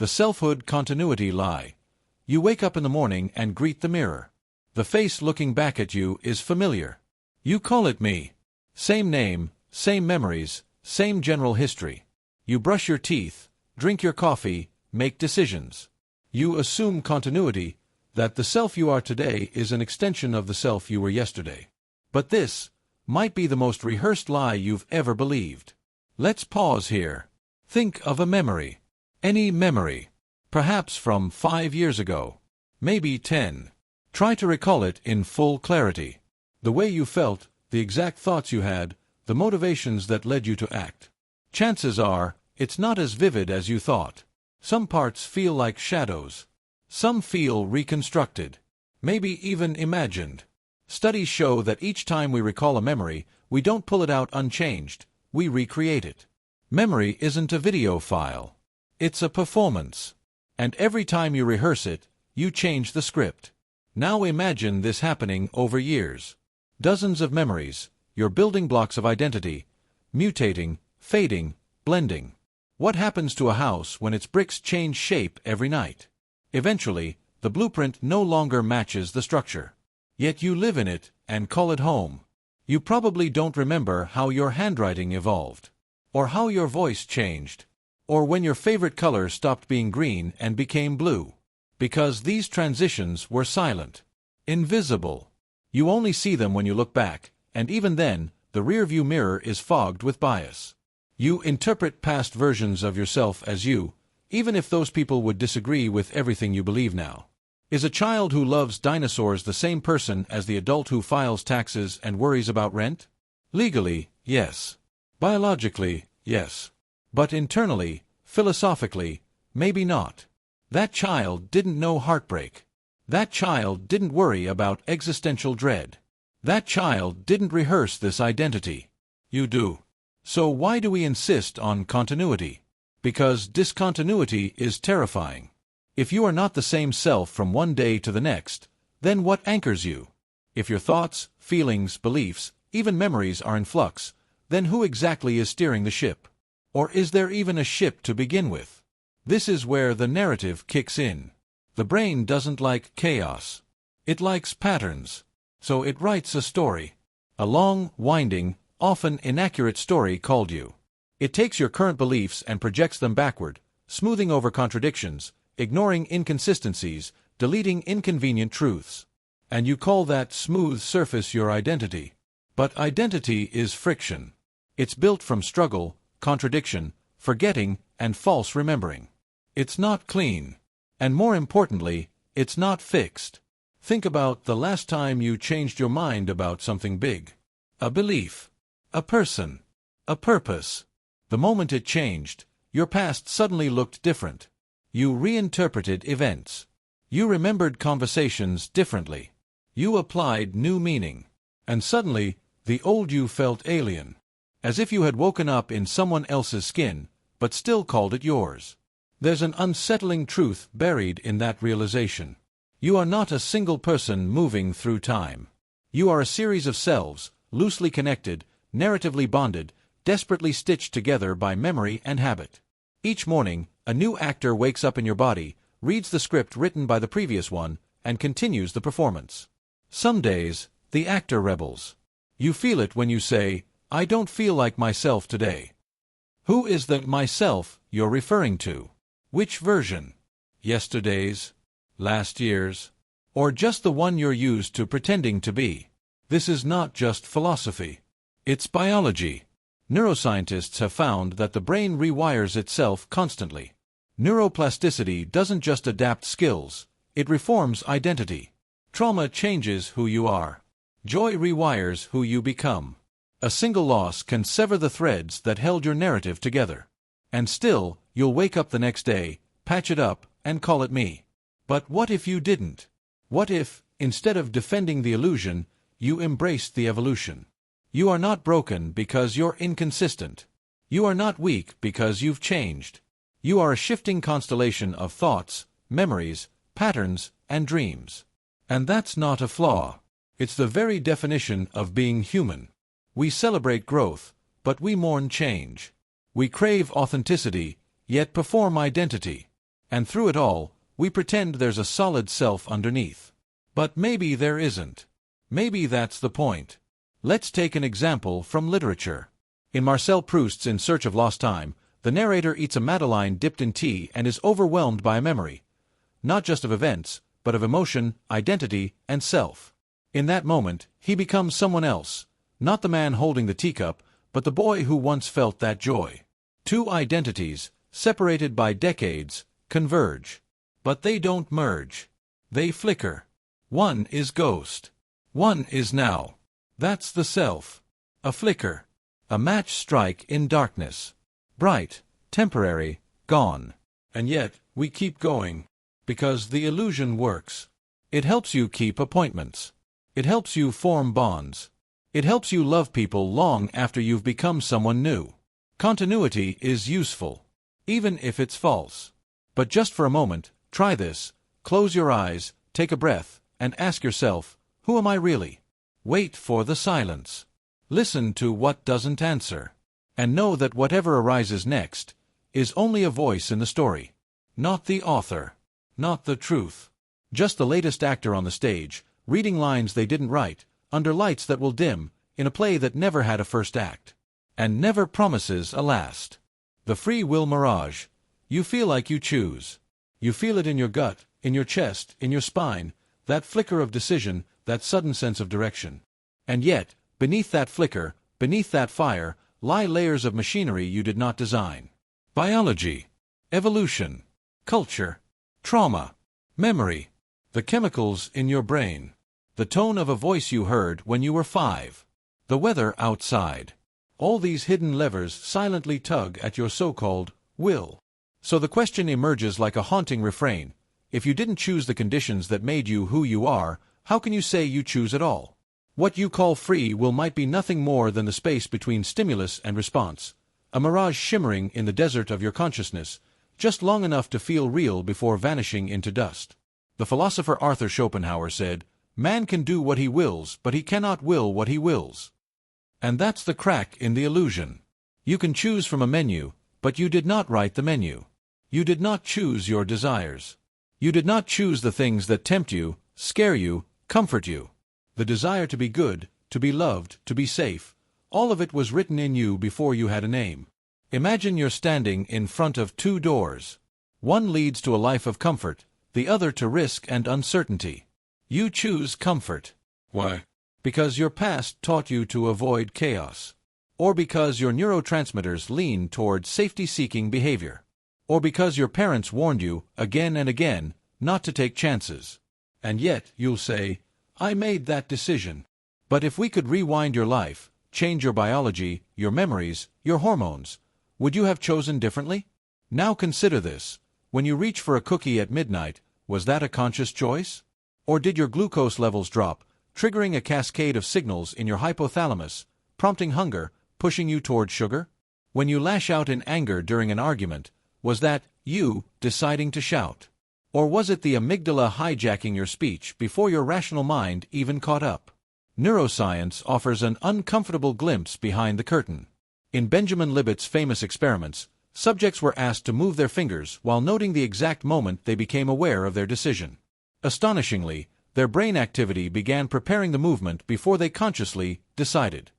The selfhood continuity lie. You wake up in the morning and greet the mirror. The face looking back at you is familiar. You call it me. Same name, same memories, same general history. You brush your teeth, drink your coffee, make decisions. You assume continuity, that the self you are today is an extension of the self you were yesterday. But this might be the most rehearsed lie you've ever believed. Let's pause here. Think of a memory. Any memory. Perhaps from 5 years ago. Maybe 10. Try to recall it in full clarity. The way you felt, the exact thoughts you had, the motivations that led you to act. Chances are, it's not as vivid as you thought. Some parts feel like shadows. Some feel reconstructed. Maybe even imagined. Studies show that each time we recall a memory, we don't pull it out unchanged, we recreate it. Memory isn't a video file. It's a performance. And every time you rehearse it, you change the script. Now imagine this happening over years. Dozens of memories, your building blocks of identity, mutating, fading, blending. What happens to a house when its bricks change shape every night? Eventually, the blueprint no longer matches the structure. Yet you live in it and call it home. You probably don't remember how your handwriting evolved, or how your voice changed, or when your favorite color stopped being green and became blue. Because these transitions were silent, invisible. You only see them when you look back, and even then, the rearview mirror is fogged with bias. You interpret past versions of yourself as you, even if those people would disagree with everything you believe now. Is a child who loves dinosaurs the same person as the adult who files taxes and worries about rent? Legally, yes. Biologically, yes. But internally, philosophically, maybe not. That child didn't know heartbreak. That child didn't worry about existential dread. That child didn't rehearse this identity. You do. So why do we insist on continuity? Because discontinuity is terrifying. If you are not the same self from one day to the next, then what anchors you? If your thoughts, feelings, beliefs, even memories are in flux, then who exactly is steering the ship? Or is there even a ship to begin with? This is where the narrative kicks in. The brain doesn't like chaos. It likes patterns. So it writes a story. A long, winding, often inaccurate story called you. It takes your current beliefs and projects them backward, smoothing over contradictions, ignoring inconsistencies, deleting inconvenient truths. And you call that smooth surface your identity. But identity is friction. It's built from struggle, contradiction, forgetting, and false remembering. It's not clean. And more importantly, it's not fixed. Think about the last time you changed your mind about something big. A belief. A person. A purpose. The moment it changed, your past suddenly looked different. You reinterpreted events. You remembered conversations differently. You applied new meaning. And suddenly, the old you felt alien. As if you had woken up in someone else's skin, but still called it yours. There's an unsettling truth buried in that realization. You are not a single person moving through time. You are a series of selves, loosely connected, narratively bonded, desperately stitched together by memory and habit. Each morning, a new actor wakes up in your body, reads the script written by the previous one, and continues the performance. Some days, the actor rebels. You feel it when you say, "I don't feel like myself today." Who is the myself you're referring to? Which version? Yesterday's? Last year's? Or just the one you're used to pretending to be? This is not just philosophy. It's biology. Neuroscientists have found that the brain rewires itself constantly. Neuroplasticity doesn't just adapt skills, it reforms identity. Trauma changes who you are. Joy rewires who you become. A single loss can sever the threads that held your narrative together. And still, you'll wake up the next day, patch it up, and call it me. But what if you didn't? What if, instead of defending the illusion, you embraced the evolution? You are not broken because you're inconsistent. You are not weak because you've changed. You are a shifting constellation of thoughts, memories, patterns, and dreams. And that's not a flaw. It's the very definition of being human. We celebrate growth, but we mourn change. We crave authenticity, yet perform identity. And through it all, we pretend there's a solid self underneath. But maybe there isn't. Maybe that's the point. Let's take an example from literature. In Marcel Proust's In Search of Lost Time, the narrator eats a madeleine dipped in tea and is overwhelmed by a memory, not just of events, but of emotion, identity, and self. In that moment, he becomes someone else, not the man holding the teacup, but the boy who once felt that joy. Two identities, separated by decades, converge. But they don't merge. They flicker. One is ghost. One is now. That's the self. A flicker. A match strike in darkness. Bright, temporary, gone. And yet, we keep going. Because the illusion works. It helps you keep appointments. It helps you form bonds. It helps you love people long after you've become someone new. Continuity is useful, even if it's false. But just for a moment, try this. Close your eyes, take a breath, and ask yourself, who am I really? Wait for the silence. Listen to what doesn't answer. And know that whatever arises next is only a voice in the story. Not the author. Not the truth. Just the latest actor on the stage, reading lines they didn't write, under lights that will dim, in a play that never had a first act. And never promises a last. The free will mirage. You feel like you choose. You feel it in your gut, in your chest, in your spine, that flicker of decision, that sudden sense of direction. And yet, beneath that flicker, beneath that fire, lie layers of machinery you did not design. Biology, evolution, culture, trauma, memory, the chemicals in your brain, the tone of a voice you heard when you were 5, the weather outside. All these hidden levers silently tug at your so-called will. So the question emerges like a haunting refrain. If you didn't choose the conditions that made you who you are, how can you say you choose at all? What you call free will might be nothing more than the space between stimulus and response, a mirage shimmering in the desert of your consciousness, just long enough to feel real before vanishing into dust. The philosopher Arthur Schopenhauer said, "Man can do what he wills, but he cannot will what he wills." And that's the crack in the illusion. You can choose from a menu, but you did not write the menu. You did not choose your desires. You did not choose the things that tempt you, scare you, comfort you. The desire to be good, to be loved, to be safe, all of it was written in you before you had a name. Imagine you're standing in front of 2 doors. One leads to a life of comfort, the other to risk and uncertainty. You choose comfort. Why? Because your past taught you to avoid chaos. Or because your neurotransmitters lean toward safety-seeking behavior. Or because your parents warned you, again and again, not to take chances. And yet, you'll say, I made that decision. But if we could rewind your life, change your biology, your memories, your hormones, would you have chosen differently? Now consider this. When you reach for a cookie at midnight, was that a conscious choice? Or did your glucose levels drop, triggering a cascade of signals in your hypothalamus, prompting hunger, pushing you toward sugar? When you lash out in anger during an argument, was that you deciding to shout? Or was it the amygdala hijacking your speech before your rational mind even caught up? Neuroscience offers an uncomfortable glimpse behind the curtain. In Benjamin Libet's famous experiments, subjects were asked to move their fingers while noting the exact moment they became aware of their decision. Astonishingly, their brain activity began preparing the movement before they consciously decided.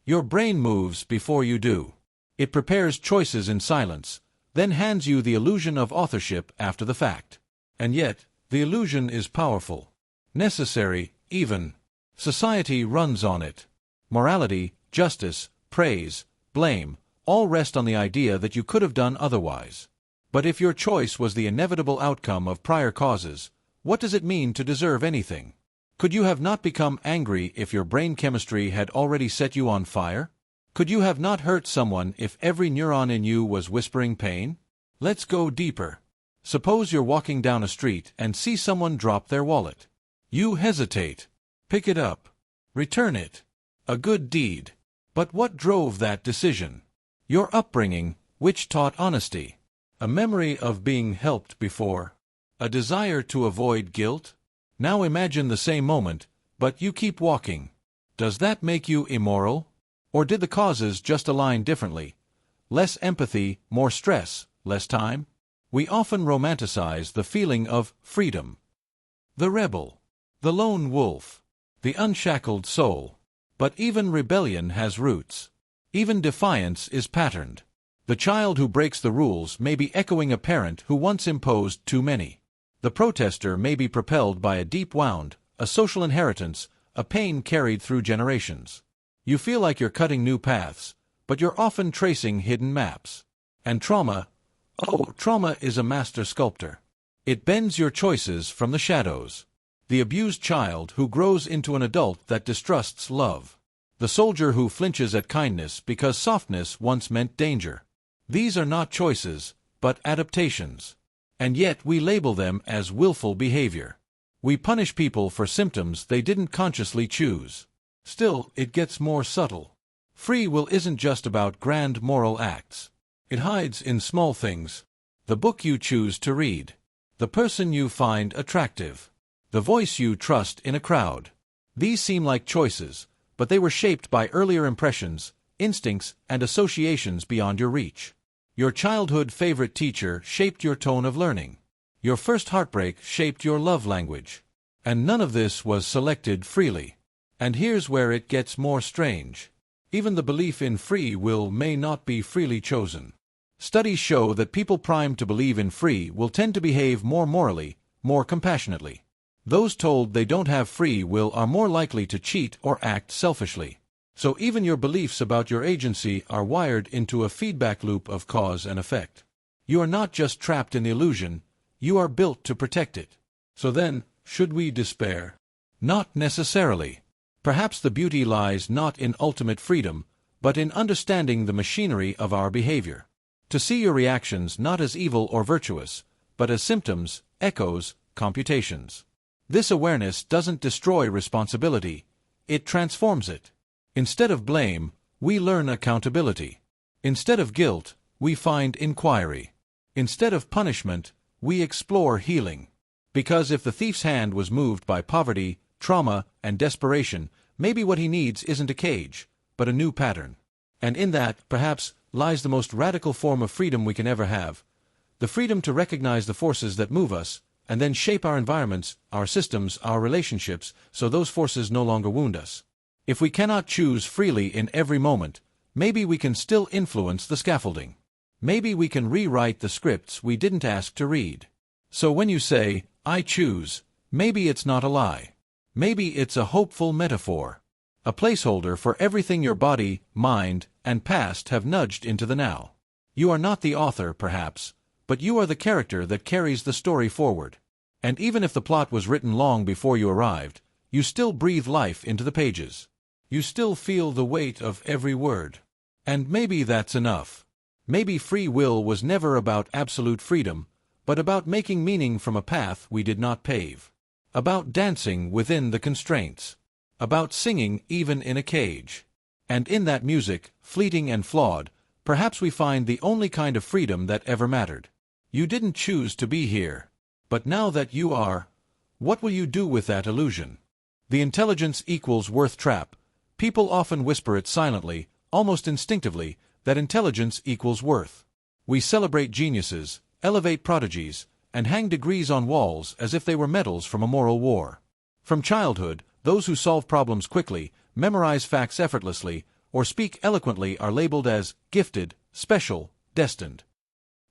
Your brain moves before you do. It prepares choices in silence, then hands you the illusion of authorship after the fact. And yet, the illusion is powerful. Necessary, even. Society runs on it. Morality, justice, praise, blame, all rest on the idea that you could have done otherwise. But if your choice was the inevitable outcome of prior causes, what does it mean to deserve anything? Could you have not become angry if your brain chemistry had already set you on fire? Could you have not hurt someone if every neuron in you was whispering pain? Let's go deeper. Suppose you're walking down a street and see someone drop their wallet. You hesitate. Pick it up. Return it. A good deed. But what drove that decision? Your upbringing, which taught honesty. A memory of being helped before. A desire to avoid guilt? Now imagine the same moment, but you keep walking. Does that make you immoral? Or did the causes just align differently? Less empathy, more stress, less time? We often romanticize the feeling of freedom. The rebel, the lone wolf, the unshackled soul. But even rebellion has roots. Even defiance is patterned. The child who breaks the rules may be echoing a parent who once imposed too many. The protester may be propelled by a deep wound, a social inheritance, a pain carried through generations. You feel like you're cutting new paths, but you're often tracing hidden maps. And trauma is a master sculptor. It bends your choices from the shadows. The abused child who grows into an adult that distrusts love. The soldier who flinches at kindness because softness once meant danger. These are not choices, but adaptations. And yet we label them as willful behavior. We punish people for symptoms they didn't consciously choose. Still, it gets more subtle. Free will isn't just about grand moral acts. It hides in small things. The book you choose to read. The person you find attractive. The voice you trust in a crowd. These seem like choices, but they were shaped by earlier impressions, instincts, and associations beyond your reach. Your childhood favorite teacher shaped your tone of learning. Your first heartbreak shaped your love language. And none of this was selected freely. And here's where it gets more strange. Even the belief in free will may not be freely chosen. Studies show that people primed to believe in free will tend to behave more morally, more compassionately. Those told they don't have free will are more likely to cheat or act selfishly. So even your beliefs about your agency are wired into a feedback loop of cause and effect. You are not just trapped in the illusion, you are built to protect it. So then, should we despair? Not necessarily. Perhaps the beauty lies not in ultimate freedom, but in understanding the machinery of our behavior. To see your reactions not as evil or virtuous, but as symptoms, echoes, computations. This awareness doesn't destroy responsibility, it transforms it. Instead of blame, we learn accountability. Instead of guilt, we find inquiry. Instead of punishment, we explore healing. Because if the thief's hand was moved by poverty, trauma, and desperation, maybe what he needs isn't a cage, but a new pattern. And in that, perhaps, lies the most radical form of freedom we can ever have. The freedom to recognize the forces that move us, and then shape our environments, our systems, our relationships, so those forces no longer wound us. If we cannot choose freely in every moment, maybe we can still influence the scaffolding. Maybe we can rewrite the scripts we didn't ask to read. So when you say, "I choose," maybe it's not a lie. Maybe it's a hopeful metaphor. A placeholder for everything your body, mind, and past have nudged into the now. You are not the author, perhaps, but you are the character that carries the story forward. And even if the plot was written long before you arrived, you still breathe life into the pages. You still feel the weight of every word. And maybe that's enough. Maybe free will was never about absolute freedom, but about making meaning from a path we did not pave. About dancing within the constraints. About singing even in a cage. And in that music, fleeting and flawed, perhaps we find the only kind of freedom that ever mattered. You didn't choose to be here. But now that you are, what will you do with that illusion? The intelligence equals worth trap. People often whisper it silently, almost instinctively, that intelligence equals worth. We celebrate geniuses, elevate prodigies, and hang degrees on walls as if they were medals from a moral war. From childhood, those who solve problems quickly, memorize facts effortlessly, or speak eloquently are labeled as gifted, special, destined.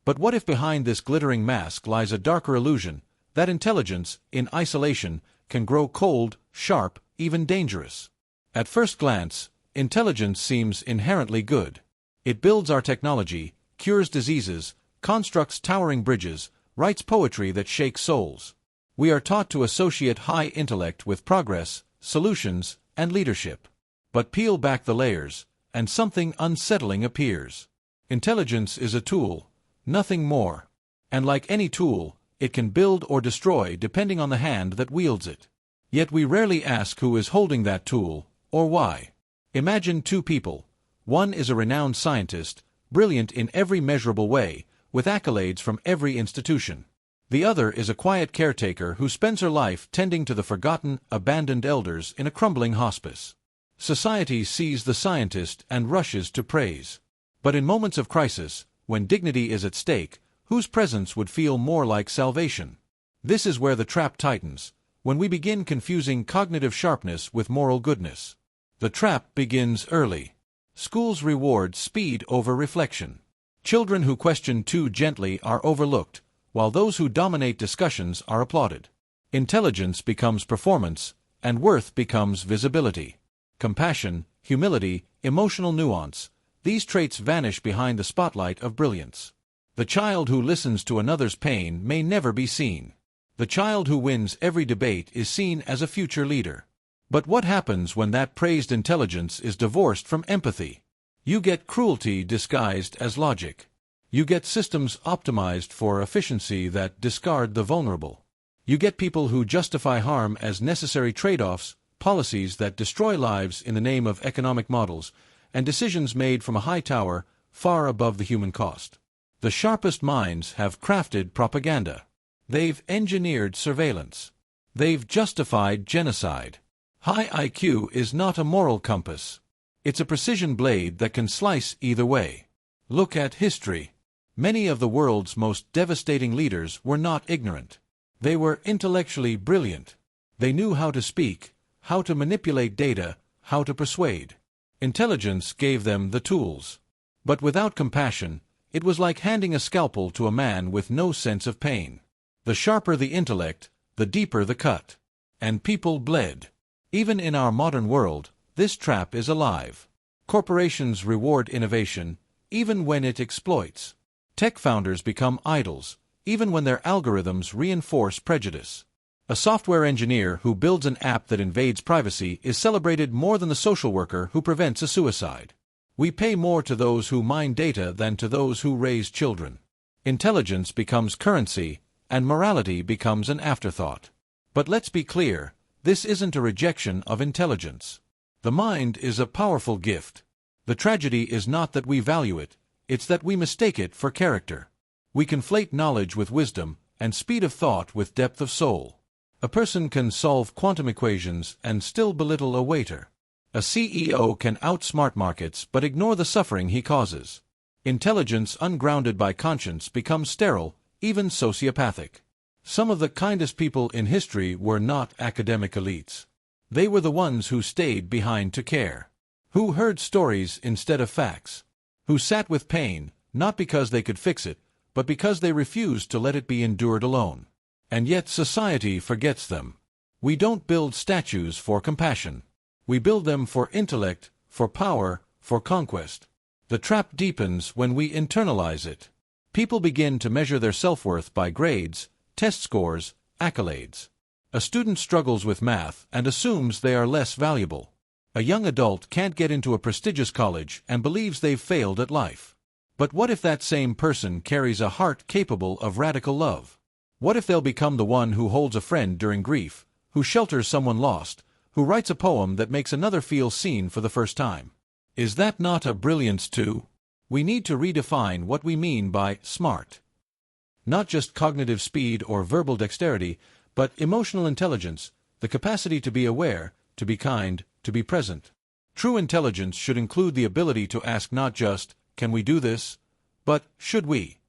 But what if behind this glittering mask lies a darker illusion, that intelligence, in isolation, can grow cold, sharp, even dangerous? At first glance, intelligence seems inherently good. It builds our technology, cures diseases, constructs towering bridges, writes poetry that shakes souls. We are taught to associate high intellect with progress, solutions, and leadership. But peel back the layers, and something unsettling appears. Intelligence is a tool, nothing more. And like any tool, it can build or destroy depending on the hand that wields it. Yet we rarely ask who is holding that tool, or why. Imagine two people. One is a renowned scientist, brilliant in every measurable way, with accolades from every institution. The other is a quiet caretaker who spends her life tending to the forgotten, abandoned elders in a crumbling hospice. Society sees the scientist and rushes to praise. But in moments of crisis, when dignity is at stake, Whose presence would feel more like salvation? This is where the trap tightens, when we begin confusing cognitive sharpness with moral goodness. The trap begins early. Schools reward speed over reflection. Children who question too gently are overlooked, while those who dominate discussions are applauded. Intelligence becomes performance, and worth becomes visibility. Compassion, humility, emotional nuance, these traits vanish behind the spotlight of brilliance. The child who listens to another's pain may never be seen. The child who wins every debate is seen as a future leader. But what happens when that praised intelligence is divorced from empathy? You get cruelty disguised as logic. You get systems optimized for efficiency that discard the vulnerable. You get people who justify harm as necessary trade-offs, policies that destroy lives in the name of economic models, and decisions made from a high tower far above the human cost. The sharpest minds have crafted propaganda. They've engineered surveillance. They've justified genocide. High IQ is not a moral compass. It's a precision blade that can slice either way. Look at history. Many of the world's most devastating leaders were not ignorant. They were intellectually brilliant. They knew how to speak, how to manipulate data, how to persuade. Intelligence gave them the tools. But without compassion, it was like handing a scalpel to a man with no sense of pain. The sharper the intellect, the deeper the cut. And people bled. Even in our modern world, this trap is alive. Corporations reward innovation, even when it exploits. Tech founders become idols, even when their algorithms reinforce prejudice. A software engineer who builds an app that invades privacy is celebrated more than the social worker who prevents a suicide. We pay more to those who mine data than to those who raise children. Intelligence becomes currency, and morality becomes an afterthought. But let's be clear, this isn't a rejection of intelligence. The mind is a powerful gift. The tragedy is not that we value it, it's that we mistake it for character. We conflate knowledge with wisdom, and speed of thought with depth of soul. A person can solve quantum equations and still belittle a waiter. A CEO can outsmart markets but ignore the suffering he causes. Intelligence ungrounded by conscience becomes sterile, even sociopathic. Some of the kindest people in history were not academic elites. They were the ones who stayed behind to care. Who heard stories instead of facts. Who sat with pain, not because they could fix it, but because they refused to let it be endured alone. And yet society forgets them. We don't build statues for compassion. We build them for intellect, for power, for conquest. The trap deepens when we internalize it. People begin to measure their self-worth by grades, test scores, accolades. A student struggles with math and assumes they are less valuable. A young adult can't get into a prestigious college and believes they've failed at life. But what if that same person carries a heart capable of radical love? What if they'll become the one who holds a friend during grief, who shelters someone lost, who writes a poem that makes another feel seen for the first time? Is that not a brilliance too? We need to redefine what we mean by smart. Not just cognitive speed or verbal dexterity, but emotional intelligence, the capacity to be aware, to be kind, to be present. True intelligence should include the ability to ask not just, "Can we do this?" but "Should we?"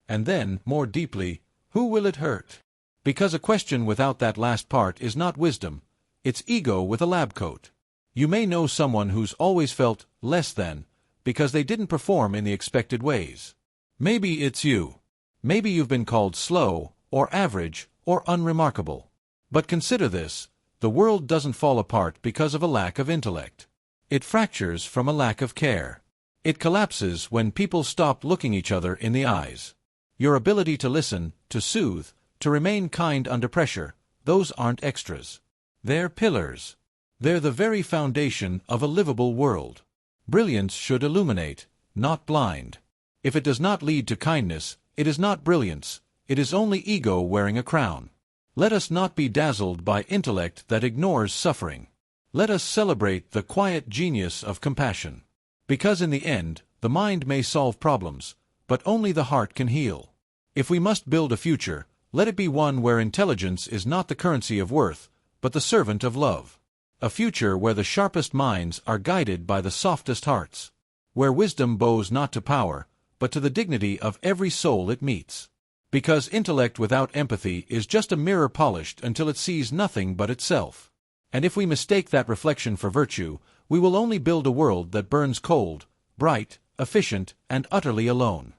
And then, more deeply, "Who will it hurt?" Because a question without that last part is not wisdom, it's ego with a lab coat. You may know someone who's always felt less than, because they didn't perform in the expected ways. Maybe it's you. Maybe you've been called slow, or average, or unremarkable. But consider this, the world doesn't fall apart because of a lack of intellect. It fractures from a lack of care. It collapses when people stop looking each other in the eyes. Your ability to listen, to soothe, to remain kind under pressure, those aren't extras. They're pillars. They're the very foundation of a livable world. Brilliance should illuminate, not blind. If it does not lead to kindness, it is not brilliance, it is only ego wearing a crown. Let us not be dazzled by intellect that ignores suffering. Let us celebrate the quiet genius of compassion. Because in the end, the mind may solve problems, but only the heart can heal. If we must build a future, let it be one where intelligence is not the currency of worth, but the servant of love. A future where the sharpest minds are guided by the softest hearts. Where wisdom bows not to power, but to the dignity of every soul it meets. Because intellect without empathy is just a mirror polished until it sees nothing but itself. And if we mistake that reflection for virtue, we will only build a world that burns cold, bright, efficient, and utterly alone.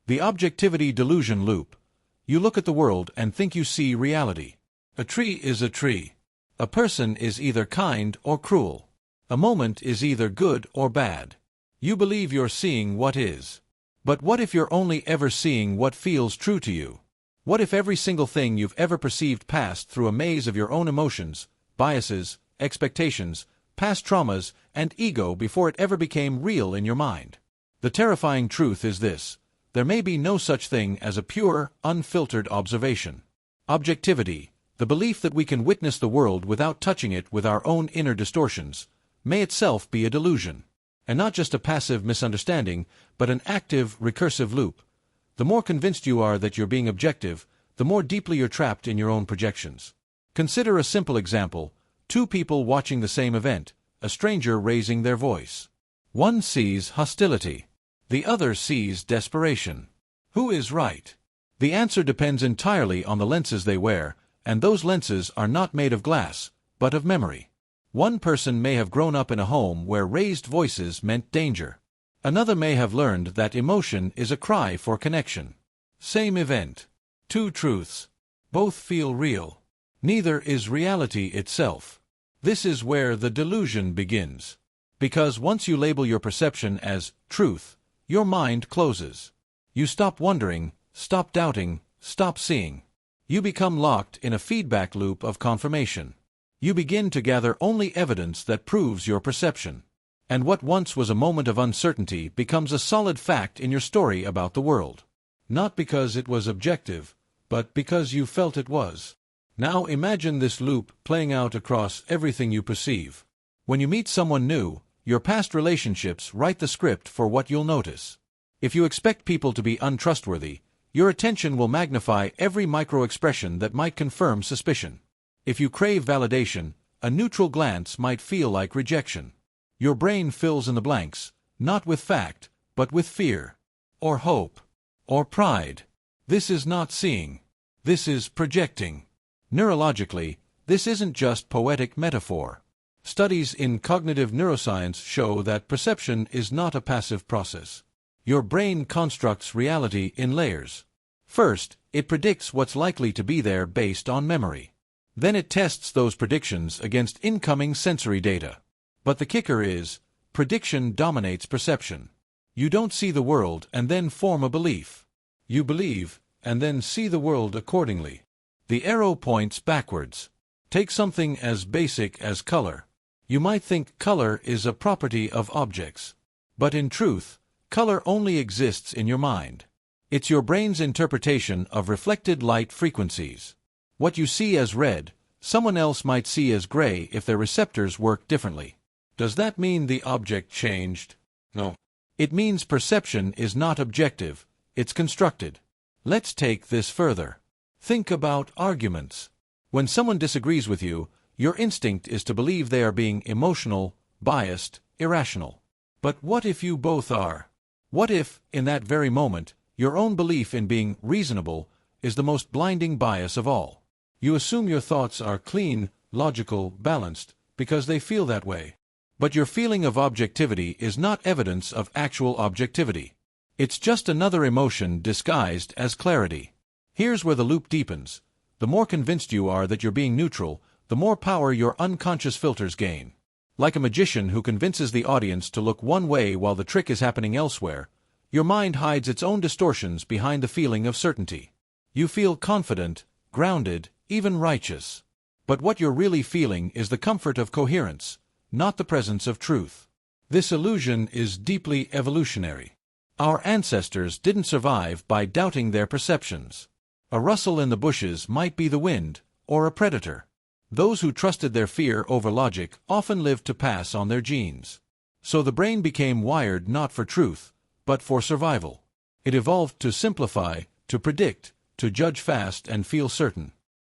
The objectivity delusion loop. You look at the world and think you see reality. A tree is a tree. A person is either kind or cruel. A moment is either good or bad. You believe you're seeing what is. But what if you're only ever seeing what feels true to you? What if every single thing you've ever perceived passed through a maze of your own emotions, biases, expectations, past traumas, and ego before it ever became real in your mind? The terrifying truth is this: there may be no such thing as a pure, unfiltered observation. Objectivity, the belief that we can witness the world without touching it with our own inner distortions, may itself be a delusion. And not just a passive misunderstanding, but an active, recursive loop. The more convinced you are that you're being objective, the more deeply you're trapped in your own projections. Consider a simple example: two people watching the same event, a stranger raising their voice. One sees hostility. The other sees desperation. Who is right? The answer depends entirely on the lenses they wear, and those lenses are not made of glass, but of memory. One person may have grown up in a home where raised voices meant danger. Another may have learned that emotion is a cry for connection. Same event. Two truths. Both feel real. Neither is reality itself. This is where the delusion begins. Because once you label your perception as truth, your mind closes. You stop wondering, stop doubting, stop seeing. You become locked in a feedback loop of confirmation. You begin to gather only evidence that proves your perception. And what once was a moment of uncertainty becomes a solid fact in your story about the world. Not because it was objective, but because you felt it was. Now imagine this loop playing out across everything you perceive. When you meet someone new, your past relationships write the script for what you'll notice. If you expect people to be untrustworthy, your attention will magnify every micro-expression that might confirm suspicion. If you crave validation, a neutral glance might feel like rejection. Your brain fills in the blanks, not with fact, but with fear, or hope, or pride. This is not seeing. This is projecting. Neurologically, this isn't just poetic metaphor. Studies in cognitive neuroscience show that perception is not a passive process. Your brain constructs reality in layers. First, it predicts what's likely to be there based on memory. Then it tests those predictions against incoming sensory data. But the kicker is, prediction dominates perception. You don't see the world and then form a belief. You believe, and then see the world accordingly. The arrow points backwards. Take something as basic as color. You might think color is a property of objects. But in truth, color only exists in your mind. It's your brain's interpretation of reflected light frequencies. What you see as red, someone else might see as gray if their receptors work differently. Does that mean the object changed? No. It means perception is not objective, it's constructed. Let's take this further. Think about arguments. When someone disagrees with you, your instinct is to believe they are being emotional, biased, irrational. But what if you both are? What if, in that very moment, your own belief in being reasonable is the most blinding bias of all? You assume your thoughts are clean, logical, balanced, because they feel that way. But your feeling of objectivity is not evidence of actual objectivity. It's just another emotion disguised as clarity. Here's where the loop deepens. The more convinced you are that you're being neutral, the more power your unconscious filters gain. Like a magician who convinces the audience to look one way while the trick is happening elsewhere, your mind hides its own distortions behind the feeling of certainty. You feel confident, grounded, even righteous. But what you're really feeling is the comfort of coherence, not the presence of truth. This illusion is deeply evolutionary. Our ancestors didn't survive by doubting their perceptions. A rustle in the bushes might be the wind, or a predator. Those who trusted their fear over logic often lived to pass on their genes. So the brain became wired not for truth, but for survival. It evolved to simplify, to predict, to judge fast and feel certain.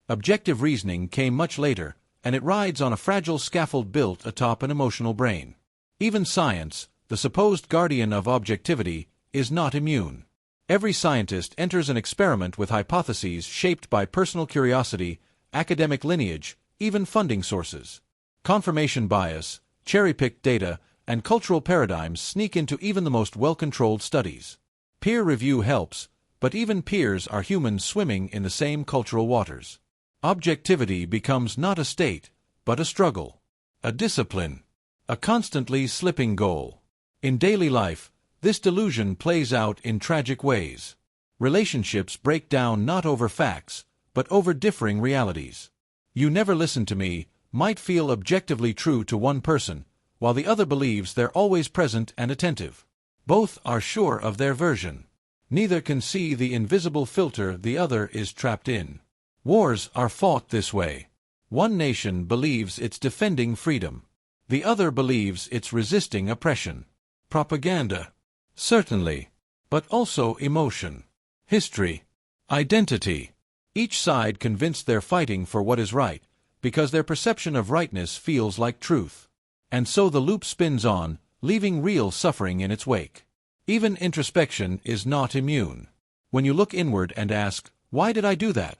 Objective reasoning came much later, and it rides on a fragile scaffold built atop an emotional brain. Even science, the supposed guardian of objectivity, is not immune. Every scientist enters an experiment with hypotheses shaped by personal curiosity, academic lineage, even funding sources. Confirmation bias, cherry-picked data, and cultural paradigms sneak into even the most well-controlled studies. Peer review helps, but even peers are humans swimming in the same cultural waters. Objectivity becomes not a state, but a struggle, a discipline, a constantly slipping goal. In daily life, this delusion plays out in tragic ways. Relationships break down not over facts, but over differing realities. "You never listen to me" might feel objectively true to one person, while the other believes they're always present and attentive. Both are sure of their version. Neither can see the invisible filter the other is trapped in. Wars are fought this way. One nation believes it's defending freedom. The other believes it's resisting oppression. Propaganda. Certainly. But also emotion. History. Identity. Each side convinced they're fighting for what is right, because their perception of rightness feels like truth. And so the loop spins on, leaving real suffering in its wake. Even introspection is not immune. When you look inward and ask, "Why did I do that?"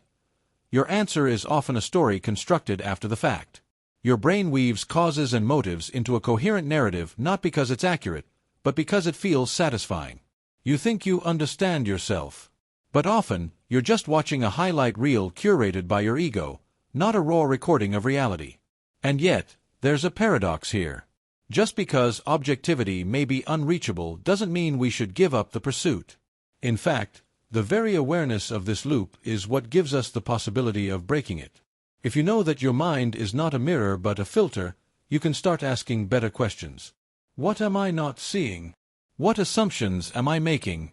your answer is often a story constructed after the fact. Your brain weaves causes and motives into a coherent narrative not because it's accurate, but because it feels satisfying. You think you understand yourself. But often, you're just watching a highlight reel curated by your ego, not a raw recording of reality. And yet, there's a paradox here. Just because objectivity may be unreachable doesn't mean we should give up the pursuit. In fact, the very awareness of this loop is what gives us the possibility of breaking it. If you know that your mind is not a mirror but a filter, you can start asking better questions. What am I not seeing? What assumptions am I making?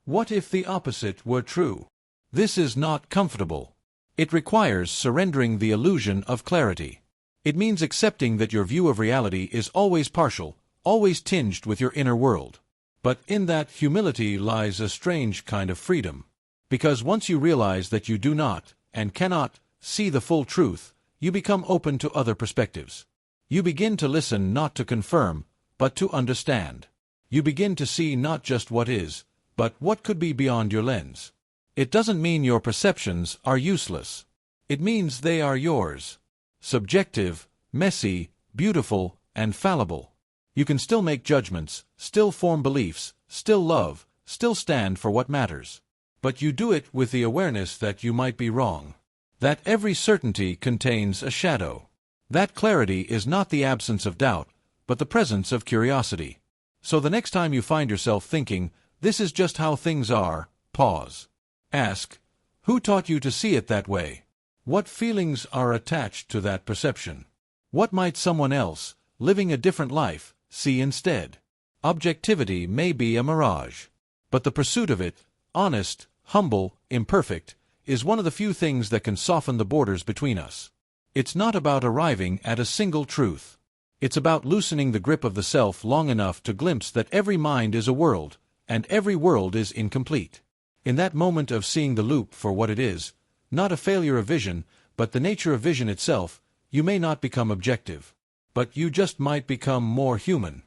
What if the opposite were true? This is not comfortable. It requires surrendering the illusion of clarity. It means accepting that your view of reality is always partial, always tinged with your inner world. But in that humility lies a strange kind of freedom. Because once you realize that you do not, and cannot, see the full truth, you become open to other perspectives. You begin to listen not to confirm, but to understand. You begin to see not just what is, but what could be beyond your lens. It doesn't mean your perceptions are useless. It means they are yours. Subjective, messy, beautiful, and fallible. You can still make judgments, still form beliefs, still love, still stand for what matters. But you do it with the awareness that you might be wrong. That every certainty contains a shadow. That clarity is not the absence of doubt, but the presence of curiosity. So the next time you find yourself thinking, "This is just how things are," pause. Ask, who taught you to see it that way? What feelings are attached to that perception? What might someone else, living a different life, see instead? Objectivity may be a mirage. But the pursuit of it, honest, humble, imperfect, is one of the few things that can soften the borders between us. It's not about arriving at a single truth. It's about loosening the grip of the self long enough to glimpse that every mind is a world, and every world is incomplete. In that moment of seeing the loop for what it is, not a failure of vision, but the nature of vision itself, you may not become objective. But you just might become more human.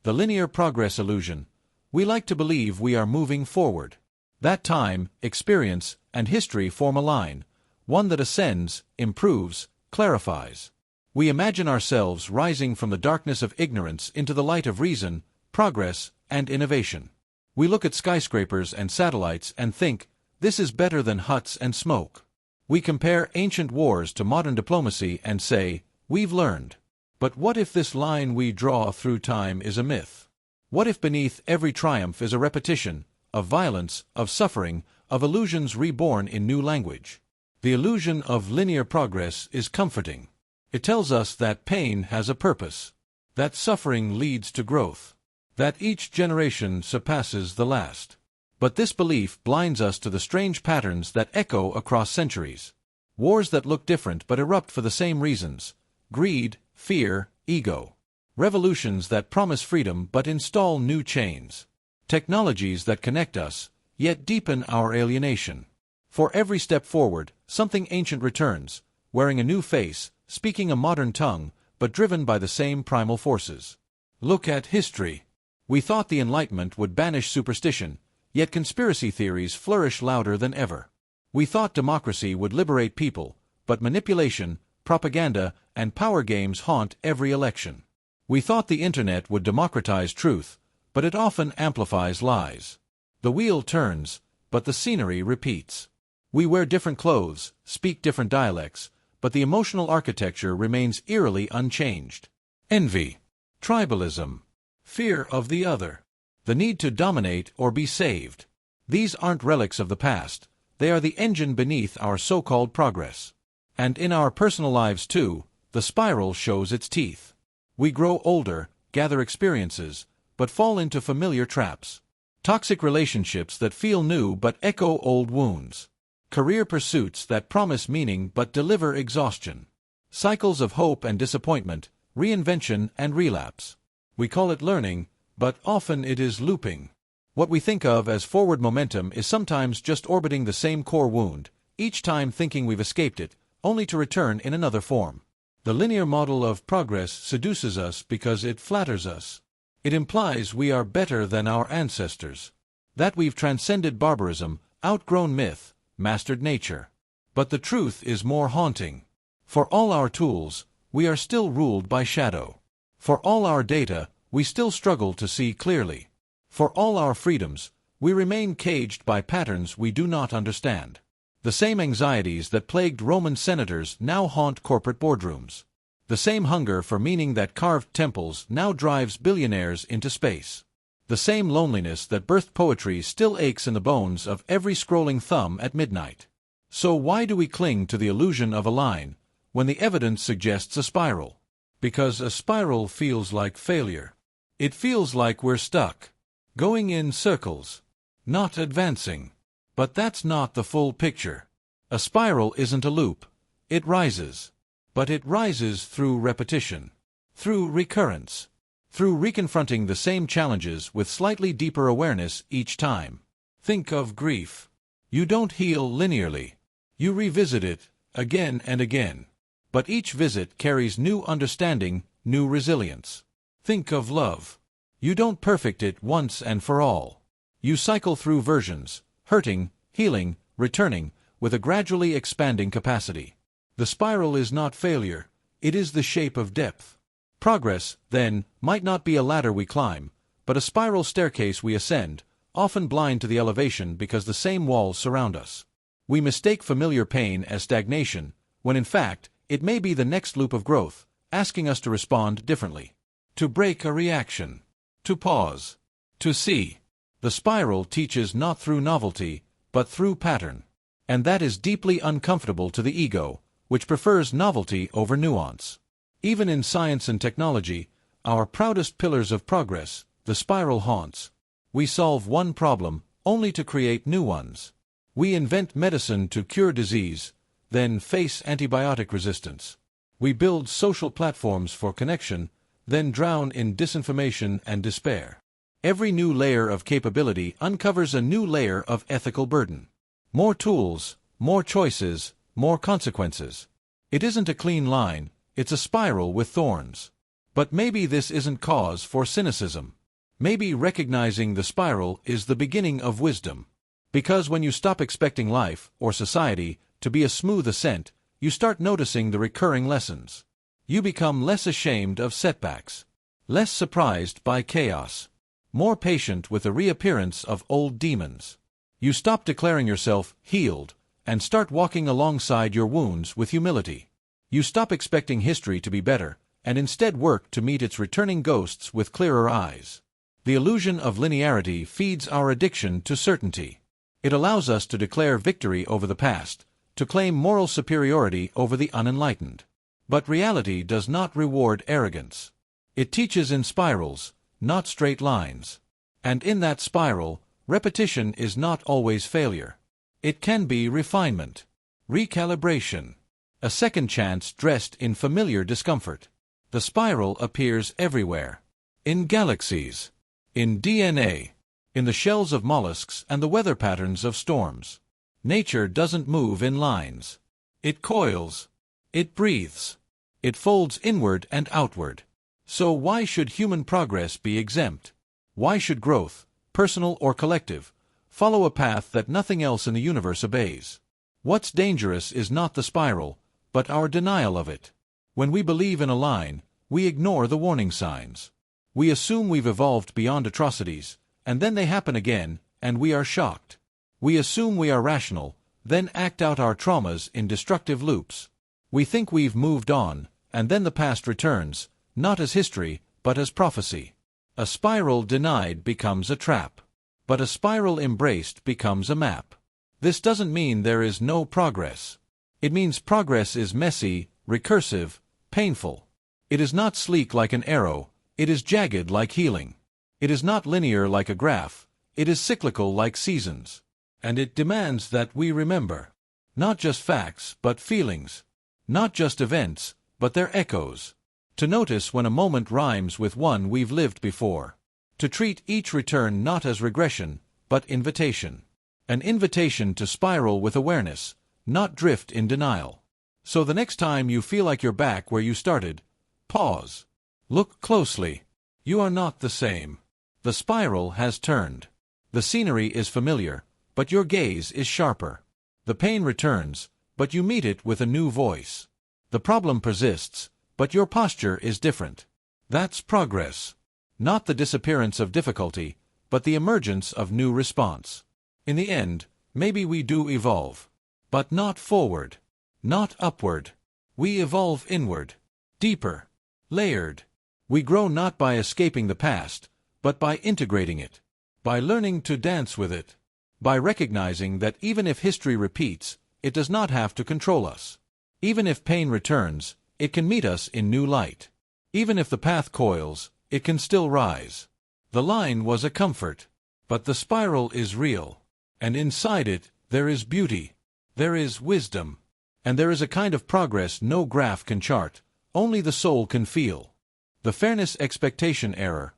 The linear progress illusion. We like to believe we are moving forward. That time, experience, and history form a line, one that ascends, improves, clarifies. We imagine ourselves rising from the darkness of ignorance into the light of reason, progress, and innovation. We look at skyscrapers and satellites and think, this is better than huts and smoke. We compare ancient wars to modern diplomacy and say, we've learned. But what if this line we draw through time is a myth? What if beneath every triumph is a repetition, of violence, of suffering, of illusions reborn in new language? The illusion of linear progress is comforting. It tells us that pain has a purpose, that suffering leads to growth, that each generation surpasses the last. But this belief blinds us to the strange patterns that echo across centuries. Wars that look different but erupt for the same reasons: greed, fear, ego. Revolutions that promise freedom but install new chains. Technologies that connect us, yet deepen our alienation. For every step forward, something ancient returns, wearing a new face, speaking a modern tongue, but driven by the same primal forces. Look at history. We thought the Enlightenment would banish superstition, yet conspiracy theories flourish louder than ever. We thought democracy would liberate people, but manipulation, propaganda, and power games haunt every election. We thought the internet would democratize truth, but it often amplifies lies. The wheel turns, but the scenery repeats. We wear different clothes, speak different dialects, but the emotional architecture remains eerily unchanged. Envy, tribalism, fear of the other, the need to dominate or be saved. These aren't relics of the past, they are the engine beneath our so-called progress. And in our personal lives too, the spiral shows its teeth. We grow older, gather experiences, but fall into familiar traps. Toxic relationships that feel new but echo old wounds. Career pursuits that promise meaning but deliver exhaustion. Cycles of hope and disappointment, reinvention and relapse. We call it learning, but often it is looping. What we think of as forward momentum is sometimes just orbiting the same core wound, each time thinking we've escaped it, only to return in another form. The linear model of progress seduces us because it flatters us. It implies we are better than our ancestors, that we've transcended barbarism, outgrown myth, mastered nature. But the truth is more haunting. For all our tools, we are still ruled by shadow. For all our data, we still struggle to see clearly. For all our freedoms, we remain caged by patterns we do not understand. The same anxieties that plagued Roman senators now haunt corporate boardrooms. The same hunger for meaning that carved temples now drives billionaires into space. The same loneliness that birthed poetry still aches in the bones of every scrolling thumb at midnight. So why do we cling to the illusion of a line, when the evidence suggests a spiral? Because a spiral feels like failure. It feels like we're stuck, going in circles, not advancing. But that's not the full picture. A spiral isn't a loop. It rises. But it rises through repetition, through recurrence, through reconfronting the same challenges with slightly deeper awareness each time. Think of grief. You don't heal linearly. You revisit it, again and again. But each visit carries new understanding, new resilience. Think of love. You don't perfect it once and for all. You cycle through versions, hurting, healing, returning, with a gradually expanding capacity. The spiral is not failure, it is the shape of depth. Progress, then, might not be a ladder we climb, but a spiral staircase we ascend, often blind to the elevation because the same walls surround us. We mistake familiar pain as stagnation, when in fact, it may be the next loop of growth, asking us to respond differently. To break a reaction. To pause. To see. The spiral teaches not through novelty, but through pattern. And that is deeply uncomfortable to the ego, which prefers novelty over nuance. Even in science and technology, our proudest pillars of progress, the spiral haunts. We solve one problem, only to create new ones. We invent medicine to cure disease, then face antibiotic resistance. We build social platforms for connection, then drown in disinformation and despair. Every new layer of capability uncovers a new layer of ethical burden. More tools, more choices, more consequences. It isn't a clean line, it's a spiral with thorns. But maybe this isn't cause for cynicism. Maybe recognizing the spiral is the beginning of wisdom. Because when you stop expecting life, or society, to be a smooth ascent, you start noticing the recurring lessons. You become less ashamed of setbacks, less surprised by chaos, more patient with the reappearance of old demons. You stop declaring yourself healed, and start walking alongside your wounds with humility. You stop expecting history to be better, and instead work to meet its returning ghosts with clearer eyes. The illusion of linearity feeds our addiction to certainty. It allows us to declare victory over the past, to claim moral superiority over the unenlightened. But reality does not reward arrogance. It teaches in spirals, not straight lines. And in that spiral, repetition is not always failure. It can be refinement, recalibration, a second chance dressed in familiar discomfort. The spiral appears everywhere. In galaxies, in DNA, in the shells of mollusks and the weather patterns of storms. Nature doesn't move in lines. It coils. It breathes. It folds inward and outward. So why should human progress be exempt? Why should growth, personal or collective, follow a path that nothing else in the universe obeys? What's dangerous is not the spiral, but our denial of it. When we believe in a line, we ignore the warning signs. We assume we've evolved beyond atrocities, and then they happen again, and we are shocked. We assume we are rational, then act out our traumas in destructive loops. We think we've moved on, and then the past returns, not as history, but as prophecy. A spiral denied becomes a trap. But a spiral embraced becomes a map. This doesn't mean there is no progress. It means progress is messy, recursive, painful. It is not sleek like an arrow, it is jagged like healing. It is not linear like a graph, it is cyclical like seasons. And it demands that we remember. Not just facts, but feelings. Not just events, but their echoes. To notice when a moment rhymes with one we've lived before. To treat each return not as regression, but invitation. An invitation to spiral with awareness, not drift in denial. So the next time you feel like you're back where you started, pause. Look closely. You are not the same. The spiral has turned. The scenery is familiar, but your gaze is sharper. The pain returns, but you meet it with a new voice. The problem persists, but your posture is different. That's progress. Not the disappearance of difficulty, but the emergence of new response. In the end, maybe we do evolve. But not forward. Not upward. We evolve inward. Deeper. Layered. We grow not by escaping the past, but by integrating it. By learning to dance with it. By recognizing that even if history repeats, it does not have to control us. Even if pain returns, it can meet us in new light. Even if the path coils, it can still rise. The line was a comfort, but the spiral is real. And inside it, there is beauty. There is wisdom. And there is a kind of progress no graph can chart, only the soul can feel. The fairness expectation error.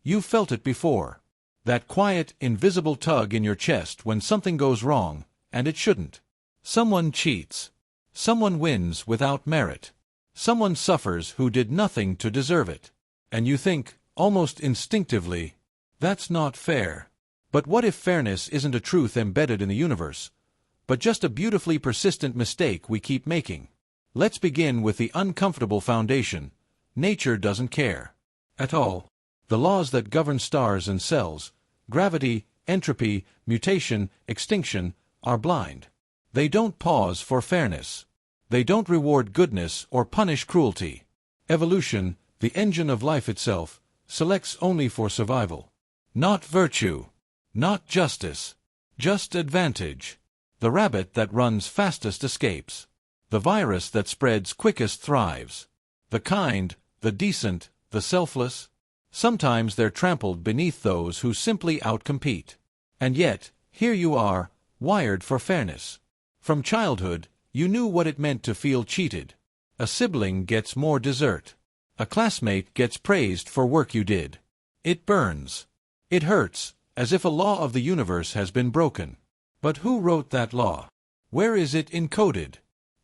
You've felt it before. That quiet, invisible tug in your chest when something goes wrong, and it shouldn't. Someone cheats. Someone wins without merit. Someone suffers who did nothing to deserve it. And you think, almost instinctively, that's not fair. But what if fairness isn't a truth embedded in the universe, but just a beautifully persistent mistake we keep making? Let's begin with the uncomfortable foundation. Nature doesn't care. At all. The laws that govern stars and cells, gravity, entropy, mutation, extinction, are blind. They don't pause for fairness. They don't reward goodness or punish cruelty. Evolution, the engine of life itself, selects only for survival. Not virtue. Not justice. Just advantage. The rabbit that runs fastest escapes. The virus that spreads quickest thrives. The kind, the decent, the selfless. Sometimes they're trampled beneath those who simply outcompete. And yet, here you are, wired for fairness. From childhood, you knew what it meant to feel cheated. A sibling gets more dessert. A classmate gets praised for work you did. It burns. It hurts, as if a law of the universe has been broken. But who wrote that law? Where is it encoded?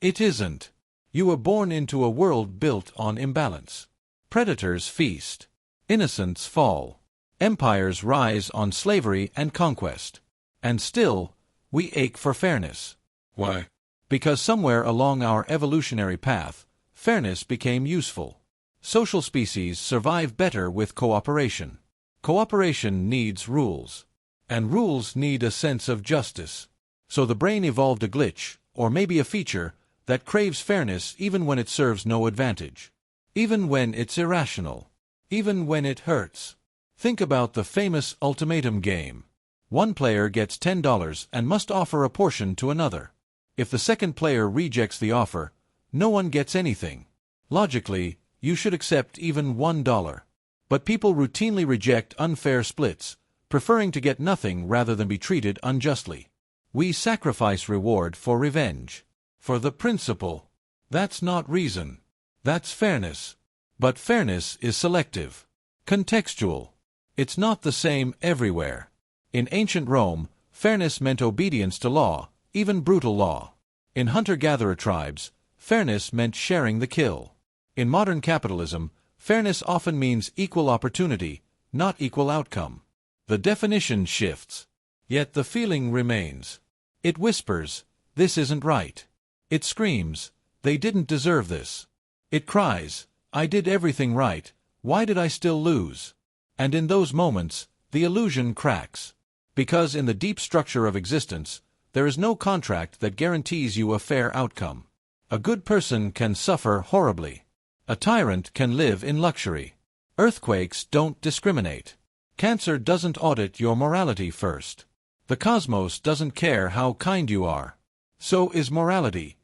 It isn't. You were born into a world built on imbalance. Predators feast. Innocents fall. Empires rise on slavery and conquest. And still, we ache for fairness. Why? Because somewhere along our evolutionary path, fairness became useful. Social species survive better with cooperation. Cooperation needs rules. And rules need a sense of justice. So the brain evolved a glitch, or maybe a feature, that craves fairness even when it serves no advantage. Even when it's irrational. Even when it hurts. Think about the famous ultimatum game. One player gets $10 and must offer a portion to another. If the second player rejects the offer, no one gets anything. Logically, you should accept even $1. But people routinely reject unfair splits, preferring to get nothing rather than be treated unjustly. We sacrifice reward for revenge. For the principle. That's not reason. That's fairness. But fairness is selective. Contextual. It's not the same everywhere. In ancient Rome, fairness meant obedience to law, even brutal law. In hunter-gatherer tribes, fairness meant sharing the kill. In modern capitalism, fairness often means equal opportunity, not equal outcome. The definition shifts, yet the feeling remains. It whispers, "This isn't right." It screams, "They didn't deserve this." It cries, "I did everything right, why did I still lose?" And in those moments, the illusion cracks. Because in the deep structure of existence, there is no contract that guarantees you a fair outcome. A good person can suffer horribly. A tyrant can live in luxury. Earthquakes don't discriminate. Cancer doesn't audit your morality first. The cosmos doesn't care how kind you are. So is morality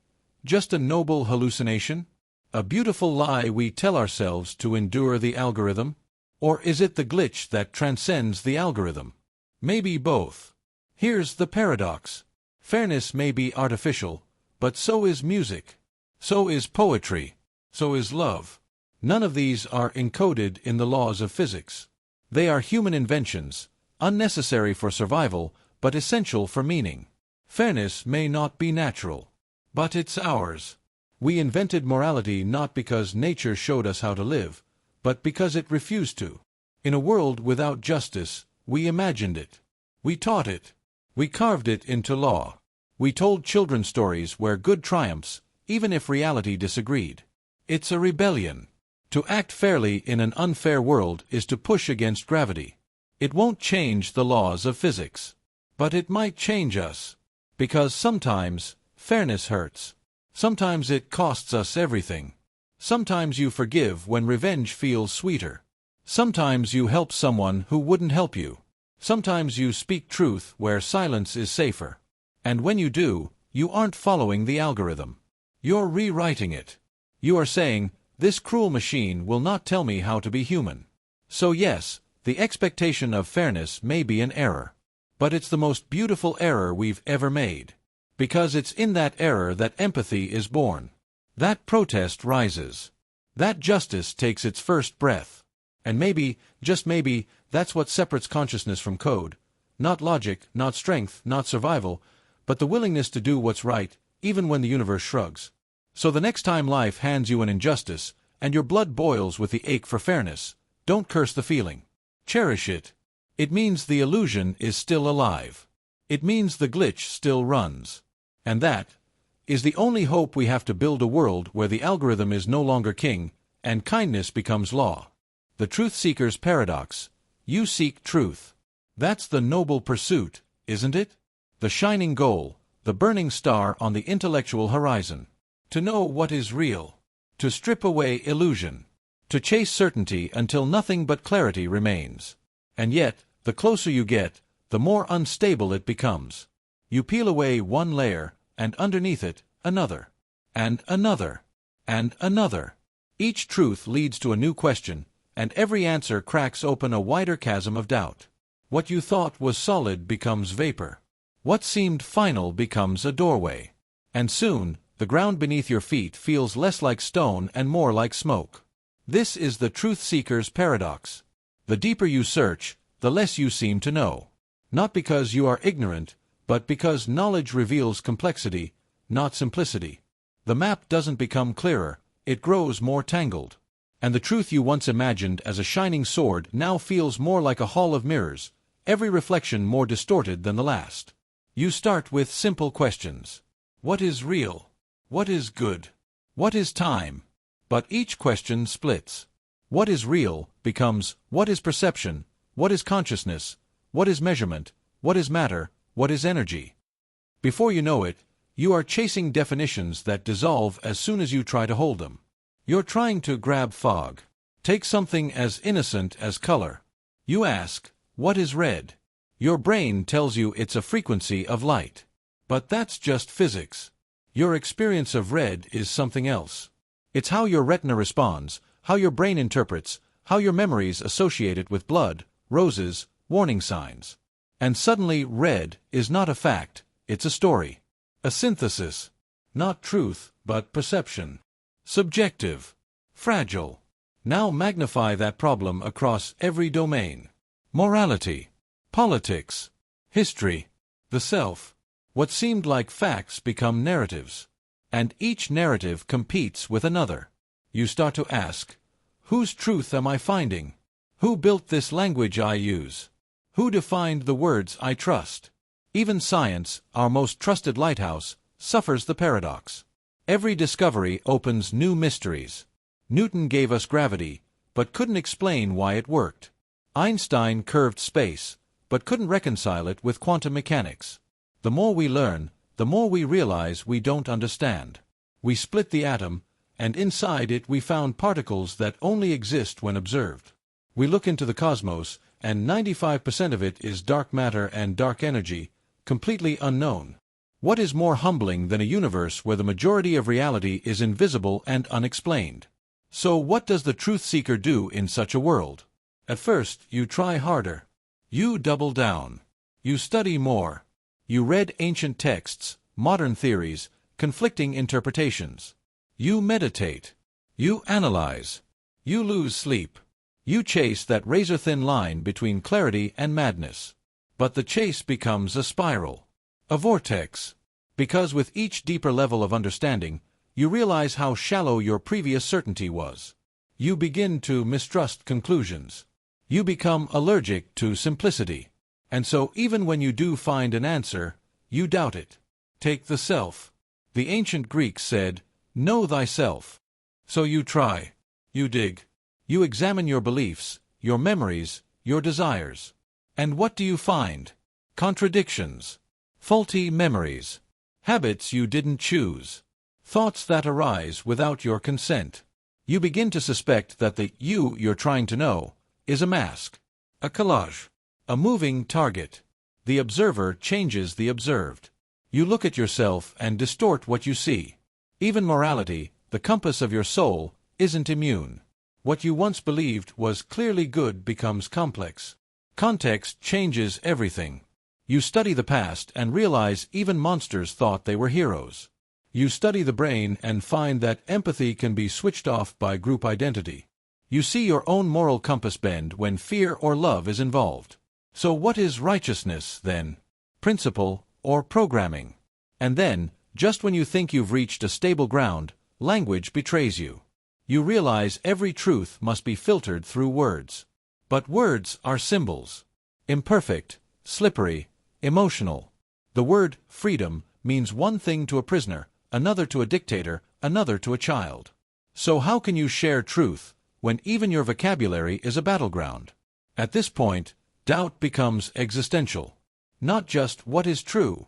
just a noble hallucination? A beautiful lie we tell ourselves to endure the algorithm? Or is it the glitch that transcends the algorithm? Maybe both. Here's the paradox. Fairness may be artificial, but so is music. So is poetry. So is love. None of these are encoded in the laws of physics. They are human inventions, unnecessary for survival, but essential for meaning. Fairness may not be natural, but it's ours. We invented morality not because nature showed us how to live, but because it refused to. In a world without justice, we imagined it. We taught it. We carved it into law. We told children stories where good triumphs, even if reality disagreed. It's a rebellion. To act fairly in an unfair world is to push against gravity. It won't change the laws of physics. But it might change us. Because sometimes, fairness hurts. Sometimes it costs us everything. Sometimes you forgive when revenge feels sweeter. Sometimes you help someone who wouldn't help you. Sometimes you speak truth where silence is safer. And when you do, you aren't following the algorithm. You're rewriting it. You are saying, "This cruel machine will not tell me how to be human." So yes, the expectation of fairness may be an error. But it's the most beautiful error we've ever made. Because it's in that error that empathy is born. That protest rises. That justice takes its first breath. And maybe, just maybe, that's what separates consciousness from code. Not logic, not strength, not survival, but the willingness to do what's right, even when the universe shrugs. So the next time life hands you an injustice, and your blood boils with the ache for fairness, don't curse the feeling. Cherish it. It means the illusion is still alive. It means the glitch still runs. And that is the only hope we have to build a world where the algorithm is no longer king, and kindness becomes law. The truth seeker's paradox. You seek truth. That's the noble pursuit, isn't it? The shining goal, the burning star on the intellectual horizon. To know what is real. To strip away illusion. To chase certainty until nothing but clarity remains. And yet, the closer you get, the more unstable it becomes. You peel away one layer, and underneath it, another. And another. And another. Each truth leads to a new question, and every answer cracks open a wider chasm of doubt. What you thought was solid becomes vapor. What seemed final becomes a doorway. And soon, the ground beneath your feet feels less like stone and more like smoke. This is the truth seeker's paradox. The deeper you search, the less you seem to know. Not because you are ignorant, but because knowledge reveals complexity, not simplicity. The map doesn't become clearer, it grows more tangled. And the truth you once imagined as a shining sword now feels more like a hall of mirrors, every reflection more distorted than the last. You start with simple questions. What is real? What is good? What is time? But each question splits. What is real becomes, what is perception? What is consciousness? What is measurement? What is matter? What is energy? Before you know it, you are chasing definitions that dissolve as soon as you try to hold them. You're trying to grab fog. Take something as innocent as color. You ask, what is red? Your brain tells you it's a frequency of light. But that's just physics. Your experience of red is something else. It's how your retina responds, how your brain interprets, how your memories associate it with blood, roses, warning signs. And suddenly red is not a fact, it's a story. A synthesis. Not truth, but perception. Subjective. Fragile. Now magnify that problem across every domain. Morality. Politics. History. The self. What seemed like facts become narratives. And each narrative competes with another. You start to ask, whose truth am I finding? Who built this language I use? Who defined the words I trust? Even science, our most trusted lighthouse, suffers the paradox. Every discovery opens new mysteries. Newton gave us gravity, but couldn't explain why it worked. Einstein curved space, but couldn't reconcile it with quantum mechanics. The more we learn, the more we realize we don't understand. We split the atom, and inside it we found particles that only exist when observed. We look into the cosmos, and 95% of it is dark matter and dark energy, completely unknown. What is more humbling than a universe where the majority of reality is invisible and unexplained? So what does the truth seeker do in such a world? At first, you try harder. You double down. You study more. You read ancient texts, modern theories, conflicting interpretations. You meditate. You analyze. You lose sleep. You chase that razor-thin line between clarity and madness. But the chase becomes a spiral, a vortex. Because with each deeper level of understanding, you realize how shallow your previous certainty was. You begin to mistrust conclusions. You become allergic to simplicity. And so even when you do find an answer, you doubt it. Take the self. The ancient Greeks said, "Know thyself." So you try. You dig. You examine your beliefs, your memories, your desires. And what do you find? Contradictions. Faulty memories. Habits you didn't choose. Thoughts that arise without your consent. You begin to suspect that the you you're trying to know is a mask, a collage, a moving target. The observer changes the observed. You look at yourself and distort what you see. Even morality, the compass of your soul, isn't immune. What you once believed was clearly good becomes complex. Context changes everything. You study the past and realize even monsters thought they were heroes. You study the brain and find that empathy can be switched off by group identity. You see your own moral compass bend when fear or love is involved. So what is righteousness, then? Principle or programming? And then, just when you think you've reached a stable ground, language betrays you. You realize every truth must be filtered through words. But words are symbols. Imperfect, slippery, emotional. The word freedom means one thing to a prisoner, another to a dictator, another to a child. So how can you share truth when even your vocabulary is a battleground? At this point, doubt becomes existential. Not just what is true,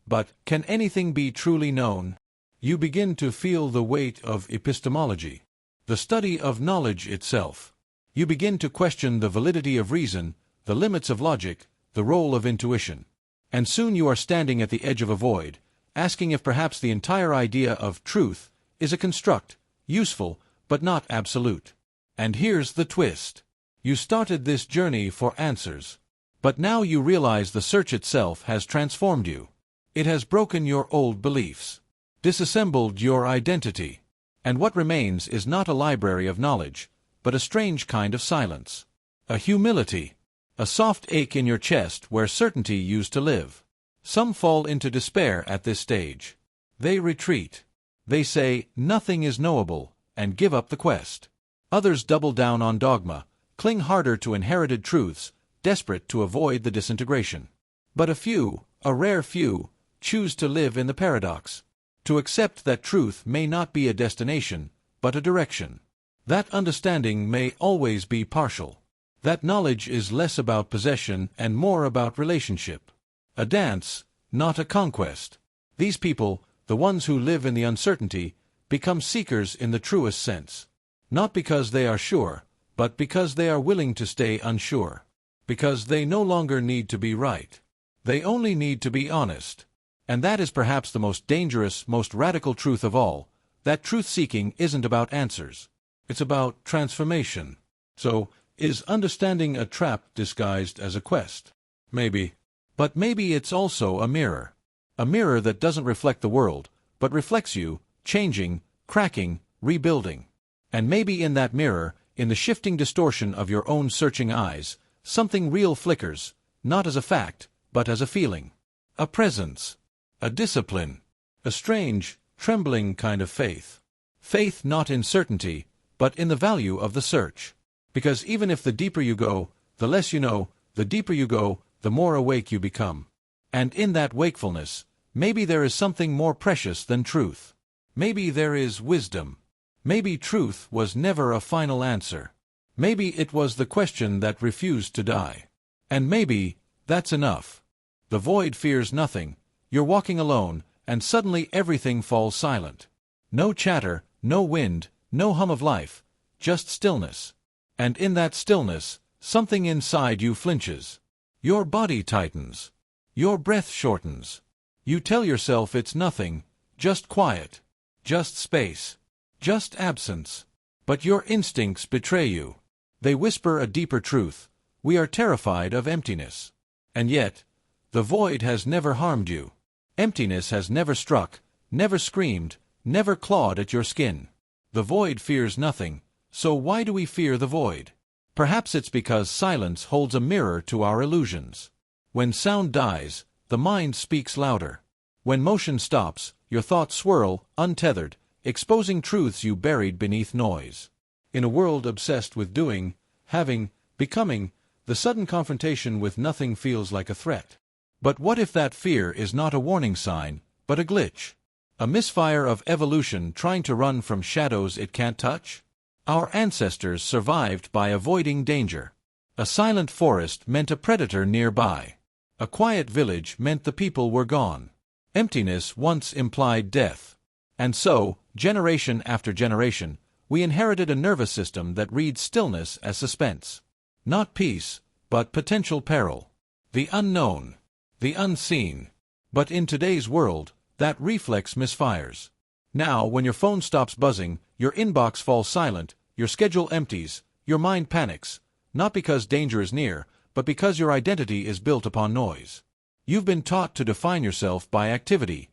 but can anything be truly known? You begin to feel the weight of epistemology, the study of knowledge itself. You begin to question the validity of reason, the limits of logic, the role of intuition. And soon you are standing at the edge of a void, asking if perhaps the entire idea of truth is a construct, useful, but not absolute. And here's the twist. You started this journey for answers. But now you realize the search itself has transformed you. It has broken your old beliefs, disassembled your identity. And what remains is not a library of knowledge, but a strange kind of silence. A humility. A soft ache in your chest where certainty used to live. Some fall into despair at this stage. They retreat. They say, nothing is knowable, and give up the quest. Others double down on dogma, cling harder to inherited truths, desperate to avoid the disintegration. But a few, a rare few, choose to live in the paradox. To accept that truth may not be a destination, but a direction. That understanding may always be partial. That knowledge is less about possession and more about relationship. A dance, not a conquest. These people, the ones who live in the uncertainty, become seekers in the truest sense. Not because they are sure, but because they are willing to stay unsure. Because they no longer need to be right. They only need to be honest. And that is perhaps the most dangerous, most radical truth of all, that truth-seeking isn't about answers. It's about transformation. So, is understanding a trap disguised as a quest? Maybe. But maybe it's also a mirror. A mirror that doesn't reflect the world, but reflects you, changing, cracking, rebuilding. And maybe in that mirror, in the shifting distortion of your own searching eyes, something real flickers, not as a fact, but as a feeling. A presence. A discipline. A strange, trembling kind of faith. Faith not in certainty, but in the value of the search. Because even if the deeper you go, the less you know, the deeper you go, the more awake you become. And in that wakefulness, maybe there is something more precious than truth. Maybe there is wisdom. Maybe truth was never a final answer. Maybe it was the question that refused to die. And maybe that's enough. The void fears nothing. You're walking alone, and suddenly everything falls silent. No chatter, no wind, no hum of life, just stillness. And in that stillness, something inside you flinches. Your body tightens. Your breath shortens. You tell yourself it's nothing, just quiet, just space, just absence. But your instincts betray you. They whisper a deeper truth. We are terrified of emptiness. And yet, the void has never harmed you. Emptiness has never struck, never screamed, never clawed at your skin. The void fears nothing, so why do we fear the void? Perhaps it's because silence holds a mirror to our illusions. When sound dies, the mind speaks louder. When motion stops, your thoughts swirl, untethered, exposing truths you buried beneath noise. In a world obsessed with doing, having, becoming, the sudden confrontation with nothing feels like a threat. But what if that fear is not a warning sign, but a glitch? A misfire of evolution trying to run from shadows it can't touch? Our ancestors survived by avoiding danger. A silent forest meant a predator nearby. A quiet village meant the people were gone. Emptiness once implied death. And so, generation after generation, we inherited a nervous system that reads stillness as suspense. Not peace, but potential peril. The unknown. The unseen. But in today's world, that reflex misfires. Now, when your phone stops buzzing, your inbox falls silent, your schedule empties, your mind panics, not because danger is near, but because your identity is built upon noise. You've been taught to define yourself by activity.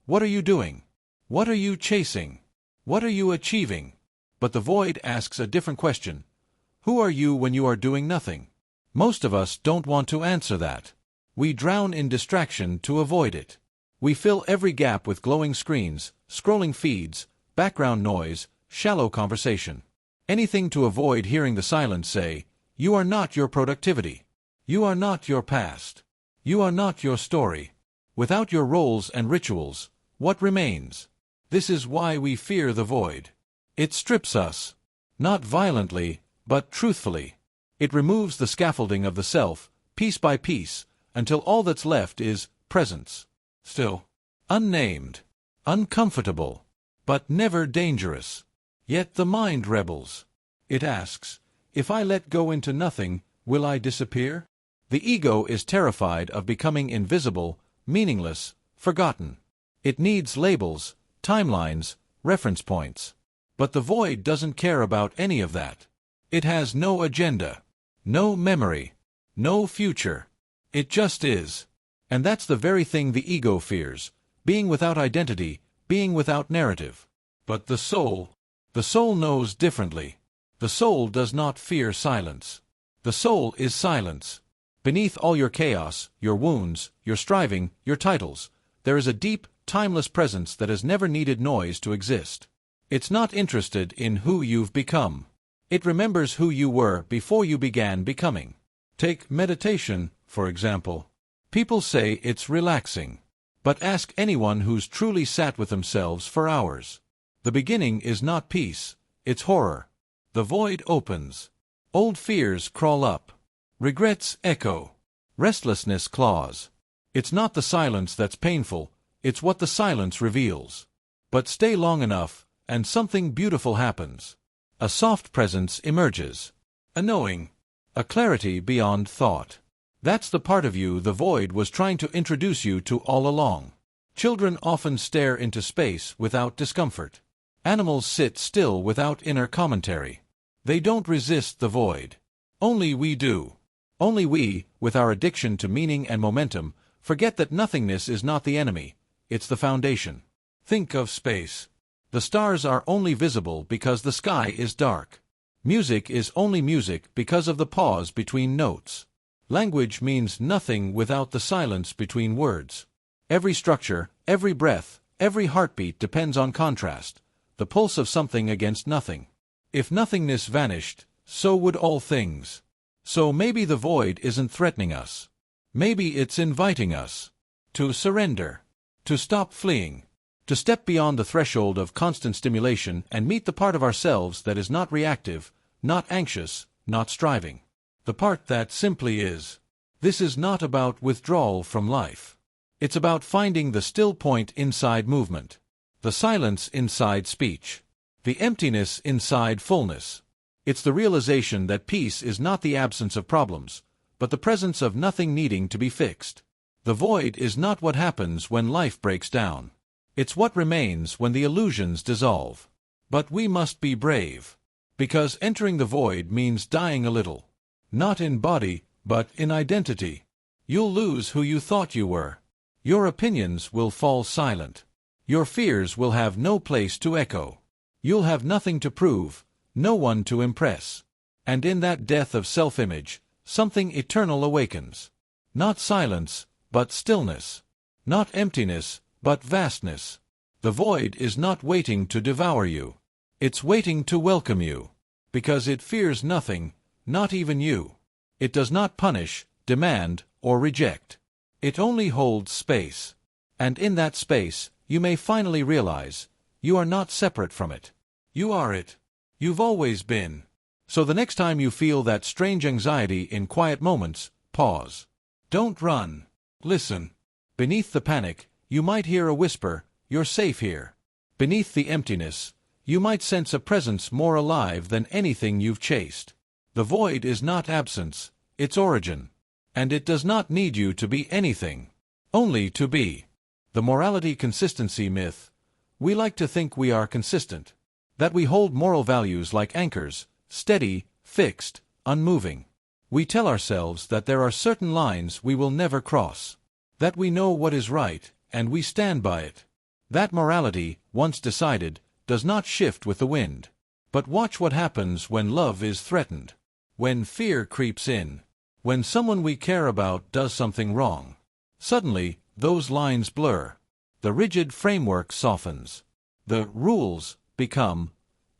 What are you doing? What are you chasing? What are you achieving? But the void asks a different question. Who are you when you are doing nothing? Most of us don't want to answer that. We drown in distraction to avoid it. We fill every gap with glowing screens, scrolling feeds, background noise, shallow conversation. Anything to avoid hearing the silence say, "You are not your productivity. You are not your past. You are not your story." Without your roles and rituals, what remains? This is why we fear the void. It strips us. Not violently, but truthfully. It removes the scaffolding of the self, piece by piece, until all that's left is presence. Still, unnamed, uncomfortable, but never dangerous. Yet the mind rebels. It asks, if I let go into nothing, will I disappear? The ego is terrified of becoming invisible, meaningless, forgotten. It needs labels, timelines, reference points. But the void doesn't care about any of that. It has no agenda, no memory, no future. It just is. And that's the very thing the ego fears, being without identity, being without narrative. But the soul knows differently. The soul does not fear silence. The soul is silence. Beneath all your chaos, your wounds, your striving, your titles, there is a deep, timeless presence that has never needed noise to exist. It's not interested in who you've become. It remembers who you were before you began becoming. Take meditation, for example. People say it's relaxing. But ask anyone who's truly sat with themselves for hours. The beginning is not peace, it's horror. The void opens. Old fears crawl up. Regrets echo. Restlessness claws. It's not the silence that's painful, it's what the silence reveals. But stay long enough, and something beautiful happens. A soft presence emerges. A knowing. A clarity beyond thought. That's the part of you the void was trying to introduce you to all along. Children often stare into space without discomfort. Animals sit still without inner commentary. They don't resist the void. Only we do. Only we, with our addiction to meaning and momentum, forget that nothingness is not the enemy, it's the foundation. Think of space. The stars are only visible because the sky is dark. Music is only music because of the pause between notes. Language means nothing without the silence between words. Every structure, every breath, every heartbeat depends on contrast, the pulse of something against nothing. If nothingness vanished, so would all things. So maybe the void isn't threatening us. Maybe it's inviting us to surrender, to stop fleeing, to step beyond the threshold of constant stimulation and meet the part of ourselves that is not reactive, not anxious, not striving. The part that simply is. This is not about withdrawal from life. It's about finding the still point inside movement, the silence inside speech, the emptiness inside fullness. It's the realization that peace is not the absence of problems, but the presence of nothing needing to be fixed. The void is not what happens when life breaks down. It's what remains when the illusions dissolve. But we must be brave, because entering the void means dying a little. Not in body, but in identity. You'll lose who you thought you were. Your opinions will fall silent. Your fears will have no place to echo. You'll have nothing to prove, no one to impress. And in that death of self-image, something eternal awakens. Not silence, but stillness. Not emptiness, but vastness. The void is not waiting to devour you. It's waiting to welcome you. Because it fears nothing, not even you. It does not punish, demand, or reject. It only holds space. And in that space, you may finally realize, you are not separate from it. You are it. You've always been. So the next time you feel that strange anxiety in quiet moments, pause. Don't run. Listen. Beneath the panic, you might hear a whisper, "You're safe here." Beneath the emptiness, you might sense a presence more alive than anything you've chased. The void is not absence, it's origin. And it does not need you to be anything. Only to be. The morality consistency myth. We like to think we are consistent. That we hold moral values like anchors, steady, fixed, unmoving. We tell ourselves that there are certain lines we will never cross. That we know what is right, and we stand by it. That morality, once decided, does not shift with the wind. But watch what happens when love is threatened. When fear creeps in. When someone we care about does something wrong. Suddenly, those lines blur. The rigid framework softens. The rules become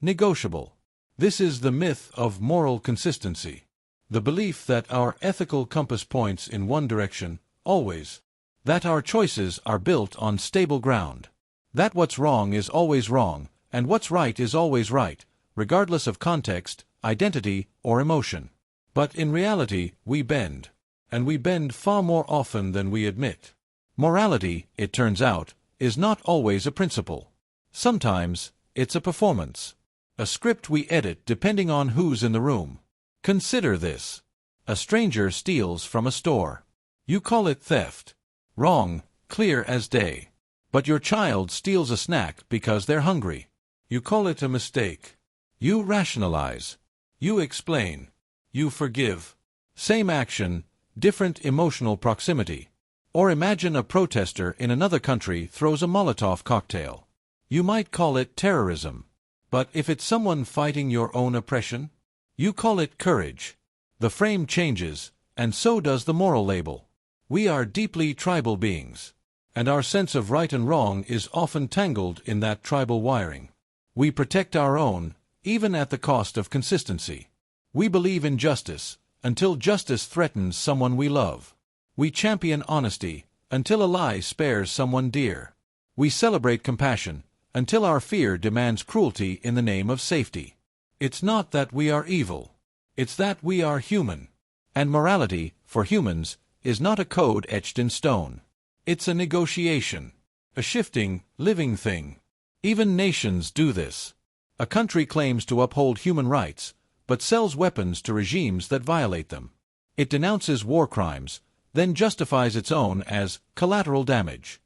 negotiable. This is the myth of moral consistency. The belief that our ethical compass points in one direction, always. That our choices are built on stable ground. That what's wrong is always wrong, and what's right is always right, regardless of context, identity, or emotion. But in reality, we bend. And we bend far more often than we admit. Morality, it turns out, is not always a principle. Sometimes, it's a performance. A script we edit depending on who's in the room. Consider this. A stranger steals from a store. You call it theft. Wrong, clear as day. But your child steals a snack because they're hungry. You call it a mistake. You rationalize. You explain. You forgive. Same action, different emotional proximity. Or imagine a protester in another country throws a Molotov cocktail. You might call it terrorism. But if it's someone fighting your own oppression, you call it courage. The frame changes, and so does the moral label. We are deeply tribal beings. And our sense of right and wrong is often tangled in that tribal wiring. We protect our own, even at the cost of consistency. We believe in justice, until justice threatens someone we love. We champion honesty, until a lie spares someone dear. We celebrate compassion, until our fear demands cruelty in the name of safety. It's not that we are evil. It's that we are human. And morality, for humans, is not a code etched in stone. It's a negotiation. A shifting, living thing. Even nations do this. A country claims to uphold human rights, but sells weapons to regimes that violate them. It denounces war crimes, then justifies its own as collateral damage.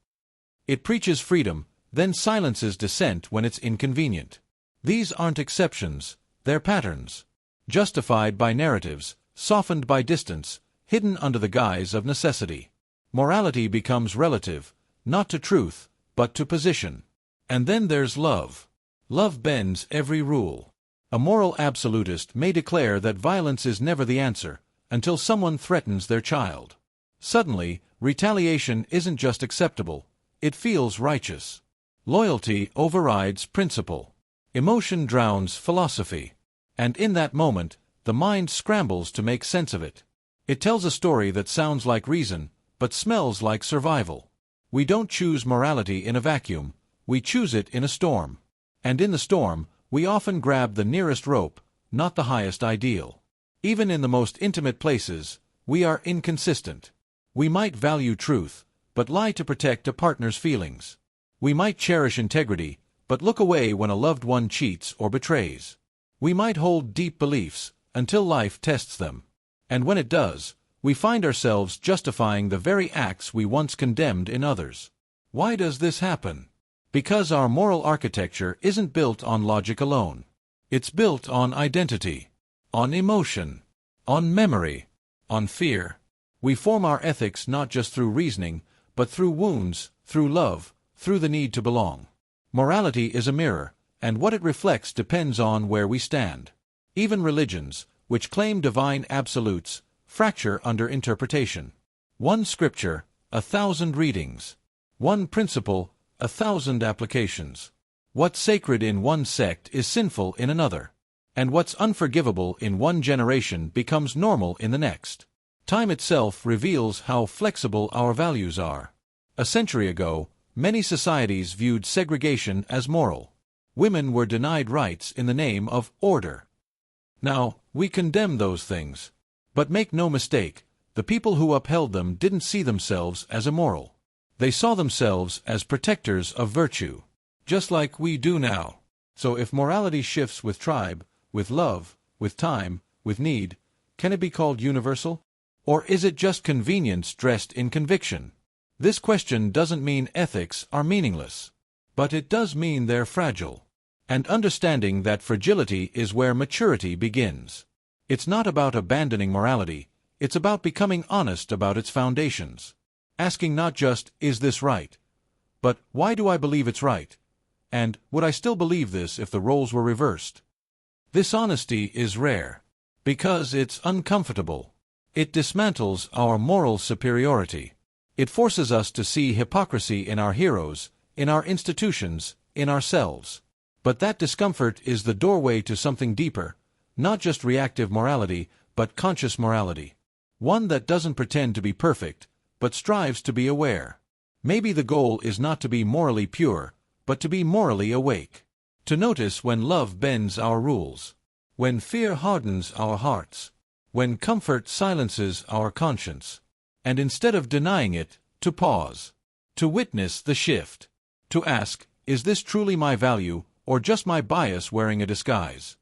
It preaches freedom, then silences dissent when it's inconvenient. These aren't exceptions, they're patterns. Justified by narratives, softened by distance, hidden under the guise of necessity. Morality becomes relative, not to truth, but to position. And then there's love. Love bends every rule. A moral absolutist may declare that violence is never the answer, until someone threatens their child. Suddenly, retaliation isn't just acceptable, it feels righteous. Loyalty overrides principle. Emotion drowns philosophy. And in that moment, the mind scrambles to make sense of it. It tells a story that sounds like reason, but smells like survival. We don't choose morality in a vacuum, we choose it in a storm. And in the storm, we often grab the nearest rope, not the highest ideal. Even in the most intimate places, we are inconsistent. We might value truth, but lie to protect a partner's feelings. We might cherish integrity, but look away when a loved one cheats or betrays. We might hold deep beliefs, until life tests them. And when it does, we find ourselves justifying the very acts we once condemned in others. Why does this happen? Because our moral architecture isn't built on logic alone. It's built on identity, on emotion, on memory, on fear. We form our ethics not just through reasoning, but through wounds, through love, through the need to belong. Morality is a mirror, and what it reflects depends on where we stand. Even religions, which claim divine absolutes, fracture under interpretation. One scripture, 1,000 readings. One principle, 1,000 applications. What's sacred in one sect is sinful in another. And what's unforgivable in one generation becomes normal in the next. Time itself reveals how flexible our values are. A century ago, many societies viewed segregation as moral. Women were denied rights in the name of order. Now, we condemn those things. But make no mistake, the people who upheld them didn't see themselves as immoral. They saw themselves as protectors of virtue, just like we do now. So if morality shifts with tribe, with love, with time, with need, can it be called universal? Or is it just convenience dressed in conviction? This question doesn't mean ethics are meaningless, but it does mean they're fragile. And understanding that fragility is where maturity begins. It's not about abandoning morality, it's about becoming honest about its foundations. Asking not just, is this right? But, why do I believe it's right? And, would I still believe this if the roles were reversed? This honesty is rare. Because it's uncomfortable. It dismantles our moral superiority. It forces us to see hypocrisy in our heroes, in our institutions, in ourselves. But that discomfort is the doorway to something deeper, not just reactive morality, but conscious morality. One that doesn't pretend to be perfect, but strives to be aware. Maybe the goal is not to be morally pure, but to be morally awake. To notice when love bends our rules, when fear hardens our hearts, when comfort silences our conscience. And instead of denying it, to pause, to witness the shift, to ask, is this truly my value, or just my bias wearing a disguise?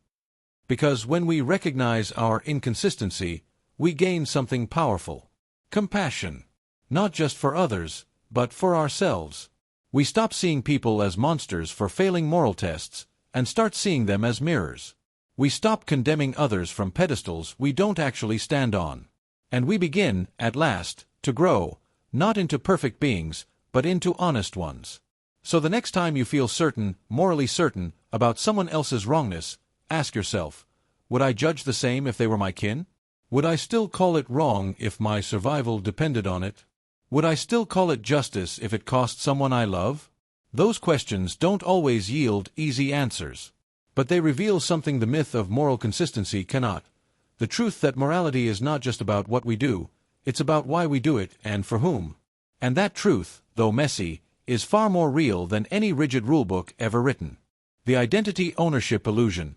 Because when we recognize our inconsistency, we gain something powerful. Compassion. Not just for others, but for ourselves. We stop seeing people as monsters for failing moral tests, and start seeing them as mirrors. We stop condemning others from pedestals we don't actually stand on. And we begin, at last, to grow, not into perfect beings, but into honest ones. So the next time you feel certain, morally certain, about someone else's wrongness, ask yourself, would I judge the same if they were my kin? Would I still call it wrong if my survival depended on it? Would I still call it justice if it cost someone I love? Those questions don't always yield easy answers. But they reveal something the myth of moral consistency cannot. The truth that morality is not just about what we do, it's about why we do it and for whom. And that truth, though messy, is far more real than any rigid rulebook ever written. The identity ownership illusion.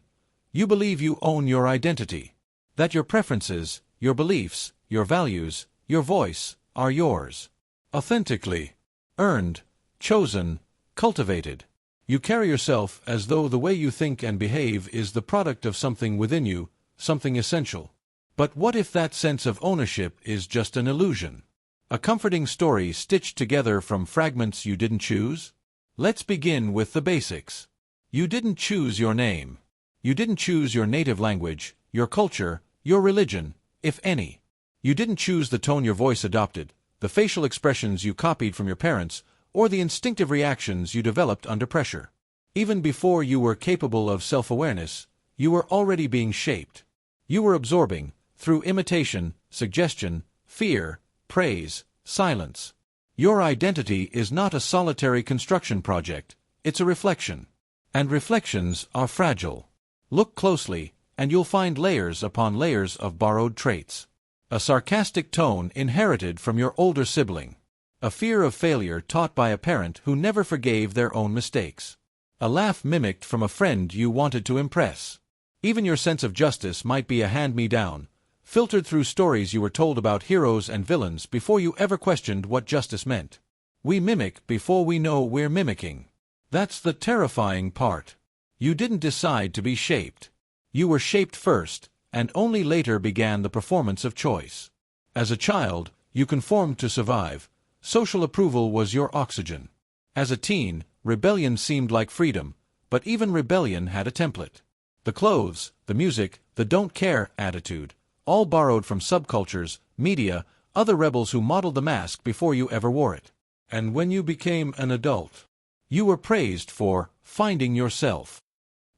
You believe you own your identity. That your preferences, your beliefs, your values, your voice, are yours. Authentically. Earned, chosen, cultivated. You carry yourself as though the way you think and behave is the product of something within you, something essential. But what if that sense of ownership is just an illusion? A comforting story stitched together from fragments you didn't choose? Let's begin with the basics. You didn't choose your name. You didn't choose your native language, your culture, your religion, if any. You didn't choose the tone your voice adopted, the facial expressions you copied from your parents, or the instinctive reactions you developed under pressure. Even before you were capable of self-awareness, you were already being shaped. You were absorbing, through imitation, suggestion, fear, praise, silence. Your identity is not a solitary construction project, it's a reflection. And reflections are fragile. Look closely, and you'll find layers upon layers of borrowed traits. A sarcastic tone inherited from your older sibling. A fear of failure taught by a parent who never forgave their own mistakes. A laugh mimicked from a friend you wanted to impress. Even your sense of justice might be a hand-me-down, filtered through stories you were told about heroes and villains before you ever questioned what justice meant. We mimic before we know we're mimicking. That's the terrifying part. You didn't decide to be shaped. You were shaped first, and only later began the performance of choice. As a child, you conformed to survive. Social approval was your oxygen. As a teen, rebellion seemed like freedom, but even rebellion had a template. The clothes, the music, the don't care attitude, all borrowed from subcultures, media, other rebels who modeled the mask before you ever wore it. And when you became an adult, you were praised for finding yourself.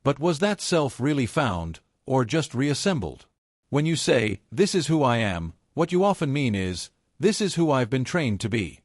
But was that self really found, or just reassembled? When you say, "This is who I am," what you often mean is, "This is who I've been trained to be."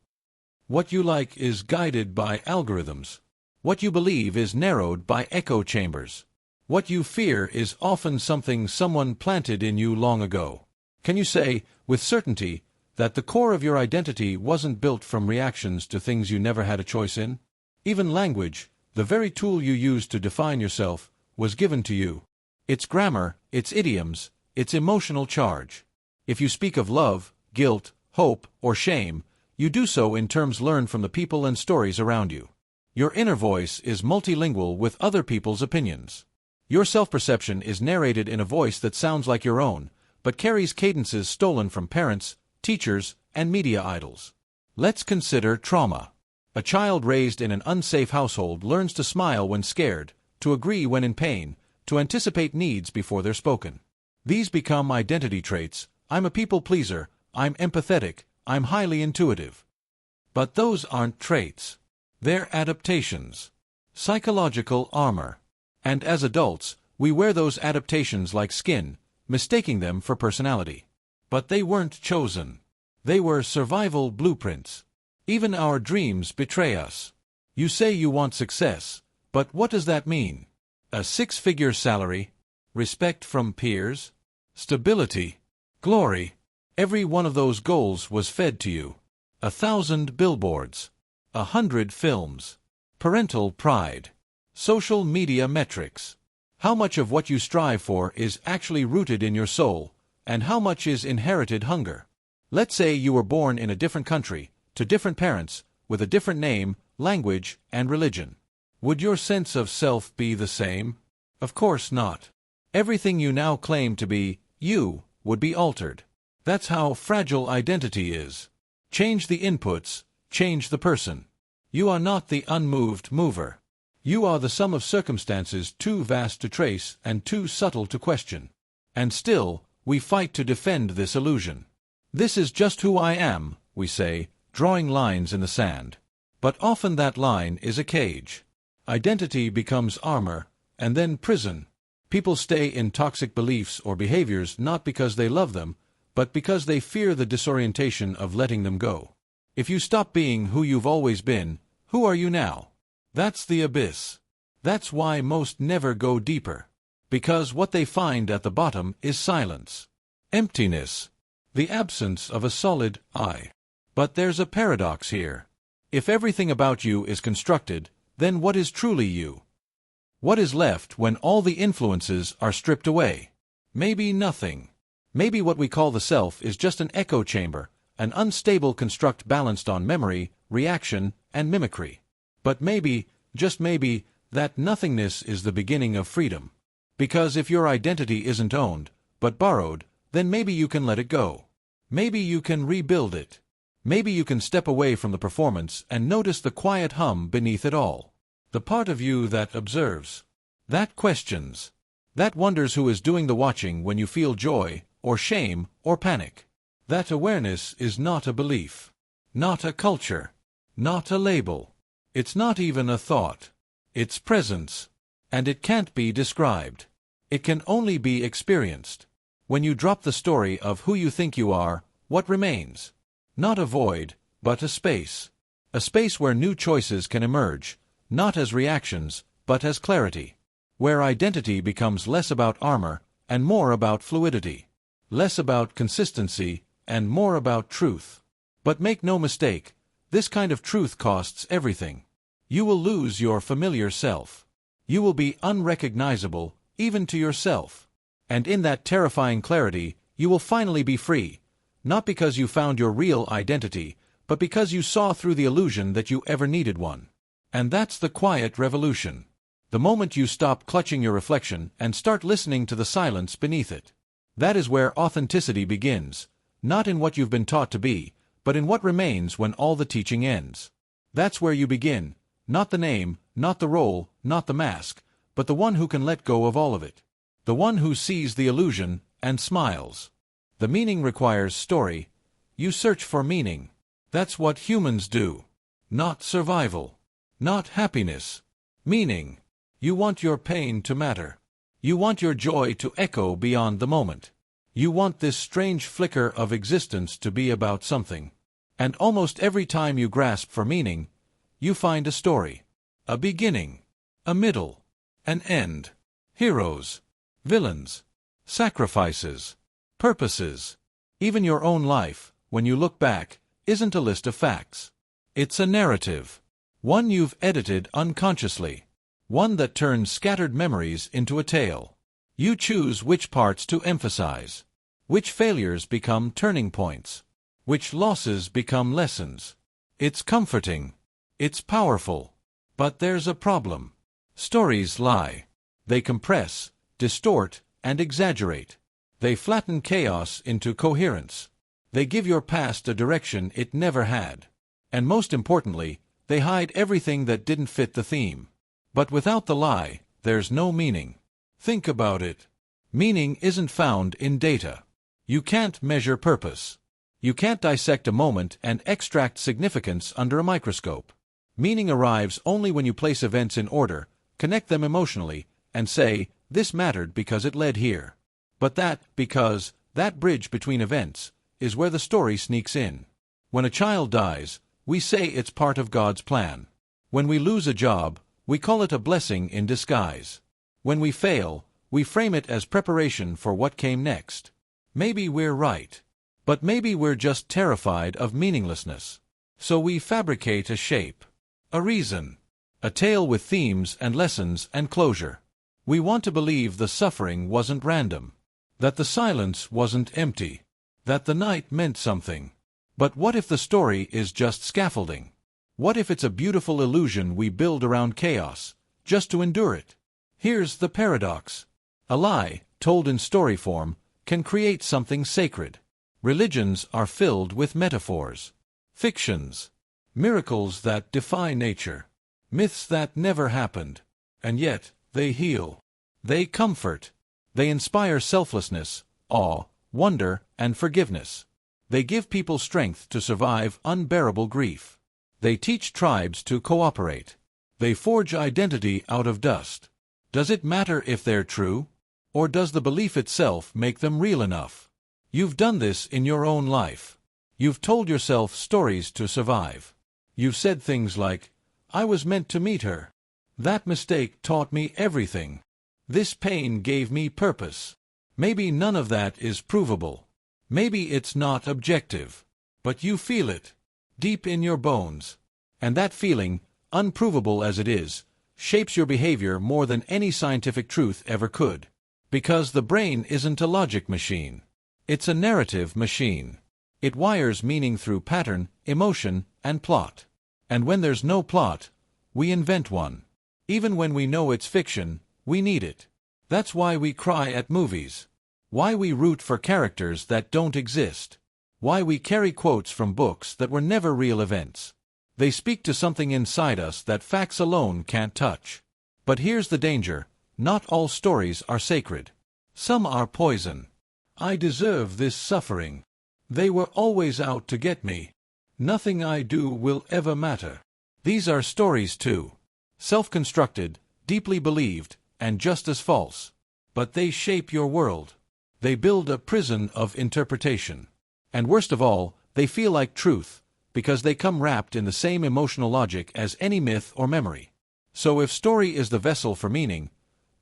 What you like is guided by algorithms. What you believe is narrowed by echo chambers. What you fear is often something someone planted in you long ago. Can you say, with certainty, that the core of your identity wasn't built from reactions to things you never had a choice in? Even language, the very tool you use to define yourself, was given to you. Its grammar, its idioms, its emotional charge. If you speak of love, guilt, hope, or shame, you do so in terms learned from the people and stories around you. Your inner voice is multilingual with other people's opinions. Your self-perception is narrated in a voice that sounds like your own, but carries cadences stolen from parents, teachers, and media idols. Let's consider trauma. A child raised in an unsafe household learns to smile when scared, to agree when in pain, to anticipate needs before they're spoken. These become identity traits. I'm a people pleaser, I'm empathetic, I'm highly intuitive. But those aren't traits. They're adaptations. Psychological armor. And as adults, we wear those adaptations like skin, mistaking them for personality. But they weren't chosen. They were survival blueprints. Even our dreams betray us. You say you want success, but what does that mean? A six-figure salary? Respect from peers? Stability? Glory? Every one of those goals was fed to you. 1,000 billboards. 100 films. Parental pride. Social media metrics. How much of what you strive for is actually rooted in your soul, and how much is inherited hunger? Let's say you were born in a different country, to different parents, with a different name, language, and religion. Would your sense of self be the same? Of course not. Everything you now claim to be, you, would be altered. That's how fragile identity is. Change the inputs, change the person. You are not the unmoved mover. You are the sum of circumstances too vast to trace and too subtle to question. And still, we fight to defend this illusion. This is just who I am, we say, drawing lines in the sand. But often that line is a cage. Identity becomes armor, and then prison. People stay in toxic beliefs or behaviors not because they love them, but because they fear the disorientation of letting them go. If you stop being who you've always been, who are you now? That's the abyss. That's why most never go deeper. Because what they find at the bottom is silence. Emptiness. The absence of a solid I. But there's a paradox here. If everything about you is constructed, then what is truly you? What is left when all the influences are stripped away? Maybe nothing. Maybe what we call the self is just an echo chamber, an unstable construct balanced on memory, reaction, and mimicry. But maybe, just maybe, that nothingness is the beginning of freedom. Because if your identity isn't owned, but borrowed, then maybe you can let it go. Maybe you can rebuild it. Maybe you can step away from the performance and notice the quiet hum beneath it all. The part of you that observes, that questions, that wonders who is doing the watching when you feel joy, or shame, or panic. That awareness is not a belief, not a culture, not a label. It's not even a thought. It's presence. And it can't be described. It can only be experienced. When you drop the story of who you think you are, what remains? Not a void, but a space. A space where new choices can emerge, not as reactions, but as clarity. Where identity becomes less about armor, and more about fluidity. Less about consistency, and more about truth. But make no mistake, this kind of truth costs everything. You will lose your familiar self. You will be unrecognizable, even to yourself. And in that terrifying clarity, you will finally be free, not because you found your real identity, but because you saw through the illusion that you ever needed one. And that's the quiet revolution. The moment you stop clutching your reflection and start listening to the silence beneath it. That is where authenticity begins, not in what you've been taught to be, but in what remains when all the teaching ends. That's where you begin, not the name, not the role, not the mask, but the one who can let go of all of it. The one who sees the illusion and smiles. The meaning requires story. You search for meaning. That's what humans do. Not survival. Not happiness. Meaning. You want your pain to matter. You want your joy to echo beyond the moment. You want this strange flicker of existence to be about something. And almost every time you grasp for meaning, you find a story. A beginning. A middle. An end. Heroes. Villains. Sacrifices. Purposes. Even your own life, when you look back, isn't a list of facts. It's a narrative. One you've edited unconsciously. One that turns scattered memories into a tale. You choose which parts to emphasize. Which failures become turning points. Which losses become lessons. It's comforting. It's powerful. But there's a problem. Stories lie. They compress, distort, and exaggerate. They flatten chaos into coherence. They give your past a direction it never had. And most importantly, they hide everything that didn't fit the theme. But without the lie, there's no meaning. Think about it. Meaning isn't found in data. You can't measure purpose. You can't dissect a moment and extract significance under a microscope. Meaning arrives only when you place events in order, connect them emotionally, and say, this mattered because it led here. But that bridge between events, is where the story sneaks in. When a child dies, we say it's part of God's plan. When we lose a job, we call it a blessing in disguise. When we fail, we frame it as preparation for what came next. Maybe we're right. But maybe we're just terrified of meaninglessness. So we fabricate a shape. A reason. A tale with themes and lessons and closure. We want to believe the suffering wasn't random. That the silence wasn't empty. That the night meant something. But what if the story is just scaffolding? What if it's a beautiful illusion we build around chaos, just to endure it? Here's the paradox. A lie, told in story form, can create something sacred. Religions are filled with metaphors. Fictions. Miracles that defy nature. Myths that never happened. And yet, they heal. They comfort. They inspire selflessness, awe, wonder, and forgiveness. They give people strength to survive unbearable grief. They teach tribes to cooperate. They forge identity out of dust. Does it matter if they're true? Or does the belief itself make them real enough? You've done this in your own life. You've told yourself stories to survive. You've said things like, I was meant to meet her. That mistake taught me everything. This pain gave me purpose. Maybe none of that is provable. Maybe it's not objective. But you feel it. Deep in your bones. And that feeling, unprovable as it is, shapes your behavior more than any scientific truth ever could. Because the brain isn't a logic machine. It's a narrative machine. It wires meaning through pattern, emotion, and plot. And when there's no plot, we invent one. Even when we know it's fiction, we need it. That's why we cry at movies. Why we root for characters that don't exist. Why we carry quotes from books that were never real events. They speak to something inside us that facts alone can't touch. But here's the danger. Not all stories are sacred. Some are poison. I deserve this suffering. They were always out to get me. Nothing I do will ever matter. These are stories too. Self-constructed, deeply believed, and just as false. But they shape your world. They build a prison of interpretation. And worst of all, they feel like truth, because they come wrapped in the same emotional logic as any myth or memory. So if story is the vessel for meaning,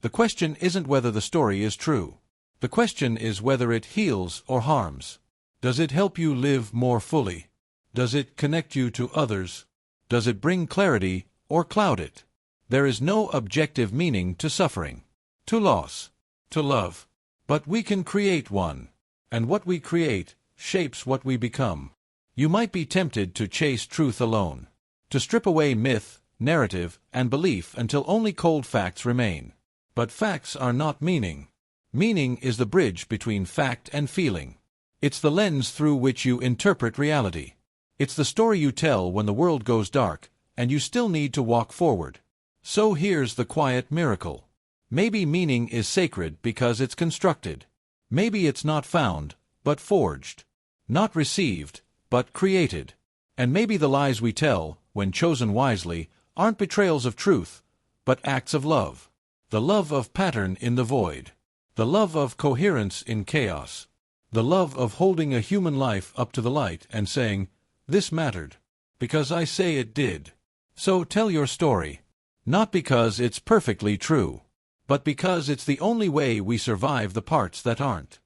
the question isn't whether the story is true. The question is whether it heals or harms. Does it help you live more fully? Does it connect you to others? Does it bring clarity or cloud it? There is no objective meaning to suffering, to loss, to love. But we can create one. And what we create shapes what we become. You might be tempted to chase truth alone, to strip away myth, narrative, and belief until only cold facts remain. But facts are not meaning. Meaning is the bridge between fact and feeling. It's the lens through which you interpret reality. It's the story you tell when the world goes dark, and you still need to walk forward. So here's the quiet miracle. Maybe meaning is sacred because it's constructed. Maybe it's not found, but forged. Not received, but created. And maybe the lies we tell, when chosen wisely, aren't betrayals of truth, but acts of love. The love of pattern in the void. The love of coherence in chaos. The love of holding a human life up to the light and saying, "This mattered, because I say it did." So tell your story. Not because it's perfectly true, but because it's the only way we survive the parts that aren't.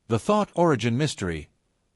The thought origin mystery.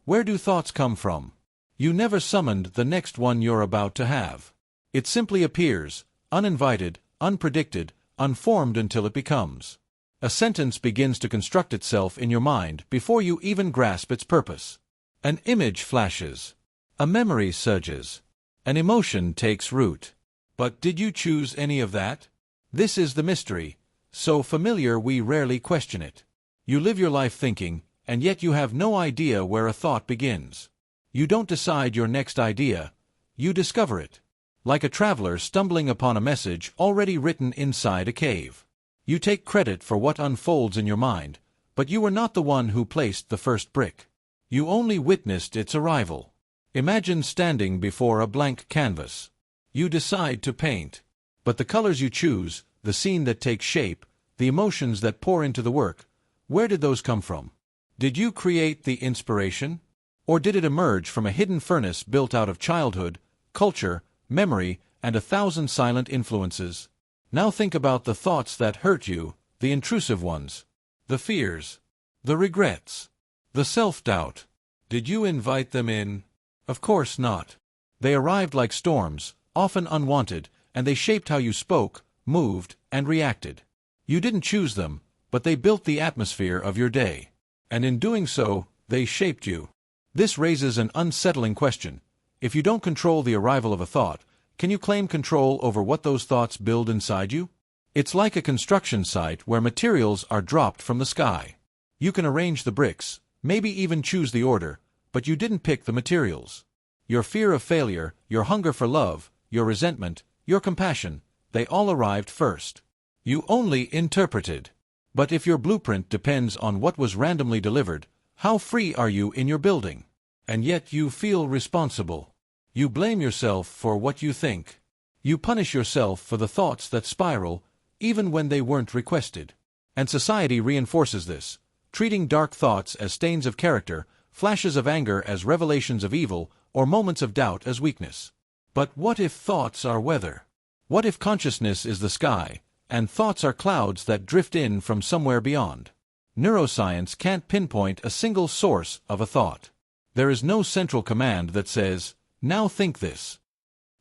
Where do thoughts come from? You never summoned the next one you're about to have. It simply appears, uninvited, unpredicted, unformed until it becomes. A sentence begins to construct itself in your mind before you even grasp its purpose. An image flashes. A memory surges. An emotion takes root. But did you choose any of that? This is the mystery, so familiar we rarely question it. You live your life thinking, and yet you have no idea where a thought begins. You don't decide your next idea, you discover it. Like a traveler stumbling upon a message already written inside a cave. You take credit for what unfolds in your mind, but you were not the one who placed the first brick. You only witnessed its arrival. Imagine standing before a blank canvas. You decide to paint. But the colors you choose, the scene that takes shape, the emotions that pour into the work, where did those come from? Did you create the inspiration? Or did it emerge from a hidden furnace built out of childhood, culture, memory, and 1,000 silent influences? Now think about the thoughts that hurt you, the intrusive ones, the fears, the regrets, the self-doubt. Did you invite them in? Of course not. They arrived like storms, often unwanted, and they shaped how you spoke, moved, and reacted. You didn't choose them, but they built the atmosphere of your day. And in doing so, they shaped you. This raises an unsettling question. If you don't control the arrival of a thought, can you claim control over what those thoughts build inside you? It's like a construction site where materials are dropped from the sky. You can arrange the bricks, maybe even choose the order, but you didn't pick the materials. Your fear of failure, your hunger for love, your resentment, your compassion, they all arrived first. You only interpreted. But if your blueprint depends on what was randomly delivered, how free are you in your building? And yet you feel responsible. You blame yourself for what you think. You punish yourself for the thoughts that spiral, even when they weren't requested. And society reinforces this, treating dark thoughts as stains of character, flashes of anger as revelations of evil, or moments of doubt as weakness. But what if thoughts are weather? What if consciousness is the sky, and thoughts are clouds that drift in from somewhere beyond? Neuroscience can't pinpoint a single source of a thought. There is no central command that says, "Now think this."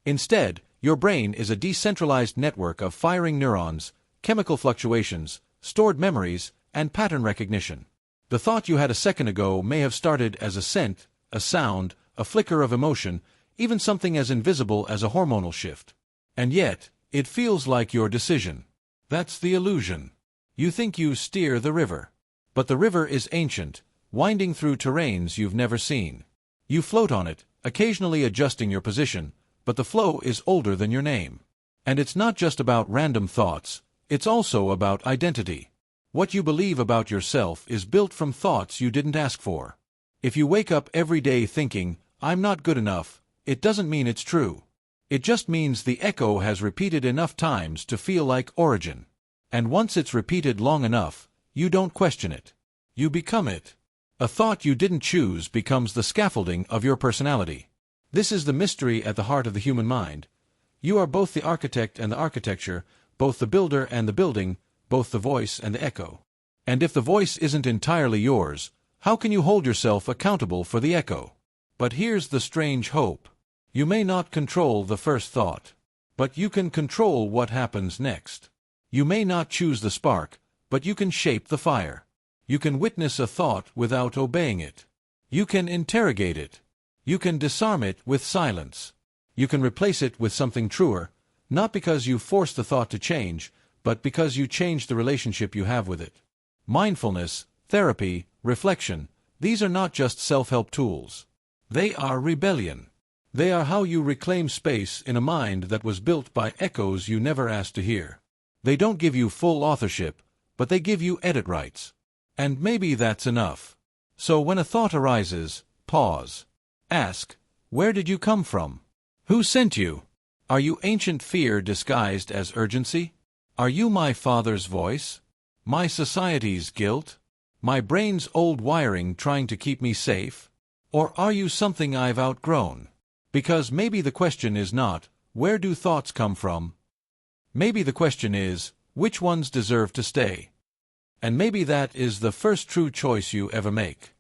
Instead, your brain is a decentralized network of firing neurons, chemical fluctuations, stored memories, and pattern recognition. The thought you had a second ago may have started as a scent, a sound, a flicker of emotion, even something as invisible as a hormonal shift. And yet, it feels like your decision. That's the illusion. You think you steer the river. But the river is ancient, winding through terrains you've never seen. You float on it, occasionally adjusting your position, but the flow is older than your name. And it's not just about random thoughts, it's also about identity. What you believe about yourself is built from thoughts you didn't ask for. If you wake up every day thinking, "I'm not good enough," it doesn't mean it's true. It just means the echo has repeated enough times to feel like origin. And once it's repeated long enough, you don't question it. You become it. A thought you didn't choose becomes the scaffolding of your personality. This is the mystery at the heart of the human mind. You are both the architect and the architecture, both the builder and the building, both the voice and the echo. And if the voice isn't entirely yours, how can you hold yourself accountable for the echo? But here's the strange hope. You may not control the first thought, but you can control what happens next. You may not choose the spark, but you can shape the fire. You can witness a thought without obeying it. You can interrogate it. You can disarm it with silence. You can replace it with something truer, not because you force the thought to change, but because you change the relationship you have with it. Mindfulness, therapy, reflection, these are not just self-help tools. They are rebellion. They are how you reclaim space in a mind that was built by echoes you never asked to hear. They don't give you full authorship, but they give you edit rights. And maybe that's enough. So when a thought arises, pause. Ask, where did you come from? Who sent you? Are you ancient fear disguised as urgency? Are you my father's voice? My society's guilt? My brain's old wiring trying to keep me safe? Or are you something I've outgrown? Because maybe the question is not, where do thoughts come from? Maybe the question is, which ones deserve to stay? And maybe that is the first true choice you ever make.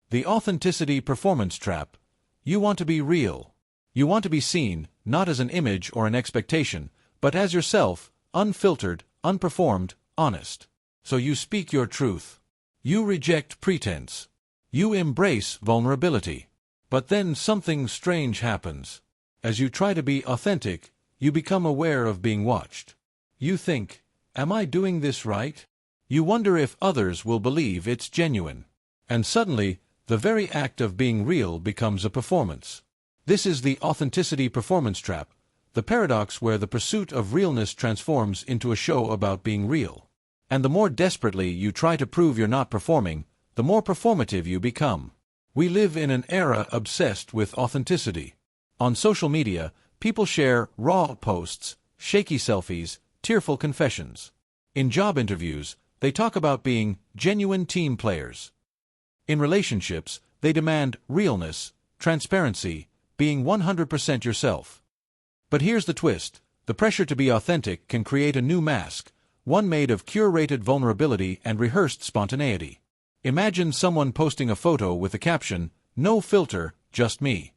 The authenticity performance trap. You want to be real. You want to be seen, not as an image or an expectation, but as yourself, unfiltered, unperformed, honest. So you speak your truth. You reject pretense. You embrace vulnerability. But then something strange happens. As you try to be authentic, you become aware of being watched. You think, am I doing this right? You wonder if others will believe it's genuine. And suddenly, the very act of being real becomes a performance. This is the authenticity performance trap, the paradox where the pursuit of realness transforms into a show about being real. And the more desperately you try to prove you're not performing, the more performative you become. We live in an era obsessed with authenticity. On social media, people share raw posts, shaky selfies, tearful confessions. In job interviews, they talk about being genuine team players. In relationships, they demand realness, transparency, being 100% yourself. But here's the twist. The pressure to be authentic can create a new mask, one made of curated vulnerability and rehearsed spontaneity. Imagine someone posting a photo with the caption, "No filter, just me."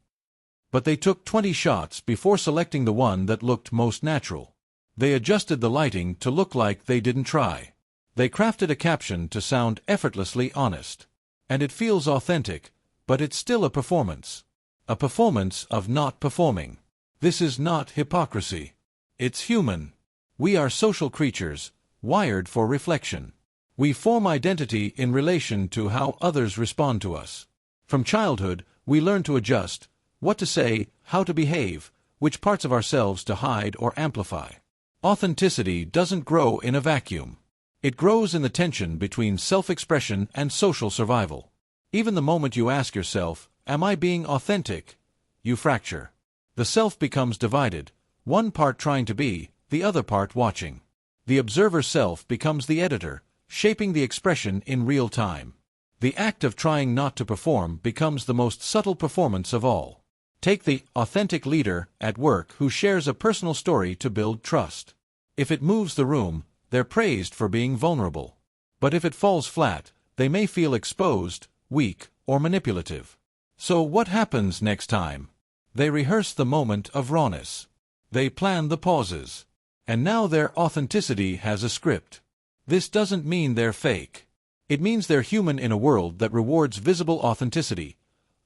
But they took 20 shots before selecting the one that looked most natural. They adjusted the lighting to look like they didn't try. They crafted a caption to sound effortlessly honest. And it feels authentic, but it's still a performance. A performance of not performing. This is not hypocrisy. It's human. We are social creatures, wired for reflection. We form identity in relation to how others respond to us. From childhood, we learn to adjust, what to say, how to behave, which parts of ourselves to hide or amplify. Authenticity doesn't grow in a vacuum. It grows in the tension between self-expression and social survival. Even the moment you ask yourself, am I being authentic? You fracture. The self becomes divided, one part trying to be, the other part watching. The observer self becomes the editor, shaping the expression in real time. The act of trying not to perform becomes the most subtle performance of all. Take the authentic leader at work who shares a personal story to build trust. If it moves the room, they're praised for being vulnerable. But if it falls flat, they may feel exposed, weak, or manipulative. So what happens next time? They rehearse the moment of rawness. They plan the pauses. And now their authenticity has a script. This doesn't mean they're fake. It means they're human in a world that rewards visible authenticity.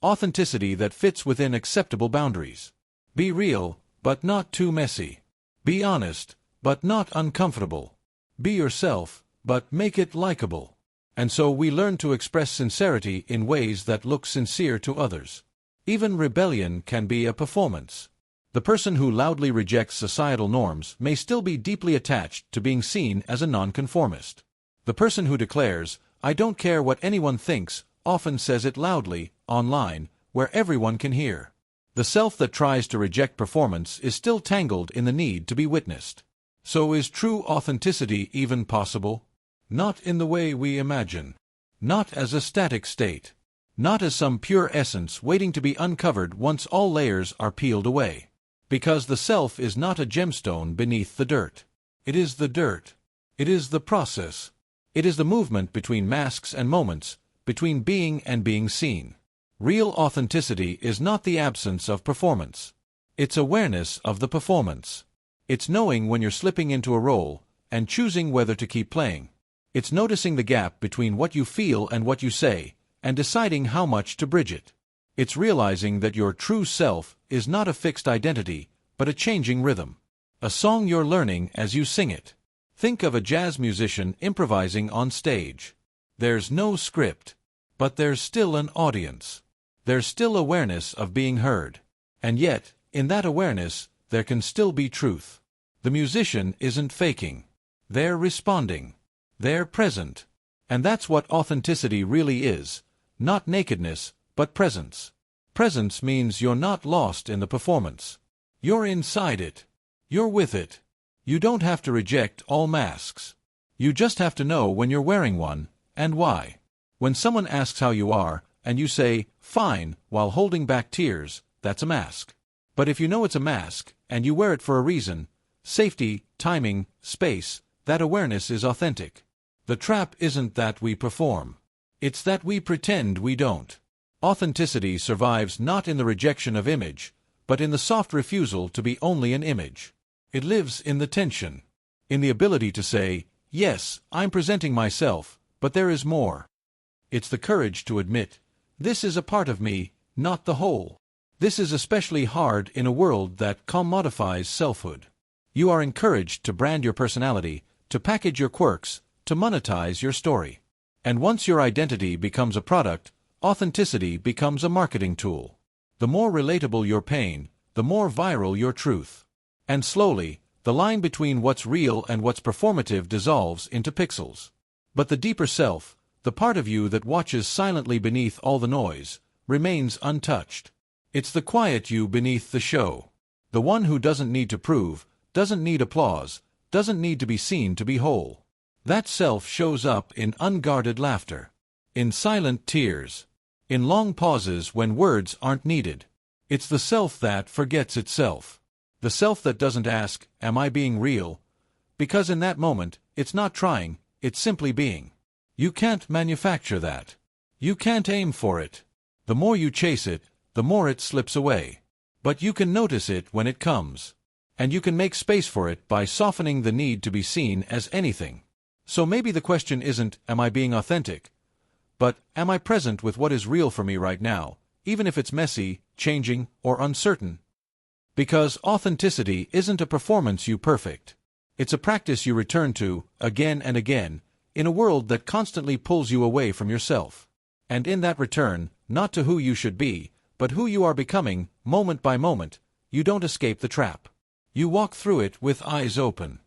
Authenticity that fits within acceptable boundaries. Be real, but not too messy. Be honest, but not uncomfortable. Be yourself, but make it likable. And so we learn to express sincerity in ways that look sincere to others. Even rebellion can be a performance. The person who loudly rejects societal norms may still be deeply attached to being seen as a nonconformist. The person who declares, "I don't care what anyone thinks," often says it loudly, online, where everyone can hear. The self that tries to reject performance is still tangled in the need to be witnessed. So is true authenticity even possible? Not in the way we imagine. Not as a static state. Not as some pure essence waiting to be uncovered once all layers are peeled away. Because the self is not a gemstone beneath the dirt. It is the dirt. It is the process. It is the movement between masks and moments, between being and being seen. Real authenticity is not the absence of performance. It's awareness of the performance. It's knowing when you're slipping into a role, and choosing whether to keep playing. It's noticing the gap between what you feel and what you say, and deciding how much to bridge it. It's realizing that your true self is not a fixed identity, but a changing rhythm. A song you're learning as you sing it. Think of a jazz musician improvising on stage. There's no script, but there's still an audience. There's still awareness of being heard. And yet, in that awareness, there can still be truth. The musician isn't faking. They're responding. They're present. And that's what authenticity really is. Not nakedness, but presence. Presence means you're not lost in the performance. You're inside it. You're with it. You don't have to reject all masks. You just have to know when you're wearing one, and why. When someone asks how you are, and you say, fine, while holding back tears, that's a mask. But if you know it's a mask, and you wear it for a reason, safety, timing, space, that awareness is authentic. The trap isn't that we perform. It's that we pretend we don't. Authenticity survives not in the rejection of image, but in the soft refusal to be only an image. It lives in the tension, in the ability to say, yes, I'm presenting myself, but there is more. It's the courage to admit, this is a part of me, not the whole. This is especially hard in a world that commodifies selfhood. You are encouraged to brand your personality, to package your quirks, to monetize your story. And once your identity becomes a product, authenticity becomes a marketing tool. The more relatable your pain, the more viral your truth. And slowly, the line between what's real and what's performative dissolves into pixels. But the deeper self, the part of you that watches silently beneath all the noise, remains untouched. It's the quiet you beneath the show. The one who doesn't need to prove, doesn't need applause, doesn't need to be seen to be whole. That self shows up in unguarded laughter, in silent tears, in long pauses when words aren't needed. It's the self that forgets itself. The self that doesn't ask, am I being real? Because in that moment, it's not trying, it's simply being. You can't manufacture that. You can't aim for it. The more you chase it, the more it slips away. But you can notice it when it comes. And you can make space for it by softening the need to be seen as anything. So maybe the question isn't, am I being authentic? But, am I present with what is real for me right now, even if it's messy, changing, or uncertain? Because authenticity isn't a performance you perfect. It's a practice you return to, again and again, in a world that constantly pulls you away from yourself. And in that return, not to who you should be, but who you are becoming, moment by moment, you don't escape the trap. You walk through it with eyes open.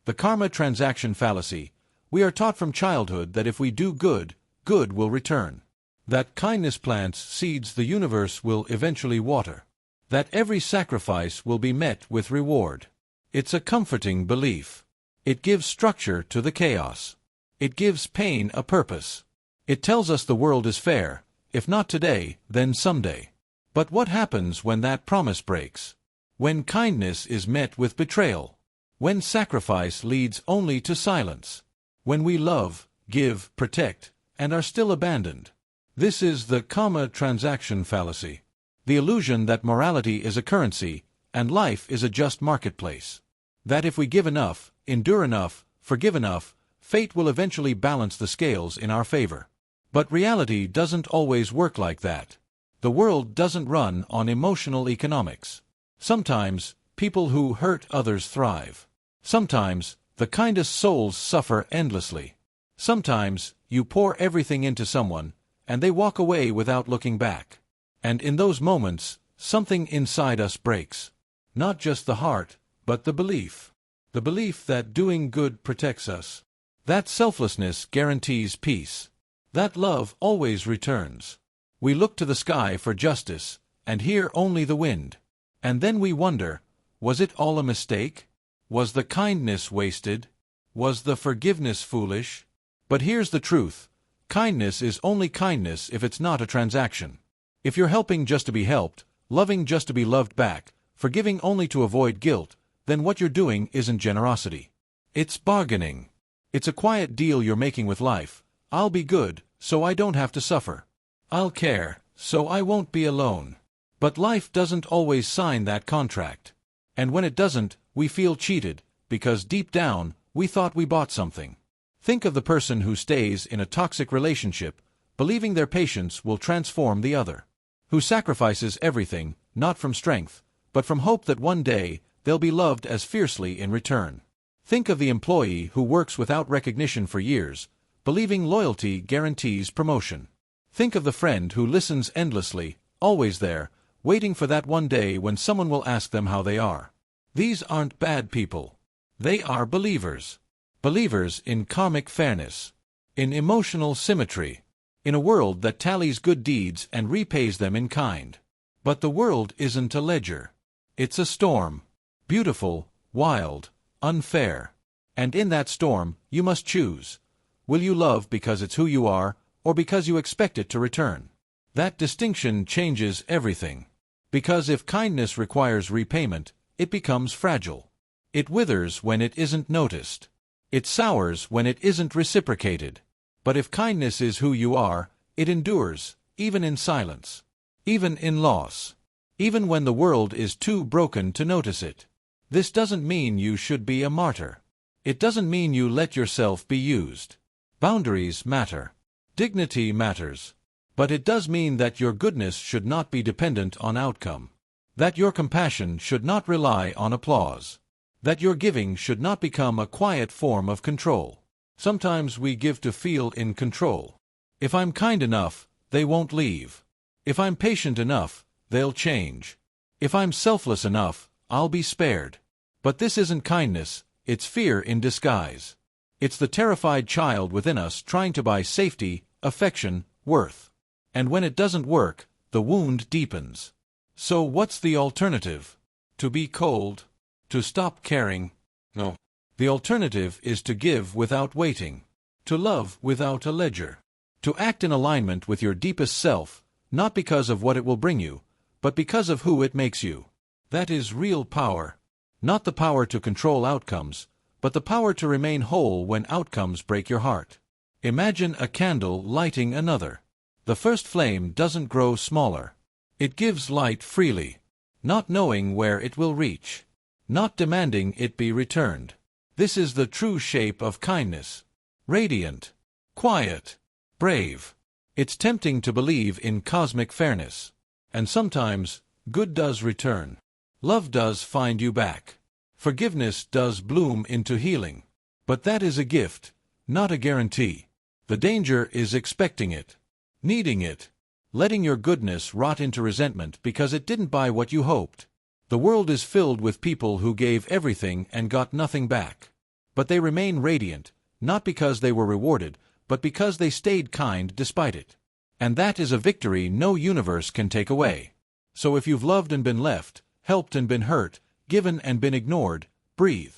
The karma transaction fallacy. We are taught from childhood that if we do good, good will return. That kindness plants seeds the universe will eventually water. That every sacrifice will be met with reward. It's a comforting belief. It gives structure to the chaos. It gives pain a purpose. It tells us the world is fair, if not today, then someday. But what happens when that promise breaks? When kindness is met with betrayal? When sacrifice leads only to silence? When we love, give, protect, and are still abandoned? This is the karma transaction fallacy. The illusion that morality is a currency, and life is a just marketplace. That if we give enough, endure enough, forgive enough, fate will eventually balance the scales in our favor. But reality doesn't always work like that. The world doesn't run on emotional economics. Sometimes, people who hurt others thrive. Sometimes, the kindest souls suffer endlessly. Sometimes, you pour everything into someone, and they walk away without looking back. And in those moments, something inside us breaks. Not just the heart, but the belief. The belief that doing good protects us. That selflessness guarantees peace. That love always returns. We look to the sky for justice, and hear only the wind. And then we wonder, was it all a mistake? Was the kindness wasted? Was the forgiveness foolish? But here's the truth. Kindness is only kindness if it's not a transaction. If you're helping just to be helped, loving just to be loved back, forgiving only to avoid guilt, then what you're doing isn't generosity. It's bargaining. It's a quiet deal you're making with life. I'll be good, so I don't have to suffer. I'll care, so I won't be alone. But life doesn't always sign that contract. And when it doesn't, we feel cheated, because deep down, we thought we bought something. Think of the person who stays in a toxic relationship, believing their patience will transform the other. Who sacrifices everything, not from strength, but from hope that one day, they'll be loved as fiercely in return. Think of the employee who works without recognition for years, believing loyalty guarantees promotion. Think of the friend who listens endlessly, always there, waiting for that one day when someone will ask them how they are. These aren't bad people. They are believers. Believers in karmic fairness, in emotional symmetry, in a world that tallies good deeds and repays them in kind. But the world isn't a ledger. It's a storm. Beautiful, wild, unfair. And in that storm, you must choose. Will you love because it's who you are, or because you expect it to return? That distinction changes everything. Because if kindness requires repayment, it becomes fragile. It withers when it isn't noticed. It sours when it isn't reciprocated. But if kindness is who you are, it endures, even in silence. Even in loss. Even when the world is too broken to notice it. This doesn't mean you should be a martyr. It doesn't mean you let yourself be used. Boundaries matter. Dignity matters. But it does mean that your goodness should not be dependent on outcome. That your compassion should not rely on applause. That your giving should not become a quiet form of control. Sometimes we give to feel in control. If I'm kind enough, they won't leave. If I'm patient enough, they'll change. If I'm selfless enough, I'll be spared. But this isn't kindness, it's fear in disguise. It's the terrified child within us trying to buy safety, affection, worth. And when it doesn't work, the wound deepens. So what's the alternative? To be cold? To stop caring? No. The alternative is to give without waiting. To love without a ledger. To act in alignment with your deepest self, not because of what it will bring you, but because of who it makes you. That is real power. Not the power to control outcomes, but the power to remain whole when outcomes break your heart. Imagine a candle lighting another. The first flame doesn't grow smaller. It gives light freely, not knowing where it will reach, not demanding it be returned. This is the true shape of kindness. Radiant, quiet, brave. It's tempting to believe in cosmic fairness. And sometimes, good does return. Love does find you back. Forgiveness does bloom into healing. But that is a gift, not a guarantee. The danger is expecting it, needing it, letting your goodness rot into resentment because it didn't buy what you hoped. The world is filled with people who gave everything and got nothing back. But they remain radiant, not because they were rewarded, but because they stayed kind despite it. And that is a victory no universe can take away. So if you've loved and been left, helped and been hurt, given and been ignored, breathe.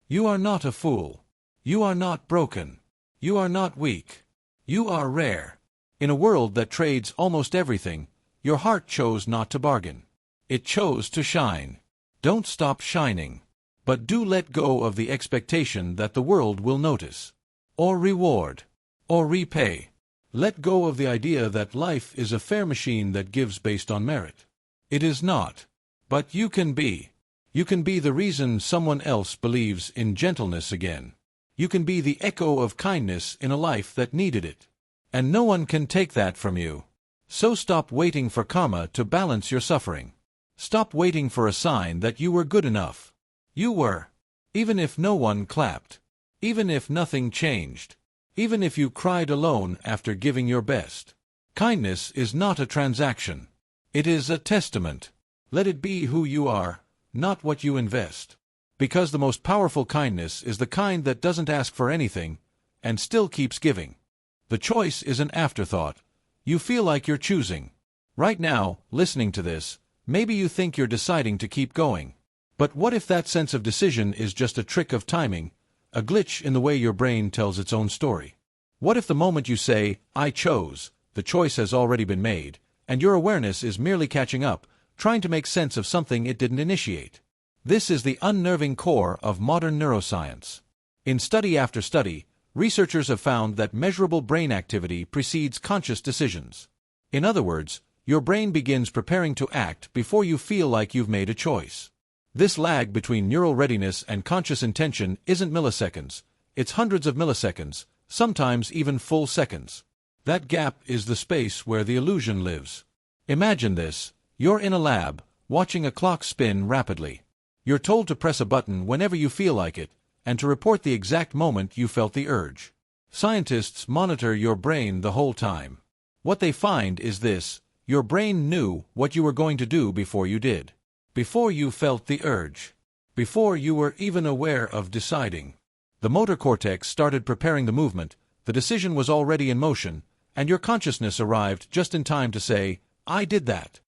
You are not a fool. You are not broken. You are not weak. You are rare. In a world that trades almost everything, your heart chose not to bargain. It chose to shine. Don't stop shining. But do let go of the expectation that the world will notice, or reward, or repay. Let go of the idea that life is a fair machine that gives based on merit. It is not. But you can be. You can be the reason someone else believes in gentleness again. You can be the echo of kindness in a life that needed it. And no one can take that from you. So stop waiting for karma to balance your suffering. Stop waiting for a sign that you were good enough. You were. Even if no one clapped. Even if nothing changed. Even if you cried alone after giving your best. Kindness is not a transaction. It is a testament. Let it be who you are, not what you invest. Because the most powerful kindness is the kind that doesn't ask for anything, and still keeps giving. The choice is an afterthought. You feel like you're choosing. Right now, listening to this, maybe you think you're deciding to keep going. But what if that sense of decision is just a trick of timing, a glitch in the way your brain tells its own story? What if the moment you say, I chose, the choice has already been made, and your awareness is merely catching up, trying to make sense of something it didn't initiate? This is the unnerving core of modern neuroscience. In study after study, Researchers have found that measurable brain activity precedes conscious decisions. In other words, your brain begins preparing to act before you feel like you've made a choice. This lag between neural readiness and conscious intention isn't milliseconds, it's hundreds of milliseconds, sometimes even full seconds. That gap is the space where the illusion lives. Imagine this: you're in a lab, watching a clock spin rapidly. You're told to press a button whenever you feel like it, and to report the exact moment you felt the urge. Scientists monitor your brain the whole time. What they find is this: your brain knew what you were going to do before you did. Before you felt the urge. Before you were even aware of deciding. The motor cortex started preparing the movement, the decision was already in motion, and your consciousness arrived just in time to say, "I did that."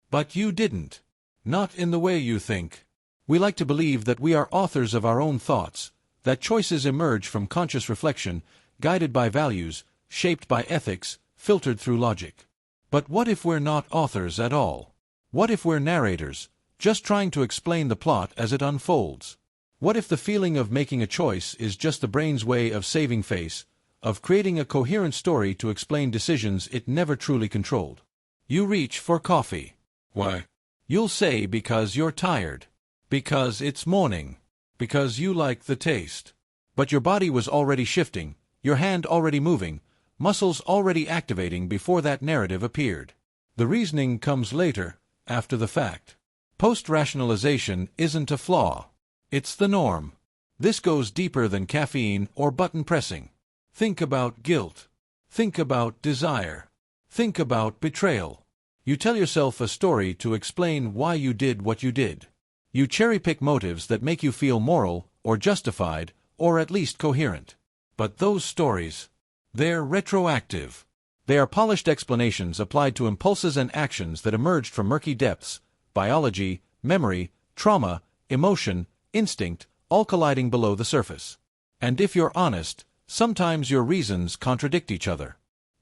But you didn't. Not in the way you think. We like to believe that we are authors of our own thoughts, that choices emerge from conscious reflection, guided by values, shaped by ethics, filtered through logic. But what if we're not authors at all? What if we're narrators, just trying to explain the plot as it unfolds? What if the feeling of making a choice is just the brain's way of saving face, of creating a coherent story to explain decisions it never truly controlled? You reach for coffee. Why? You'll say because you're tired. Because it's morning. Because you like the taste. But your body was already shifting, your hand already moving, muscles already activating before that narrative appeared. The reasoning comes later, after the fact. Post-rationalization isn't a flaw. It's the norm. This goes deeper than caffeine or button pressing. Think about guilt. Think about desire. Think about betrayal. You tell yourself a story to explain why you did what you did. You cherry-pick motives that make you feel moral, or justified, or at least coherent. But those stories, they're retroactive. They are polished explanations applied to impulses and actions that emerged from murky depths: biology, memory, trauma, emotion, instinct, all colliding below the surface. And if you're honest, sometimes your reasons contradict each other.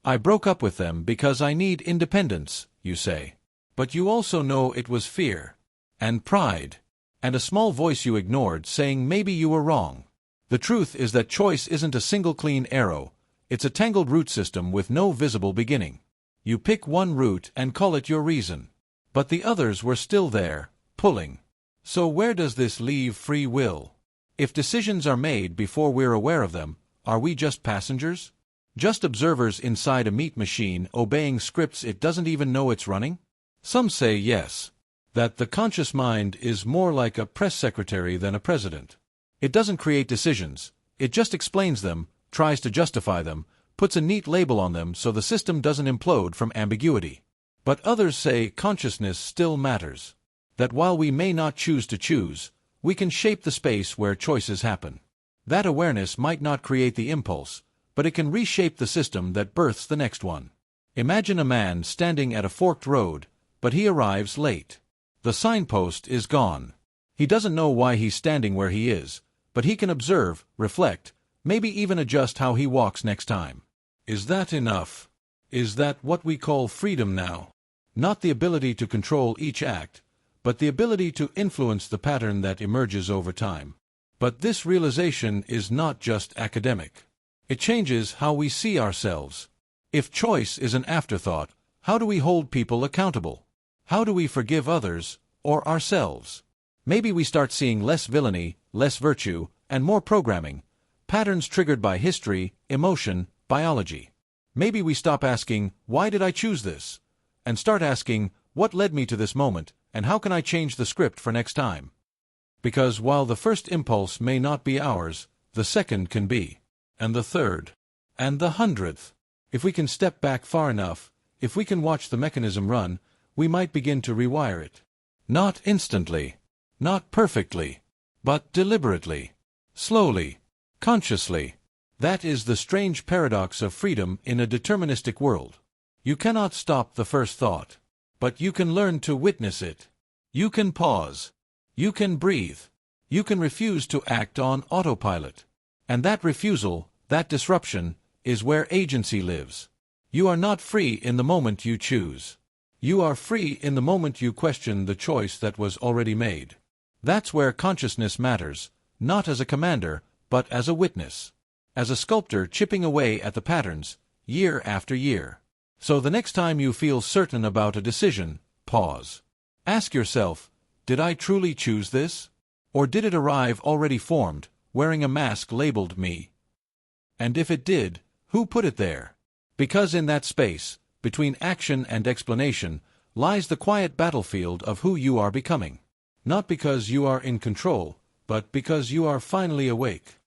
I broke up with them because I need independence, you say. But you also know it was fear, and pride, and a small voice you ignored saying maybe you were wrong. The truth is that choice isn't a single clean arrow, it's a tangled root system with no visible beginning. You pick one root and call it your reason. But the others were still there, pulling. So where does this leave free will? If decisions are made before we're aware of them, are we just passengers? Just observers inside a meat machine obeying scripts it doesn't even know it's running? Some say yes. That the conscious mind is more like a press secretary than a president. It doesn't create decisions, it just explains them, tries to justify them, puts a neat label on them so the system doesn't implode from ambiguity. But others say consciousness still matters. That while we may not choose to choose, we can shape the space where choices happen. That awareness might not create the impulse, but it can reshape the system that births the next one. Imagine a man standing at a forked road, but he arrives late. The signpost is gone. He doesn't know why he's standing where he is, but he can observe, reflect, maybe even adjust how he walks next time. Is that enough? Is that what we call freedom now? Not the ability to control each act, but the ability to influence the pattern that emerges over time. But this realization is not just academic. It changes how we see ourselves. If choice is an afterthought, how do we hold people accountable? How do we forgive others, or ourselves? Maybe we start seeing less villainy, less virtue, and more programming, patterns triggered by history, emotion, biology. Maybe we stop asking, "Why did I choose this?" and start asking, "What led me to this moment, and how can I change the script for next time?" Because while the first impulse may not be ours, the second can be, and the third, and the 100th. If we can step back far enough, if we can watch the mechanism run, we might begin to rewire it. Not instantly, not perfectly, but deliberately, slowly, consciously. That is the strange paradox of freedom in a deterministic world. You cannot stop the first thought, but you can learn to witness it. You can pause. You can breathe. You can refuse to act on autopilot. And that refusal, that disruption, is where agency lives. You are not free in the moment you choose. You are free in the moment you question the choice that was already made. That's where consciousness matters, not as a commander, but as a witness. as a sculptor chipping away at the patterns, year after year. So the next time you feel certain about a decision, pause. Ask yourself, did I truly choose this? Or did it arrive already formed, wearing a mask labeled me? And if it did, who put it there? Because in that space, between action and explanation, lies the quiet battlefield of who you are becoming. Not because you are in control, but because you are finally awake.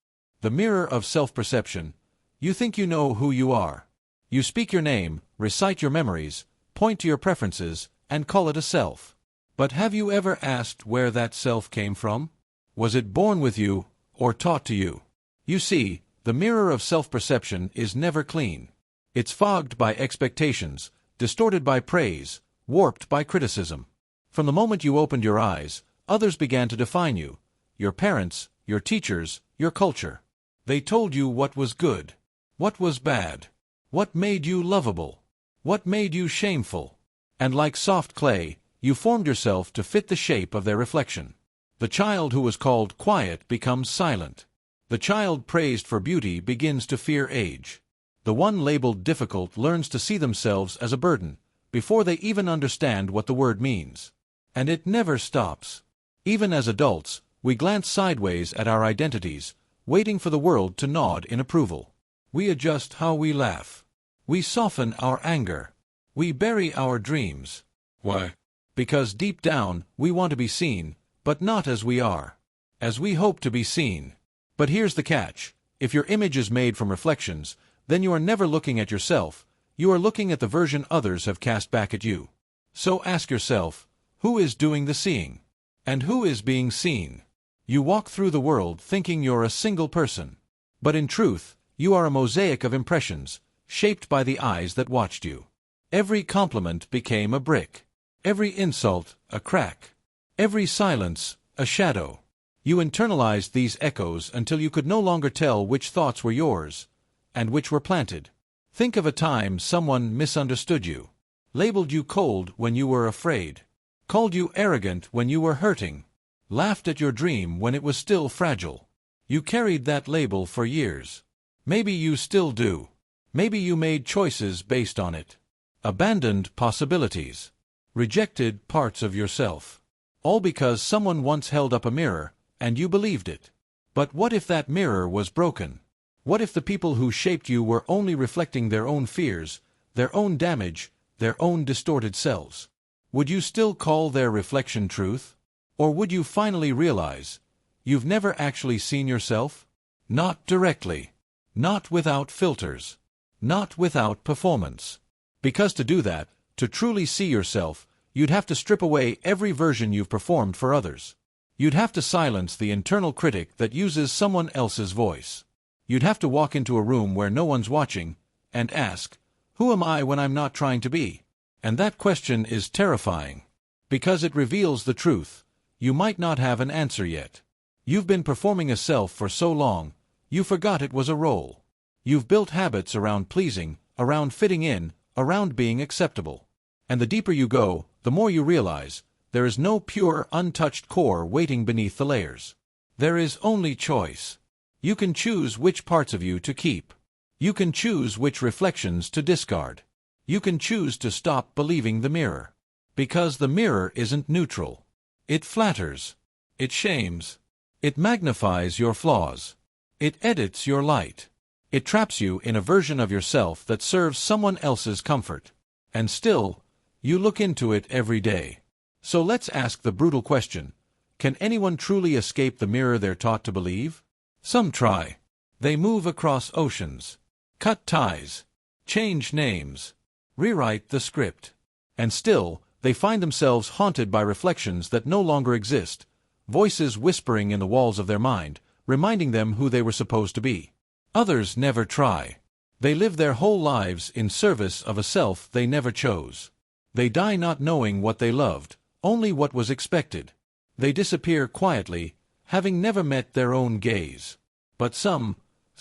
The mirror of self-perception. You think you know who you are. You speak your name, recite your memories, point to your preferences, and call it a self. But have you ever asked where that self came from? Was it born with you, or taught to you? You see, the mirror of self-perception is never clean. It's fogged by expectations, distorted by praise, warped by criticism. From the moment you opened your eyes, others began to define you. Your parents, your teachers, your culture. They told you what was good, what was bad, what made you lovable, what made you shameful. And like soft clay, you formed yourself to fit the shape of their reflection. The child who was called quiet becomes silent. The child praised for beauty begins to fear age. The one labeled difficult learns to see themselves as a burden, before they even understand what the word means. And it never stops. Even as adults, we glance sideways at our identities, waiting for the world to nod in approval. We adjust how we laugh. We soften our anger. We bury our dreams. Why? Because deep down, we want to be seen, but not as we are. As we hope to be seen. But here's the catch. If your image is made from reflections, then you are never looking at yourself. You are looking at the version others have cast back at you. So ask yourself, who is doing the seeing? And who is being seen? You walk through the world thinking you're a single person. But in truth, you are a mosaic of impressions, shaped by the eyes that watched you. Every compliment became a brick. Every insult, a crack. Every silence, a shadow. You internalized these echoes until you could no longer tell which thoughts were yours, and which were planted. Think of a time someone misunderstood you, labeled you cold when you were afraid, called you arrogant when you were hurting, laughed at your dream when it was still fragile. You carried that label for years. Maybe you still do. Maybe you made choices based on it. Abandoned possibilities. Rejected parts of yourself. All because someone once held up a mirror, and you believed it. But what if that mirror was broken? What if the people who shaped you were only reflecting their own fears, their own damage, their own distorted selves? Would you still call their reflection truth? Or would you finally realize, you've never actually seen yourself? Not directly. Not without filters. Not without performance. Because to do that, to truly see yourself, you'd have to strip away every version you've performed for others. You'd have to silence the internal critic that uses someone else's voice. You'd have to walk into a room where no one's watching, and ask, who am I when I'm not trying to be? And that question is terrifying. Because it reveals the truth. You might not have an answer yet. You've been performing a self for so long, you forgot it was a role. You've built habits around pleasing, around fitting in, around being acceptable. And the deeper you go, the more you realize, there is no pure, untouched core waiting beneath the layers. There is only choice. You can choose which parts of you to keep. You can choose which reflections to discard. You can choose to stop believing the mirror. Because the mirror isn't neutral. It flatters. It shames. It magnifies your flaws. It edits your light. It traps you in a version of yourself that serves someone else's comfort. And still, you look into it every day. So let's ask the brutal question, can anyone truly escape the mirror they're taught to believe? Some try. They move across oceans, cut ties, change names, rewrite the script. And still, they find themselves haunted by reflections that no longer exist, voices whispering in the walls of their mind, reminding them who they were supposed to be. Others never try. They live their whole lives in service of a self they never chose. They die not knowing what they loved, only what was expected. They disappear quietly, having never met their own gaze. But some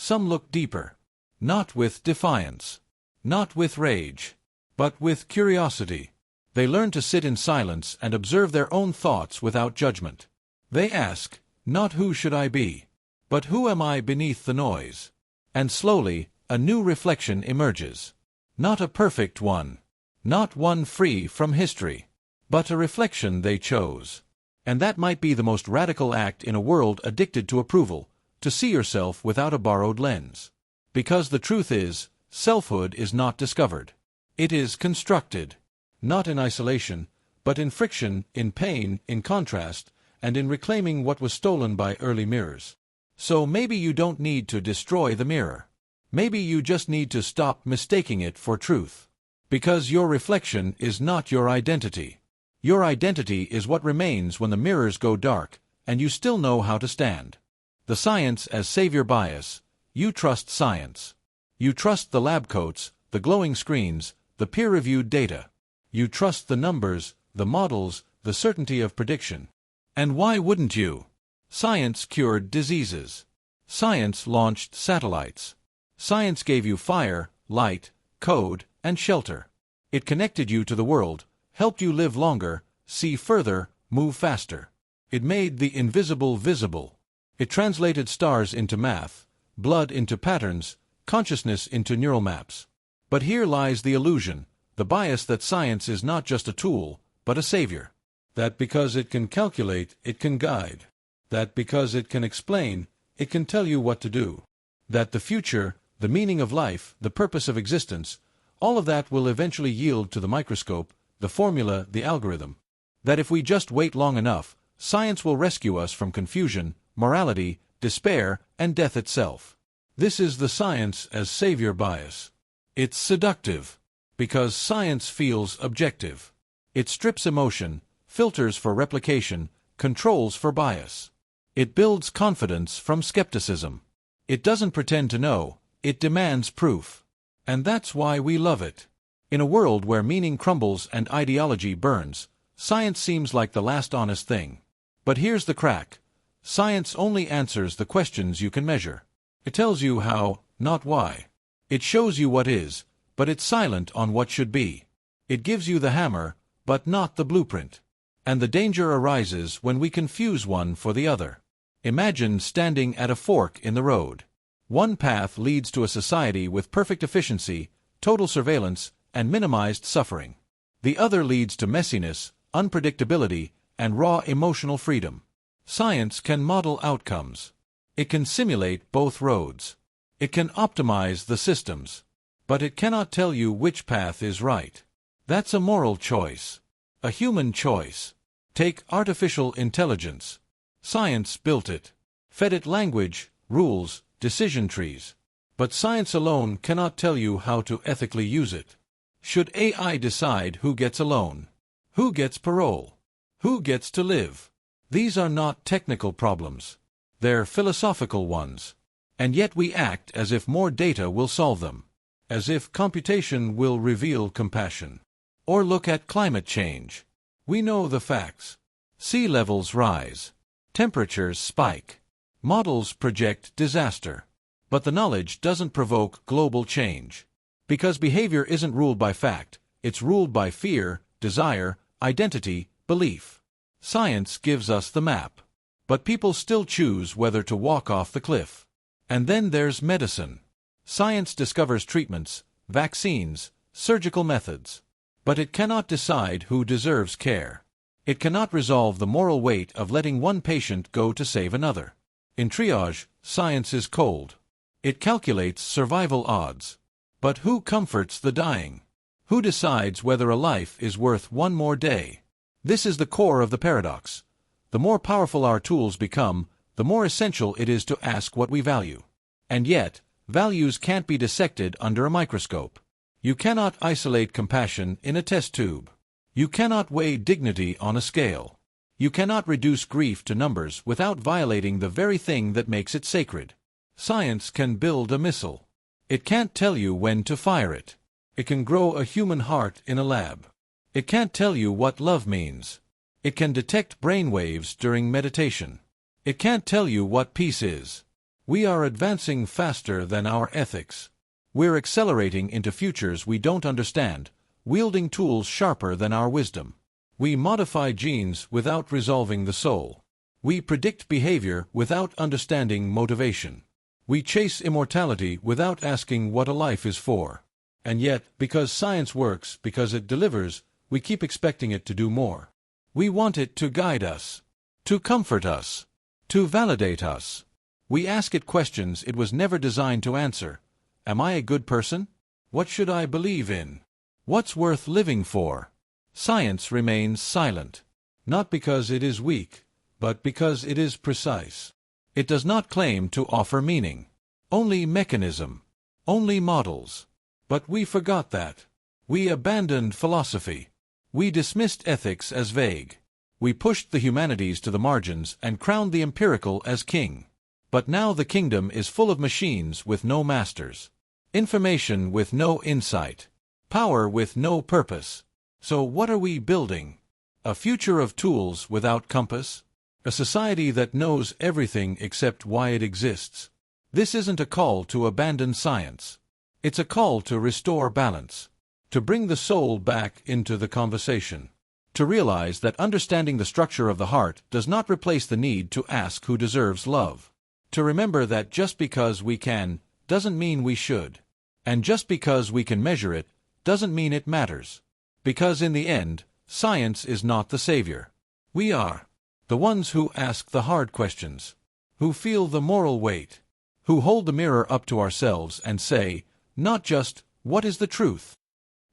look deeper. Not with defiance. Not with rage. But with curiosity. They learn to sit in silence and observe their own thoughts without judgment. They ask, not who should I be, but who am I beneath the noise? And slowly, a new reflection emerges. Not a perfect one. Not one free from history. But a reflection they chose. And that might be the most radical act in a world addicted to approval, to see yourself without a borrowed lens. Because the truth is, selfhood is not discovered. It is constructed. Not in isolation, but in friction, in pain, in contrast, and in reclaiming what was stolen by early mirrors. So maybe you don't need to destroy the mirror. Maybe you just need to stop mistaking it for truth. Because your reflection is not your identity. Your identity is what remains when the mirrors go dark, and you still know how to stand. The science as savior bias. You trust science. You trust the lab coats, the glowing screens, the peer-reviewed data. You trust the numbers, the models, the certainty of prediction. And why wouldn't you? Science cured diseases. Science launched satellites. Science gave you fire, light, code, and shelter. It connected you to the world, helped you live longer, see further, move faster. It made the invisible visible. It translated stars into math, blood into patterns, consciousness into neural maps. But here lies the illusion, the bias that science is not just a tool, but a savior. That because it can calculate, it can guide. That because it can explain, it can tell you what to do. That the future, the meaning of life, the purpose of existence, all of that will eventually yield to the microscope, the formula, the algorithm. That if we just wait long enough, science will rescue us from confusion, morality, despair, and death itself. This is the science as savior bias. It's seductive, because science feels objective. It strips emotion, filters for replication, controls for bias. It builds confidence from skepticism. It doesn't pretend to know, it demands proof. And that's why we love it. In a world where meaning crumbles and ideology burns, science seems like the last honest thing. But here's the crack. Science only answers the questions you can measure. It tells you how, not why. It shows you what is, but it's silent on what should be. It gives you the hammer, but not the blueprint. And the danger arises when we confuse one for the other. Imagine standing at a fork in the road. One path leads to a society with perfect efficiency, total surveillance, and minimized suffering. The other leads to messiness, unpredictability, and raw emotional freedom. Science can model outcomes. It can simulate both roads. It can optimize the systems. But it cannot tell you which path is right. That's a moral choice. A human choice. Take artificial intelligence. Science built it. Fed it language, rules, decision trees. But science alone cannot tell you how to ethically use it. Should AI decide who gets a loan? Who gets parole? Who gets to live? These are not technical problems. They're philosophical ones. And yet we act as if more data will solve them. As if computation will reveal compassion. Or look at climate change. We know the facts. Sea levels rise. Temperatures spike. Models project disaster. But the knowledge doesn't provoke global change. Because behavior isn't ruled by fact, it's ruled by fear, desire, identity, belief. Science gives us the map. But people still choose whether to walk off the cliff. And then there's medicine. Science discovers treatments, vaccines, surgical methods. But it cannot decide who deserves care. It cannot resolve the moral weight of letting one patient go to save another. In triage, science is cold. It calculates survival odds. But who comforts the dying? Who decides whether a life is worth one more day? This is the core of the paradox. The more powerful our tools become, the more essential it is to ask what we value. And yet, values can't be dissected under a microscope. You cannot isolate compassion in a test tube. You cannot weigh dignity on a scale. You cannot reduce grief to numbers without violating the very thing that makes it sacred. Science can build a missile. It can't tell you when to fire it. It can grow a human heart in a lab. It can't tell you what love means. It can detect brain waves during meditation. It can't tell you what peace is. We are advancing faster than our ethics. We're accelerating into futures we don't understand, wielding tools sharper than our wisdom. We modify genes without resolving the soul. We predict behavior without understanding motivation. We chase immortality without asking what a life is for. And yet, because science works, because it delivers, we keep expecting it to do more. We want it to guide us, to comfort us, to validate us. We ask it questions it was never designed to answer. Am I a good person? What should I believe in? What's worth living for? Science remains silent, not because it is weak, but because it is precise. It does not claim to offer meaning, only mechanism, only models. But we forgot that. We abandoned philosophy. We dismissed ethics as vague. We pushed the humanities to the margins and crowned the empirical as king. But now the kingdom is full of machines with no masters, information with no insight, power with no purpose. So what are we building? A future of tools without compass? A society that knows everything except why it exists? This isn't a call to abandon science. It's a call to restore balance, to bring the soul back into the conversation, to realize that understanding the structure of the heart does not replace the need to ask who deserves love, to remember that just because we can doesn't mean we should, and just because we can measure it doesn't mean it matters, because in the end, science is not the savior. We are the ones who ask the hard questions, who feel the moral weight, who hold the mirror up to ourselves and say, not just, what is the truth?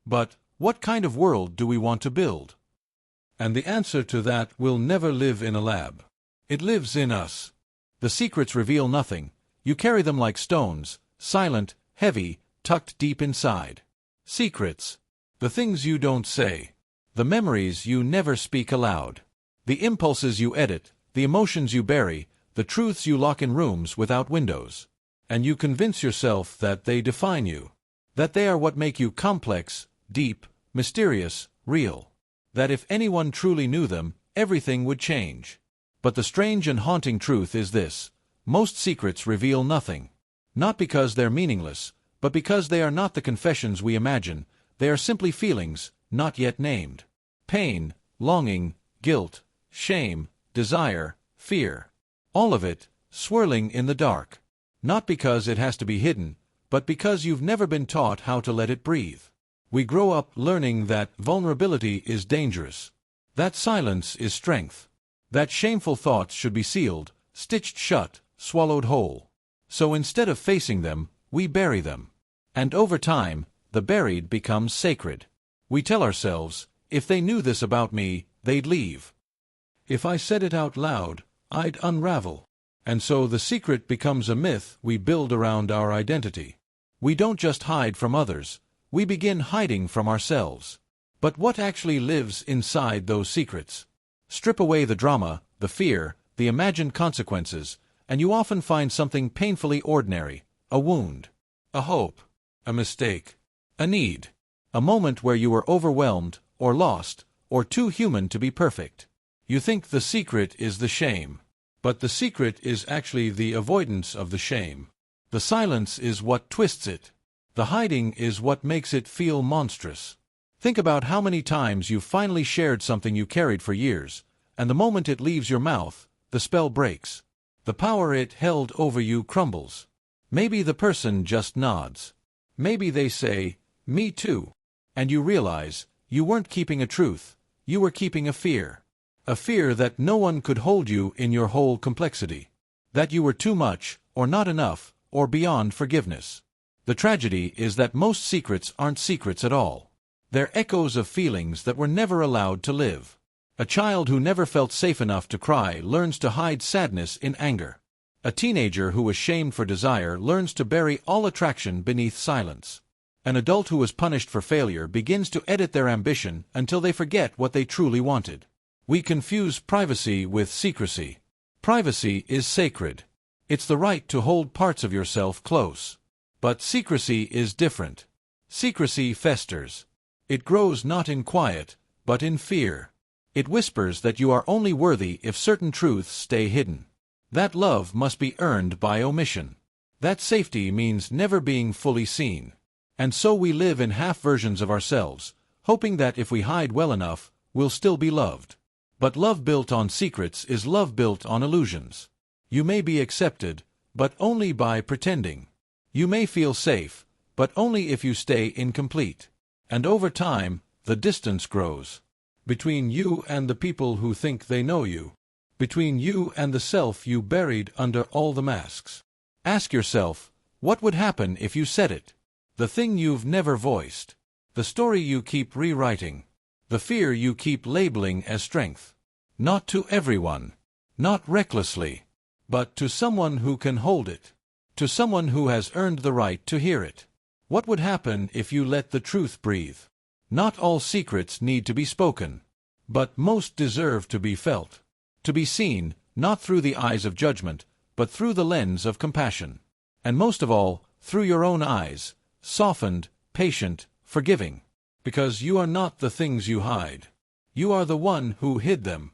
But, what kind of world do we want to build? And the answer to that will never live in a lab. It lives in us. The secrets reveal nothing. You carry them like stones, silent, heavy, tucked deep inside. Secrets. The things you don't say. The memories you never speak aloud. The impulses you edit, the emotions you bury, the truths you lock in rooms without windows. And you convince yourself that they define you, that they are what make you complex, deep, mysterious, real, that if anyone truly knew them, everything would change. But the strange and haunting truth is this: most secrets reveal nothing, not because they're meaningless, but because they are not the confessions we imagine. They are simply feelings, not yet named. Pain, longing, guilt, shame, desire, fear. All of it, swirling in the dark. Not because it has to be hidden, but because you've never been taught how to let it breathe. We grow up learning that vulnerability is dangerous, that silence is strength, that shameful thoughts should be sealed, stitched shut, swallowed whole. So instead of facing them, we bury them. And over time, the buried becomes sacred. We tell ourselves, if they knew this about me, they'd leave. If I said it out loud, I'd unravel. And so the secret becomes a myth we build around our identity. We don't just hide from others, we begin hiding from ourselves. But what actually lives inside those secrets? Strip away the drama, the fear, the imagined consequences, and you often find something painfully ordinary: a wound, a hope, a mistake, a need, a moment where you were overwhelmed, or lost, or too human to be perfect. You think the secret is the shame. But the secret is actually the avoidance of the shame. The silence is what twists it. The hiding is what makes it feel monstrous. Think about how many times you've finally shared something you carried for years, and the moment it leaves your mouth, the spell breaks. The power it held over you crumbles. Maybe the person just nods. Maybe they say, "Me too." And you realize, you weren't keeping a truth, you were keeping a fear. A fear that no one could hold you in your whole complexity. That you were too much, or not enough, or beyond forgiveness. The tragedy is that most secrets aren't secrets at all. They're echoes of feelings that were never allowed to live. A child who never felt safe enough to cry learns to hide sadness in anger. A teenager who was shamed for desire learns to bury all attraction beneath silence. An adult who was punished for failure begins to edit their ambition until they forget what they truly wanted. We confuse privacy with secrecy. Privacy is sacred. It's the right to hold parts of yourself close. But secrecy is different. Secrecy festers. It grows not in quiet, but in fear. It whispers that you are only worthy if certain truths stay hidden. That love must be earned by omission. That safety means never being fully seen. And so we live in half versions of ourselves, hoping that if we hide well enough, we'll still be loved. But love built on secrets is love built on illusions. You may be accepted, but only by pretending. You may feel safe, but only if you stay incomplete. And over time, the distance grows. Between you and the people who think they know you. Between you and the self you buried under all the masks. Ask yourself, what would happen if you said it? The thing you've never voiced. The story you keep rewriting. The fear you keep labeling as strength. Not to everyone. Not recklessly. But to someone who can hold it. To someone who has earned the right to hear it. What would happen if you let the truth breathe? Not all secrets need to be spoken. But most deserve to be felt. To be seen, not through the eyes of judgment, but through the lens of compassion. And most of all, through your own eyes, softened, patient, forgiving. Because you are not the things you hide. You are the one who hid them.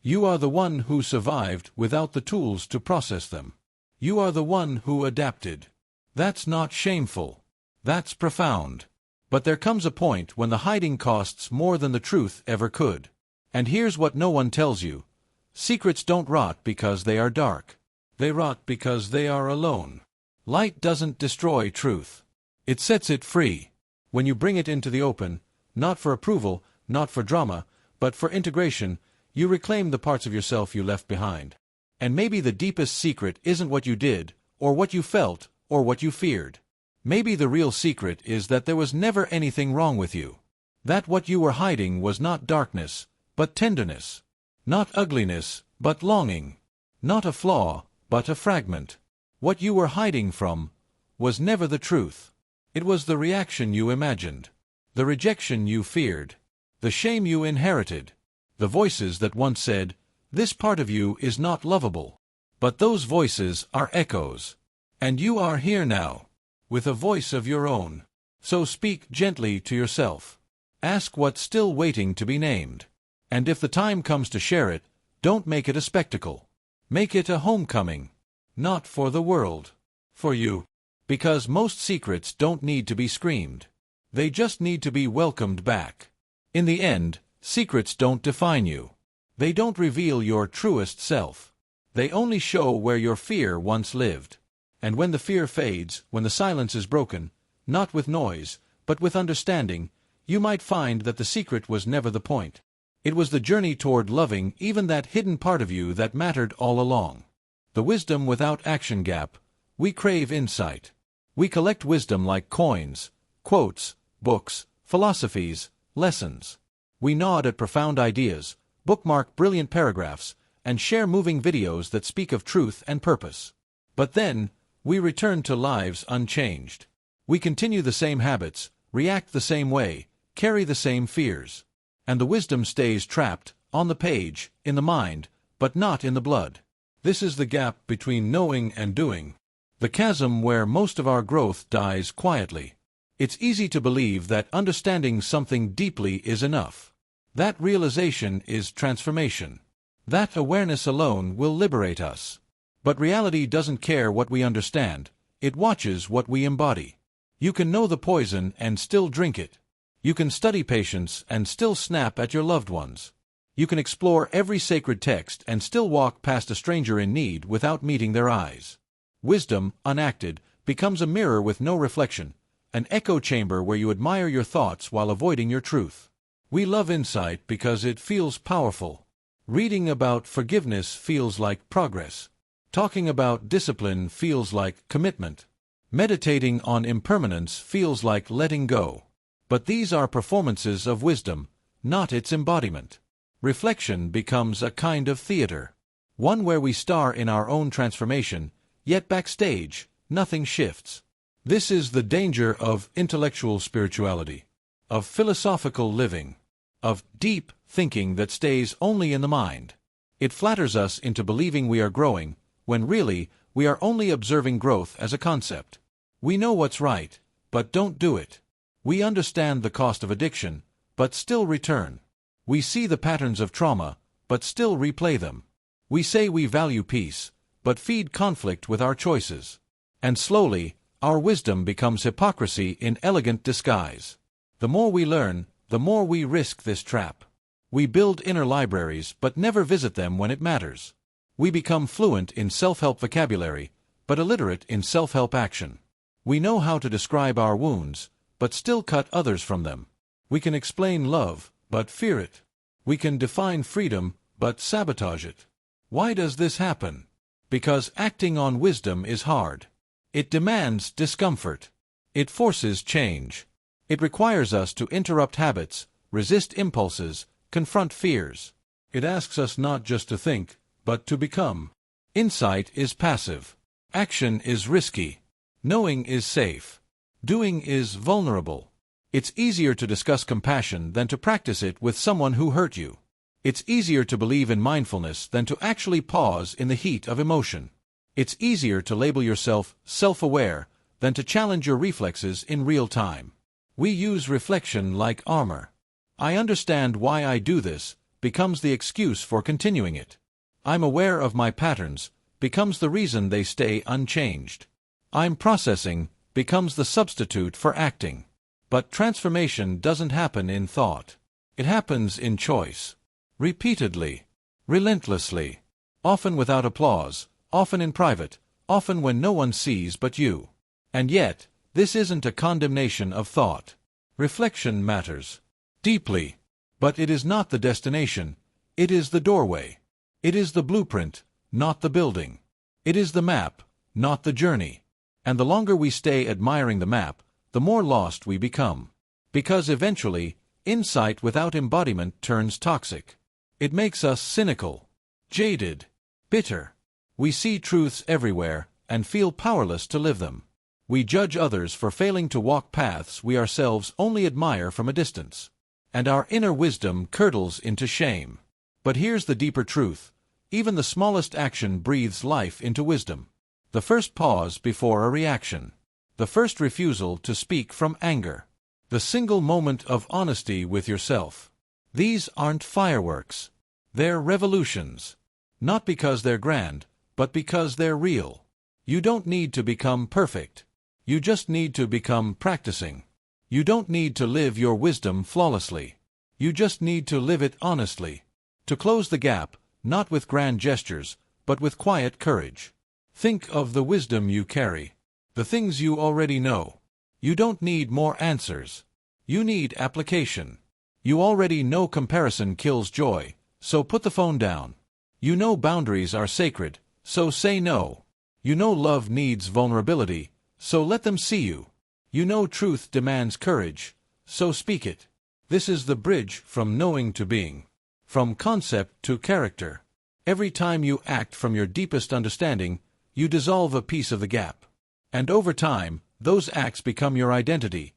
You are the one who survived without the tools to process them. You are the one who adapted. That's not shameful. That's profound. But there comes a point when the hiding costs more than the truth ever could. And here's what no one tells you. Secrets don't rot because they are dark. They rot because they are alone. Light doesn't destroy truth. It sets it free. When you bring it into the open, not for approval, not for drama, but for integration, you reclaim the parts of yourself you left behind. And maybe the deepest secret isn't what you did, or what you felt, or what you feared. Maybe the real secret is that there was never anything wrong with you. That what you were hiding was not darkness, but tenderness. Not ugliness, but longing. Not a flaw, but a fragment. What you were hiding from was never the truth. It was the reaction you imagined. The rejection you feared. The shame you inherited. The voices that once said, "This part of you is not lovable." But those voices are echoes. And you are here now, with a voice of your own. So speak gently to yourself. Ask what's still waiting to be named. And if the time comes to share it, don't make it a spectacle. Make it a homecoming. Not for the world. For you. Because most secrets don't need to be screamed. They just need to be welcomed back. In the end, secrets don't define you. They don't reveal your truest self. They only show where your fear once lived. And when the fear fades, when the silence is broken, not with noise, but with understanding, you might find that the secret was never the point. It was the journey toward loving even that hidden part of you that mattered all along. The wisdom without action gap. We crave insight. We collect wisdom like coins, quotes, books, philosophies, lessons. We nod at profound ideas, bookmark brilliant paragraphs, and share moving videos that speak of truth and purpose. But then, we return to lives unchanged. We continue the same habits, react the same way, carry the same fears. And the wisdom stays trapped, on the page, in the mind, but not in the blood. This is the gap between knowing and doing. The chasm where most of our growth dies quietly. It's easy to believe that understanding something deeply is enough. That realization is transformation. That awareness alone will liberate us. But reality doesn't care what we understand. It watches what we embody. You can know the poison and still drink it. You can study patience and still snap at your loved ones. You can explore every sacred text and still walk past a stranger in need without meeting their eyes. Wisdom, unacted, becomes a mirror with no reflection, an echo chamber where you admire your thoughts while avoiding your truth. We love insight because it feels powerful. Reading about forgiveness feels like progress. Talking about discipline feels like commitment. Meditating on impermanence feels like letting go. But these are performances of wisdom, not its embodiment. Reflection becomes a kind of theater. One where we star in our own transformation, yet backstage, nothing shifts. This is the danger of intellectual spirituality, of philosophical living, of deep thinking that stays only in the mind. It flatters us into believing we are growing, when really, we are only observing growth as a concept. We know what's right, but don't do it. We understand the cost of addiction, but still return. We see the patterns of trauma, but still replay them. We say we value peace, but feed conflict with our choices. And slowly, our wisdom becomes hypocrisy in elegant disguise. The more we learn, the more we risk this trap. We build inner libraries but never visit them when it matters. We become fluent in self-help vocabulary, but illiterate in self-help action. We know how to describe our wounds, but still cut others from them. We can explain love, but fear it. We can define freedom, but sabotage it. Why does this happen? Because acting on wisdom is hard. It demands discomfort. It forces change. It requires us to interrupt habits, resist impulses, confront fears. It asks us not just to think, but to become. Insight is passive. Action is risky. Knowing is safe. Doing is vulnerable. It's easier to discuss compassion than to practice it with someone who hurt you. It's easier to believe in mindfulness than to actually pause in the heat of emotion. It's easier to label yourself self-aware than to challenge your reflexes in real time. We use reflection like armor. I understand why I do this becomes the excuse for continuing it. I'm aware of my patterns becomes the reason they stay unchanged. I'm processing becomes the substitute for acting. But transformation doesn't happen in thought. It happens in choice. Repeatedly. Relentlessly. Often without applause, often in private, often when no one sees but you. And yet, this isn't a condemnation of thought. Reflection matters. Deeply. But it is not the destination. It is the doorway. It is the blueprint, not the building. It is the map, not the journey. And the longer we stay admiring the map, the more lost we become. Because eventually, insight without embodiment turns toxic. It makes us cynical, jaded, bitter. We see truths everywhere and feel powerless to live them. We judge others for failing to walk paths we ourselves only admire from a distance. And our inner wisdom curdles into shame. But here's the deeper truth. Even the smallest action breathes life into wisdom. The first pause before a reaction. The first refusal to speak from anger. The single moment of honesty with yourself. These aren't fireworks. They're revolutions. Not because they're grand, but because they're real. You don't need to become perfect. You just need to become practicing. You don't need to live your wisdom flawlessly. You just need to live it honestly. To close the gap, not with grand gestures, but with quiet courage. Think of the wisdom you carry. The things you already know. You don't need more answers. You need application. You already know comparison kills joy, so put the phone down. You know boundaries are sacred, so say no. You know love needs vulnerability, so let them see you. You know truth demands courage, so speak it. This is the bridge from knowing to being. From concept to character. Every time you act from your deepest understanding, you dissolve a piece of the gap. And over time, those acts become your identity.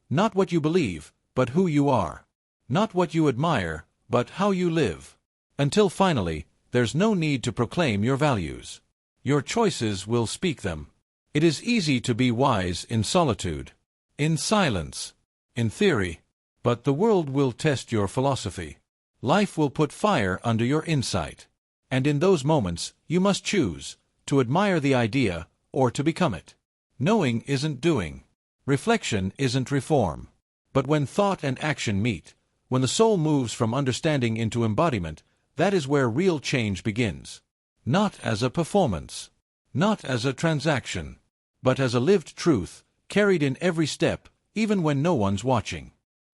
Not what you believe, but who you are. Not what you admire, but how you live. Until finally, there's no need to proclaim your values. Your choices will speak them. It is easy to be wise in solitude, in silence, in theory. But the world will test your philosophy. Life will put fire under your insight. And in those moments, you must choose to admire the idea or to become it. Knowing isn't doing. Reflection isn't reform. But when thought and action meet, when the soul moves from understanding into embodiment, that is where real change begins. Not as a performance. Not as a transaction. But as a lived truth, carried in every step, even when no one's watching.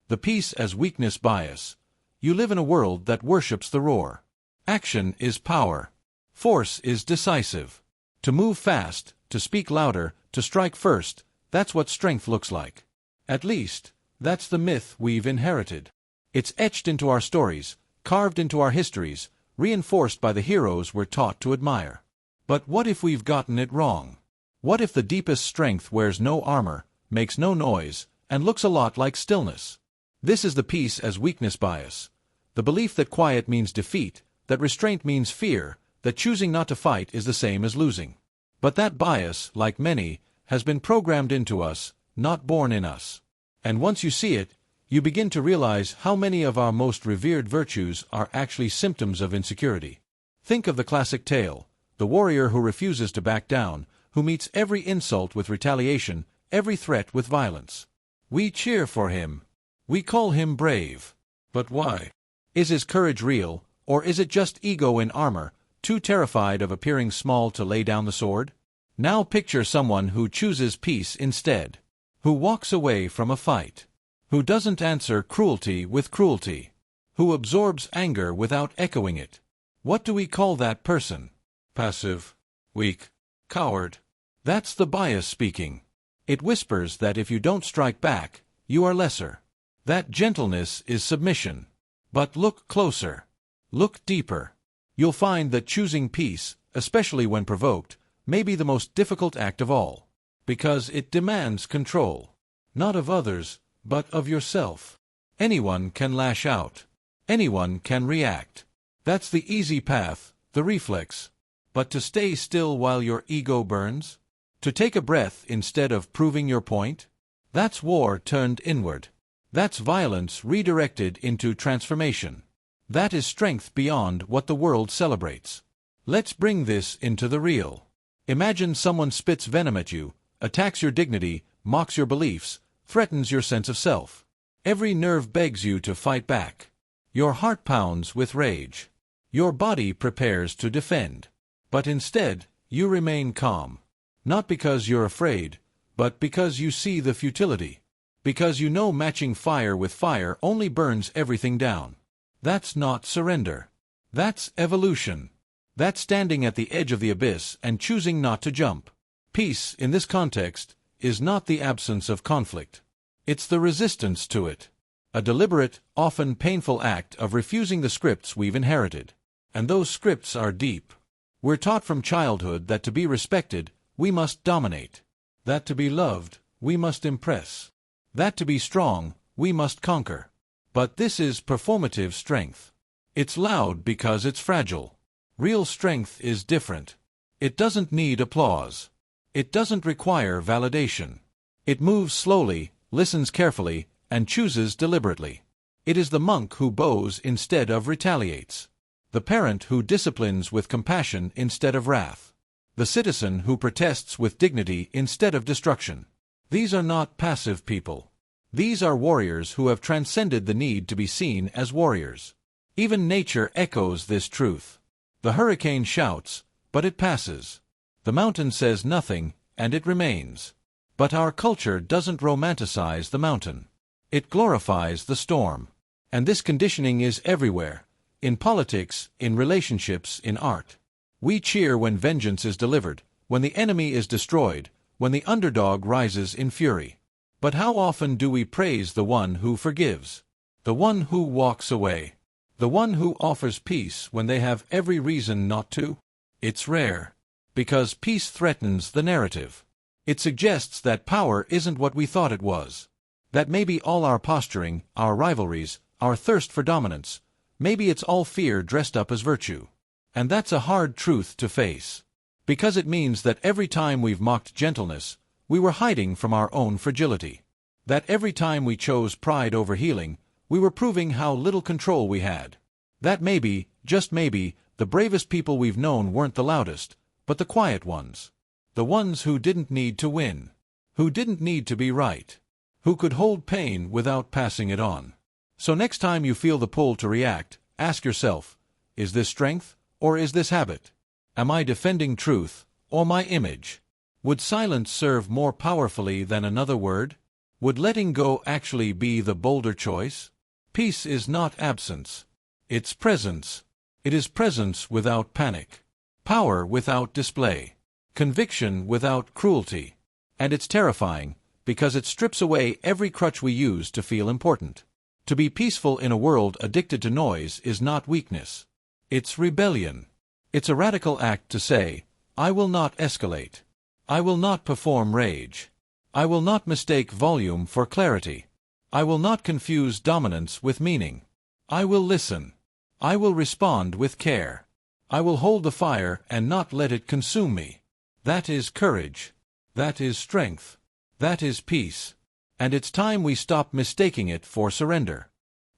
The peace as weakness bias. You live in a world that worships the roar. Action is power. Force is decisive. To move fast, to speak louder, to strike first, that's what strength looks like. At least, that's the myth we've inherited. It's etched into our stories, carved into our histories, reinforced by the heroes we're taught to admire. But what if we've gotten it wrong? What if the deepest strength wears no armor, makes no noise, and looks a lot like stillness? This is the peace as weakness bias. The belief that quiet means defeat, that restraint means fear, that choosing not to fight is the same as losing. But that bias, like many, has been programmed into us, not born in us. And once you see it, you begin to realize how many of our most revered virtues are actually symptoms of insecurity. Think of the classic tale, the warrior who refuses to back down, who meets every insult with retaliation, every threat with violence. We cheer for him. We call him brave. But why? Is his courage real, or is it just ego in armor, too terrified of appearing small to lay down the sword? Now picture someone who chooses peace instead, who walks away from a fight, who doesn't answer cruelty with cruelty, who absorbs anger without echoing it. What do we call that person? Passive, weak, coward. That's the bias speaking. It whispers that if you don't strike back, you are lesser. That gentleness is submission. But look closer. Look deeper. You'll find that choosing peace, especially when provoked, may be the most difficult act of all, because it demands control, not of others, but of yourself. Anyone can lash out. Anyone can react. That's the easy path, the reflex. But to stay still while your ego burns? To take a breath instead of proving your point? That's war turned inward. That's violence redirected into transformation. That is strength beyond what the world celebrates. Let's bring this into the real. Imagine someone spits venom at you, attacks your dignity, mocks your beliefs, threatens your sense of self. Every nerve begs you to fight back. Your heart pounds with rage. Your body prepares to defend. But instead, you remain calm. Not because you're afraid, but because you see the futility. Because you know matching fire with fire only burns everything down. That's not surrender. That's evolution. That's standing at the edge of the abyss and choosing not to jump. Peace, in this context, is not the absence of conflict. It's the resistance to it. A deliberate, often painful act of refusing the scripts we've inherited. And those scripts are deep. We're taught from childhood that to be respected, we must dominate. That to be loved, we must impress. That to be strong, we must conquer. But this is performative strength. It's loud because it's fragile. Real strength is different. It doesn't need applause. It doesn't require validation. It moves slowly, listens carefully, and chooses deliberately. It is the monk who bows instead of retaliates. The parent who disciplines with compassion instead of wrath. The citizen who protests with dignity instead of destruction. These are not passive people. These are warriors who have transcended the need to be seen as warriors. Even nature echoes this truth. The hurricane shouts, but it passes. The mountain says nothing, and it remains. But our culture doesn't romanticize the mountain. It glorifies the storm. And this conditioning is everywhere. In politics, in relationships, in art. We cheer when vengeance is delivered, when the enemy is destroyed, when the underdog rises in fury. But how often do we praise the one who forgives? The one who walks away? The one who offers peace when they have every reason not to? It's rare. Because peace threatens the narrative. It suggests that power isn't what we thought it was. That maybe all our posturing, our rivalries, our thirst for dominance, maybe it's all fear dressed up as virtue. And that's a hard truth to face. Because it means that every time we've mocked gentleness, we were hiding from our own fragility. That every time we chose pride over healing, we were proving how little control we had. That maybe, just maybe, the bravest people we've known weren't the loudest, but the quiet ones. The ones who didn't need to win. Who didn't need to be right. Who could hold pain without passing it on. So next time you feel the pull to react, ask yourself, is this strength, or is this habit? Am I defending truth, or my image? Would silence serve more powerfully than another word? Would letting go actually be the bolder choice? Peace is not absence. It's presence. It is presence without panic. Power without display. Conviction without cruelty. And it's terrifying, because it strips away every crutch we use to feel important. To be peaceful in a world addicted to noise is not weakness. It's rebellion. It's a radical act to say, I will not escalate. I will not perform rage. I will not mistake volume for clarity. I will not confuse dominance with meaning. I will listen. I will respond with care. I will hold the fire and not let it consume me. That is courage. That is strength. That is peace. And it's time we stop mistaking it for surrender.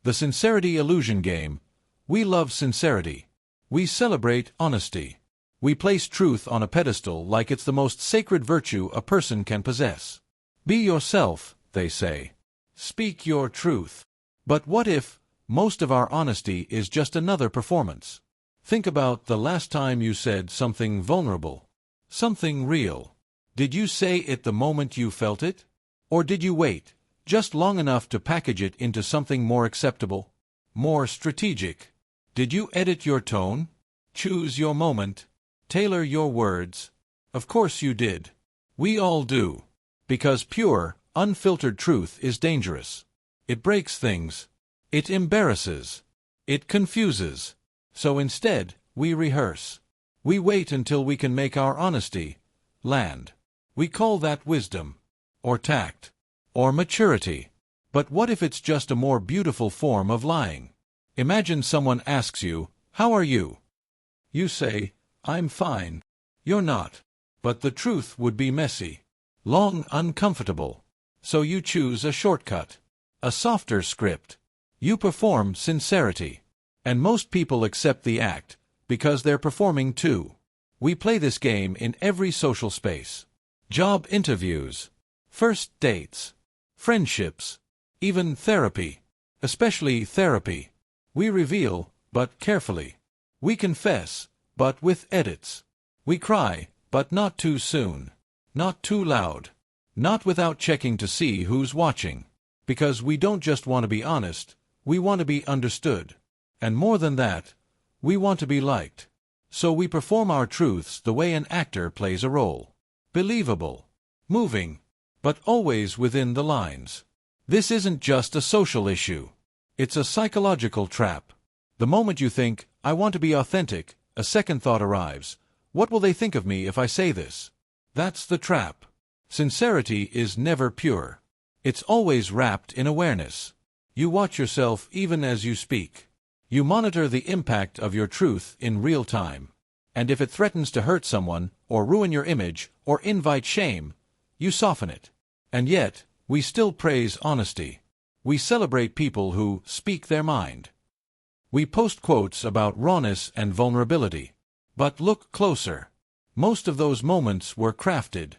The sincerity illusion game. We love sincerity. We celebrate honesty. We place truth on a pedestal like it's the most sacred virtue a person can possess. Be yourself, they say. Speak your truth. But what if most of our honesty is just another performance? Think about the last time you said something vulnerable, something real. Did you say it the moment you felt it? Or did you wait, just long enough to package it into something more acceptable, more strategic? Did you edit your tone? Choose your moment? Tailor your words? Of course you did. We all do. Because pure, unfiltered truth is dangerous. It breaks things. It embarrasses. It confuses. So instead, we rehearse. We wait until we can make our honesty land. We call that wisdom, or tact, or maturity. But what if it's just a more beautiful form of lying? Imagine someone asks you, "How are you?" You say, "I'm fine." You're not. But the truth would be messy, long, uncomfortable. So you choose a shortcut, a softer script. You perform sincerity. And most people accept the act, because they're performing too. We play this game in every social space. Job interviews, first dates, friendships, even therapy. Especially therapy. We reveal, but carefully. We confess, but with edits. We cry, but not too soon. Not too loud. Not without checking to see who's watching. Because we don't just want to be honest, we want to be understood. And more than that, we want to be liked. So we perform our truths the way an actor plays a role. Believable. Moving. But always within the lines. This isn't just a social issue. It's a psychological trap. The moment you think, "I want to be authentic," a second thought arrives. What will they think of me if I say this? That's the trap. Sincerity is never pure. It's always wrapped in awareness. You watch yourself even as you speak. You monitor the impact of your truth in real time. And if it threatens to hurt someone, or ruin your image, or invite shame, you soften it. And yet, we still praise honesty. We celebrate people who speak their mind. We post quotes about rawness and vulnerability. But look closer. Most of those moments were crafted.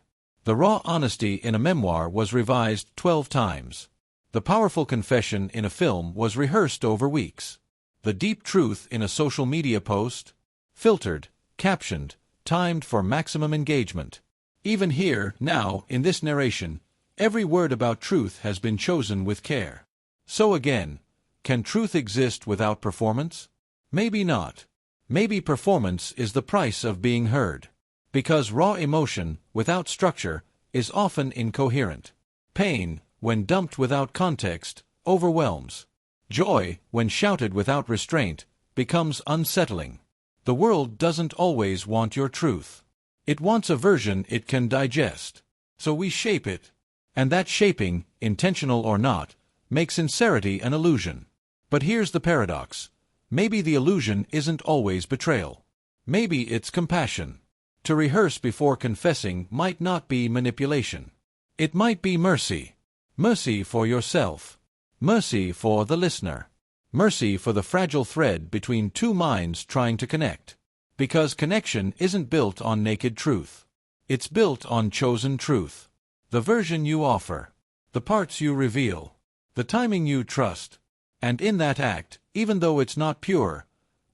The raw honesty in a memoir was revised 12 times. The powerful confession in a film was rehearsed over weeks. The deep truth in a social media post? Filtered, captioned, timed for maximum engagement. Even here, now, in this narration, every word about truth has been chosen with care. So again, can truth exist without performance? Maybe not. Maybe performance is the price of being heard. Because raw emotion, without structure, is often incoherent. Pain, when dumped without context, overwhelms. Joy, when shouted without restraint, becomes unsettling. The world doesn't always want your truth. It wants a version it can digest. So we shape it. And that shaping, intentional or not, makes sincerity an illusion. But here's the paradox. Maybe the illusion isn't always betrayal. Maybe it's compassion. To rehearse before confessing might not be manipulation. It might be mercy. Mercy for yourself. Mercy for the listener. Mercy for the fragile thread between two minds trying to connect. Because connection isn't built on naked truth. It's built on chosen truth. The version you offer. The parts you reveal. The timing you trust. And in that act, even though it's not pure,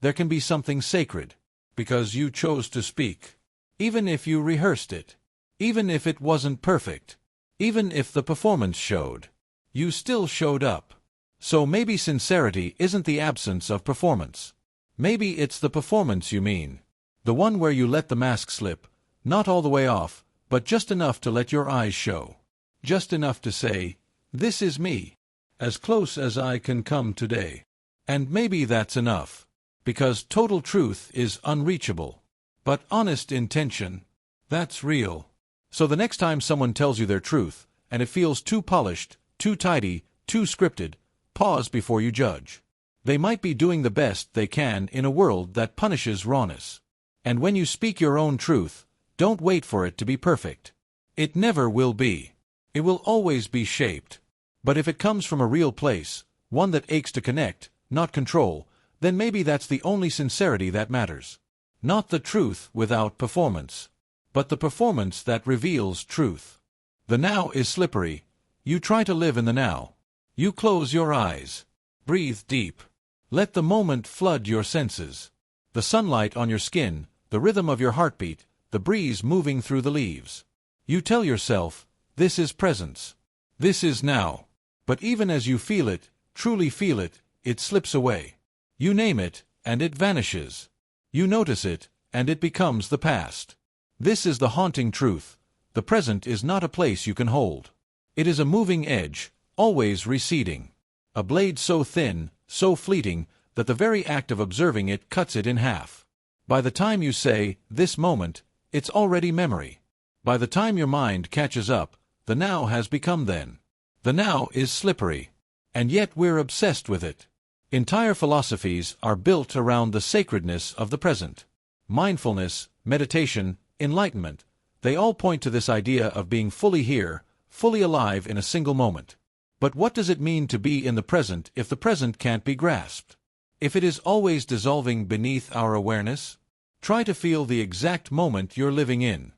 there can be something sacred. Because you chose to speak. Even if you rehearsed it. Even if it wasn't perfect. Even if the performance showed. You still showed up. So maybe sincerity isn't the absence of performance. Maybe it's the performance you mean. The one where you let the mask slip, not all the way off, but just enough to let your eyes show. Just enough to say, "This is me. As close as I can come today." And maybe that's enough. Because total truth is unreachable. But honest intention, that's real. So the next time someone tells you their truth, and it feels too polished, too tidy, too scripted, pause before you judge. They might be doing the best they can in a world that punishes rawness. And when you speak your own truth, don't wait for it to be perfect. It never will be. It will always be shaped. But if it comes from a real place, one that aches to connect, not control, then maybe that's the only sincerity that matters. Not the truth without performance, but the performance that reveals truth. The now is slippery. You try to live in the now. You close your eyes. Breathe deep. Let the moment flood your senses. The sunlight on your skin, the rhythm of your heartbeat, the breeze moving through the leaves. You tell yourself, this is presence. This is now. But even as you feel it, truly feel it, it slips away. You name it, and it vanishes. You notice it, and it becomes the past. This is the haunting truth. The present is not a place you can hold. It is a moving edge, always receding. A blade so thin, so fleeting, that the very act of observing it cuts it in half. By the time you say, this moment, it's already memory. By the time your mind catches up, the now has become then. The now is slippery. And yet we're obsessed with it. Entire philosophies are built around the sacredness of the present. Mindfulness, meditation, enlightenment, they all point to this idea of being fully here, fully alive in a single moment. But what does it mean to be in the present if the present can't be grasped? If it is always dissolving beneath our awareness? Try to feel the exact moment you're living in.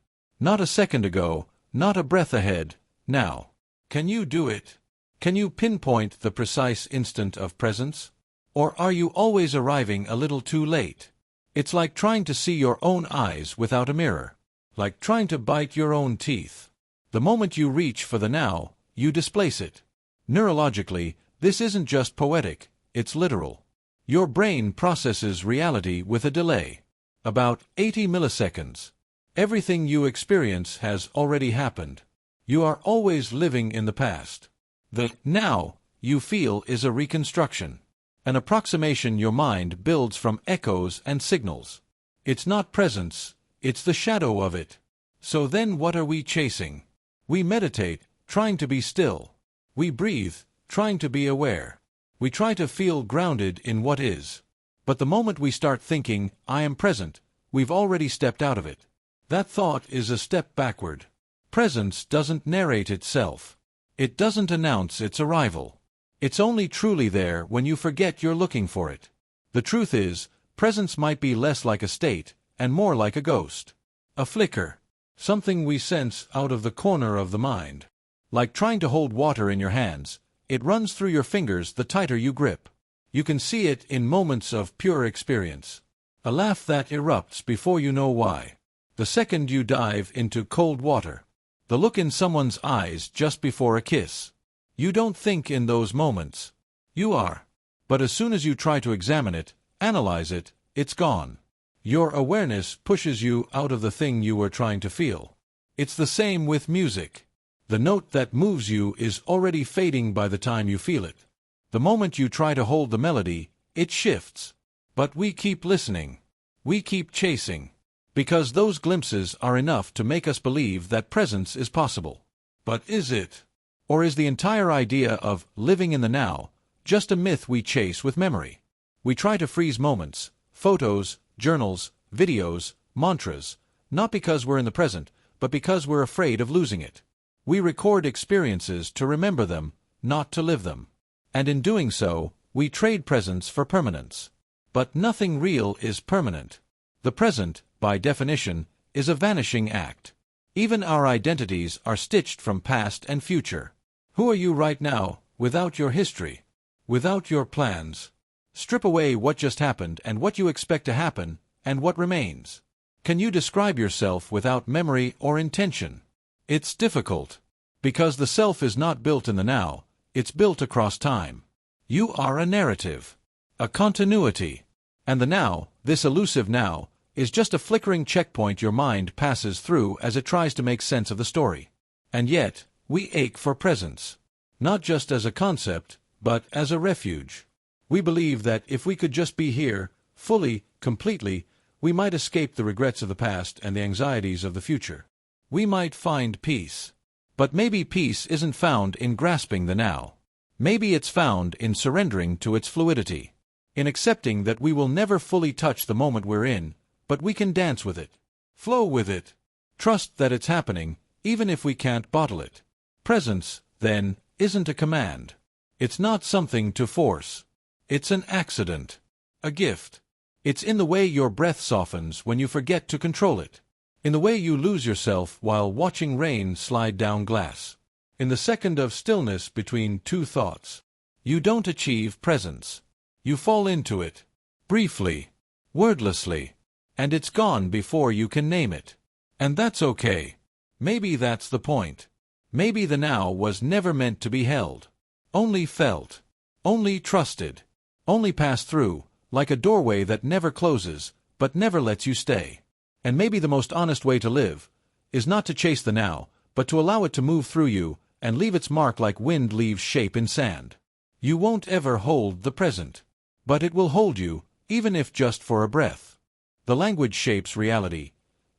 Not a second ago, not a breath ahead, now. Can you do it? Can you pinpoint the precise instant of presence? Or are you always arriving a little too late? It's like trying to see your own eyes without a mirror. Like trying to bite your own teeth. The moment you reach for the now, you displace it. Neurologically, this isn't just poetic, it's literal. Your brain processes reality with a delay. About 80 milliseconds. Everything you experience has already happened. You are always living in the past. The now you feel is a reconstruction. An approximation your mind builds from echoes and signals. It's not presence, it's the shadow of it. So then what are we chasing? We meditate, trying to be still. We breathe, trying to be aware. We try to feel grounded in what is. But the moment we start thinking, I am present, we've already stepped out of it. That thought is a step backward. Presence doesn't narrate itself. It doesn't announce its arrival. It's only truly there when you forget you're looking for it. The truth is, presence might be less like a state, and more like a ghost. A flicker. Something we sense out of the corner of the mind. Like trying to hold water in your hands, it runs through your fingers the tighter you grip. You can see it in moments of pure experience. A laugh that erupts before you know why. The second you dive into cold water. The look in someone's eyes just before a kiss. You don't think in those moments. You are. But as soon as you try to examine it, analyze it, it's gone. Your awareness pushes you out of the thing you were trying to feel. It's the same with music. The note that moves you is already fading by the time you feel it. The moment you try to hold the melody, it shifts. But we keep listening. We keep chasing. Because those glimpses are enough to make us believe that presence is possible. But is it? Or is the entire idea of living in the now just a myth we chase with memory? We try to freeze moments, photos, journals, videos, mantras, not because we're in the present, but because we're afraid of losing it. We record experiences to remember them, not to live them. And in doing so, we trade presence for permanence. But nothing real is permanent. The present, by definition, is a vanishing act. Even our identities are stitched from past and future. Who are you right now, without your history? Without your plans? Strip away what just happened and what you expect to happen, and what remains. Can you describe yourself without memory or intention? It's difficult. Because the self is not built in the now, it's built across time. You are a narrative. A continuity. And the now, this elusive now, is just a flickering checkpoint your mind passes through as it tries to make sense of the story. And yet, we ache for presence. Not just as a concept, but as a refuge. We believe that if we could just be here, fully, completely, we might escape the regrets of the past and the anxieties of the future. We might find peace. But maybe peace isn't found in grasping the now. Maybe it's found in surrendering to its fluidity. In accepting that we will never fully touch the moment we're in, but we can dance with it. Flow with it. Trust that it's happening, even if we can't bottle it. Presence, then, isn't a command. It's not something to force. It's an accident. A gift. It's in the way your breath softens when you forget to control it. In the way you lose yourself while watching rain slide down glass. In the second of stillness between two thoughts. You don't achieve presence. You fall into it. Briefly. Wordlessly. And it's gone before you can name it. And that's okay. Maybe that's the point. Maybe the now was never meant to be held. Only felt. Only trusted. Only passed through, like a doorway that never closes, but never lets you stay. And maybe the most honest way to live is not to chase the now, but to allow it to move through you and leave its mark like wind leaves shape in sand. You won't ever hold the present, but it will hold you, even if just for a breath. The language shapes reality.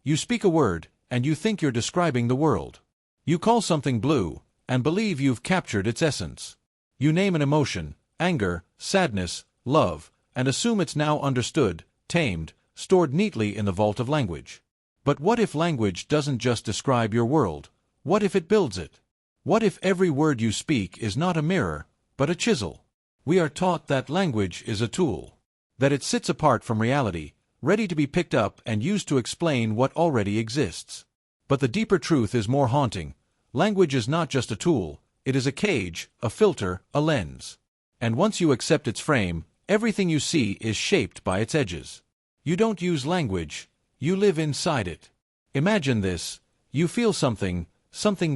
You speak a word, and you think you're describing the world. You call something blue, and believe you've captured its essence. You name an emotion, anger, sadness, love, and assume it's now understood, tamed, stored neatly in the vault of language. But what if language doesn't just describe your world? What if it builds it? What if every word you speak is not a mirror, but a chisel? We are taught that language is a tool, that it sits apart from reality, ready to be picked up and used to explain what already exists. But the deeper truth is more haunting. Language is not just a tool, it is a cage, a filter, a lens. And once you accept its frame, everything you see is shaped by its edges. You don't use language, you live inside it. Imagine this: you feel something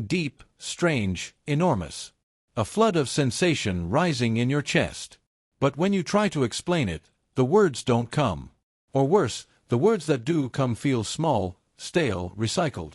deep, strange, enormous. A flood of sensation rising in your chest. But when you try to explain it, the words don't come. Or worse, the words that do come feel small, stale, recycled.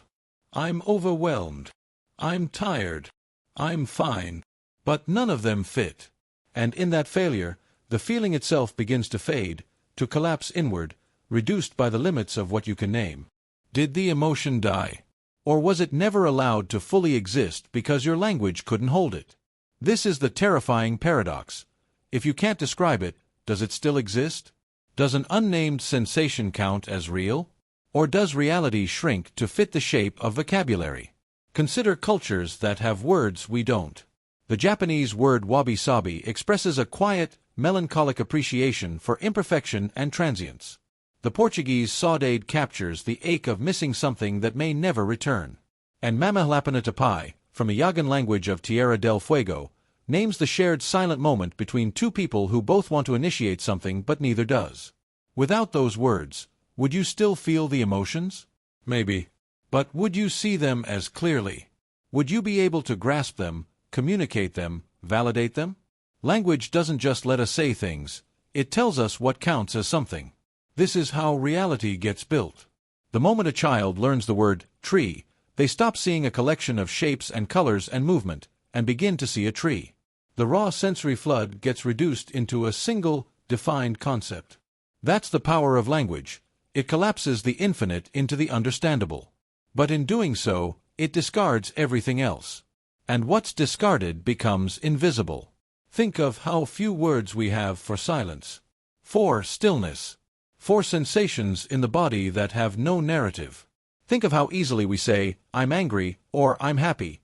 I'm overwhelmed. I'm tired. I'm fine. But none of them fit. And in that failure, the feeling itself begins to fade, to collapse inward, reduced by the limits of what you can name. Did the emotion die? Or was it never allowed to fully exist because your language couldn't hold it? This is the terrifying paradox. If you can't describe it, does it still exist? Does an unnamed sensation count as real? Or does reality shrink to fit the shape of vocabulary? Consider cultures that have words we don't. The Japanese word wabi-sabi expresses a quiet, melancholic appreciation for imperfection and transience. The Portuguese saudade captures the ache of missing something that may never return. And Mamahlapanatapai, from a Yagan language of Tierra del Fuego, names the shared silent moment between two people who both want to initiate something but neither does. Without those words, would you still feel the emotions? Maybe. But would you see them as clearly? Would you be able to grasp them, communicate them, validate them? Language doesn't just let us say things, it tells us what counts as something. This is how reality gets built. The moment a child learns the word tree, they stop seeing a collection of shapes and colors and movement, and begin to see a tree. The raw sensory flood gets reduced into a single, defined concept. That's the power of language. It collapses the infinite into the understandable. But in doing so, it discards everything else. And what's discarded becomes invisible. Think of how few words we have for silence, for stillness, for sensations in the body that have no narrative. Think of how easily we say, I'm angry, or I'm happy.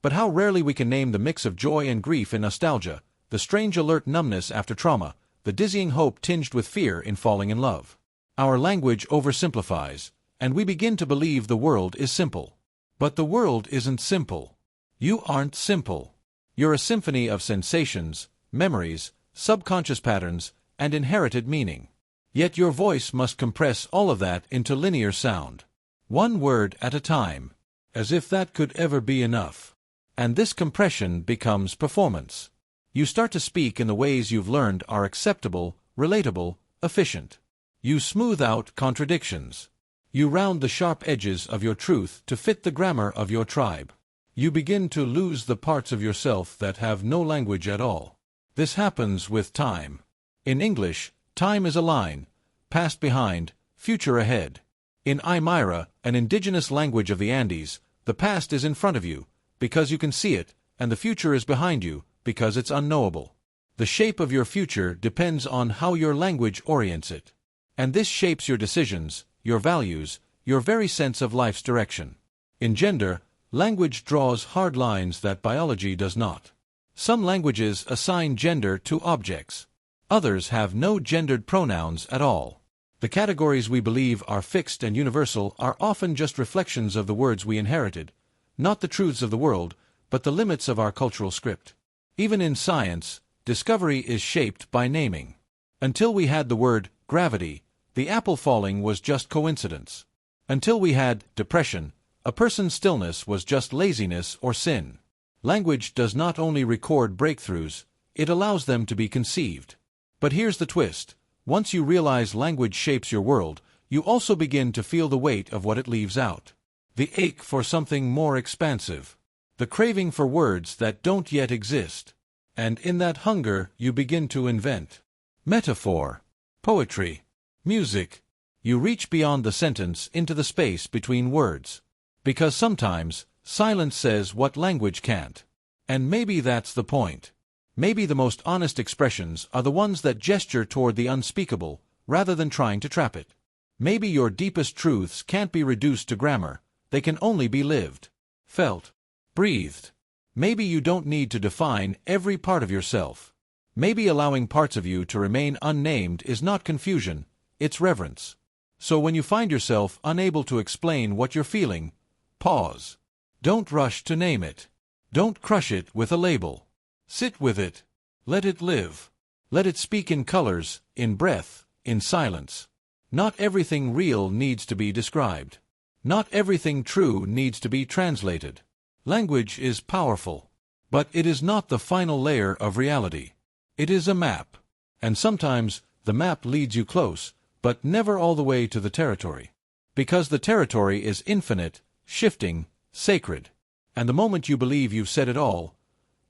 But how rarely we can name the mix of joy and grief in nostalgia, the strange alert numbness after trauma, the dizzying hope tinged with fear in falling in love. Our language oversimplifies, and we begin to believe the world is simple. But the world isn't simple. You aren't simple. You're a symphony of sensations, memories, subconscious patterns, and inherited meaning. Yet your voice must compress all of that into linear sound. One word at a time. As if that could ever be enough. And this compression becomes performance. You start to speak in the ways you've learned are acceptable, relatable, efficient. You smooth out contradictions. You round the sharp edges of your truth to fit the grammar of your tribe. You begin to lose the parts of yourself that have no language at all. This happens with time. In English, time is a line, past behind, future ahead. In Aymara, an indigenous language of the Andes, the past is in front of you, because you can see it, and the future is behind you, because it's unknowable. The shape of your future depends on how your language orients it. And this shapes your decisions, your values, your very sense of life's direction. In gender, language draws hard lines that biology does not. Some languages assign gender to objects. Others have no gendered pronouns at all. The categories we believe are fixed and universal are often just reflections of the words we inherited, not the truths of the world, but the limits of our cultural script. Even in science, discovery is shaped by naming. Until we had the word gravity, the apple falling was just coincidence. Until we had depression, A person's stillness was just laziness or sin. Language does not only record breakthroughs, it allows them to be conceived. But here's the twist. Once you realize language shapes your world, you also begin to feel the weight of what it leaves out. The ache for something more expansive. The craving for words that don't yet exist. And in that hunger, you begin to invent. Metaphor. Poetry. Music. You reach beyond the sentence into the space between words. Because sometimes, silence says what language can't. And maybe that's the point. Maybe the most honest expressions are the ones that gesture toward the unspeakable, rather than trying to trap it. Maybe your deepest truths can't be reduced to grammar, they can only be lived, felt, breathed. Maybe you don't need to define every part of yourself. Maybe allowing parts of you to remain unnamed is not confusion, it's reverence. So when you find yourself unable to explain what you're feeling, pause. Don't rush to name it. Don't crush it with a label. Sit with it. Let it live. Let it speak in colors, in breath, in silence. Not everything real needs to be described. Not everything true needs to be translated. Language is powerful. But it is not the final layer of reality. It is a map. And sometimes, the map leads you close, but never all the way to the territory. Because the territory is infinite, shifting, sacred. And the moment you believe you've said it all,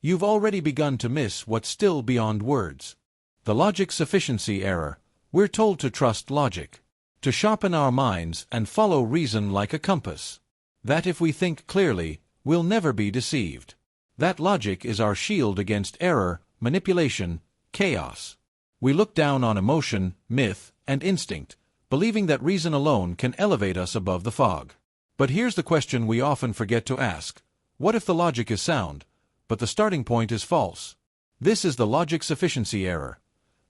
you've already begun to miss what's still beyond words. The logic sufficiency error. We're told to trust logic, to sharpen our minds and follow reason like a compass. That if we think clearly, we'll never be deceived. That logic is our shield against error, manipulation, chaos. We look down on emotion, myth, and instinct, believing that reason alone can elevate us above the fog. But here's the question we often forget to ask. What if the logic is sound, but the starting point is false? This is the logic sufficiency error.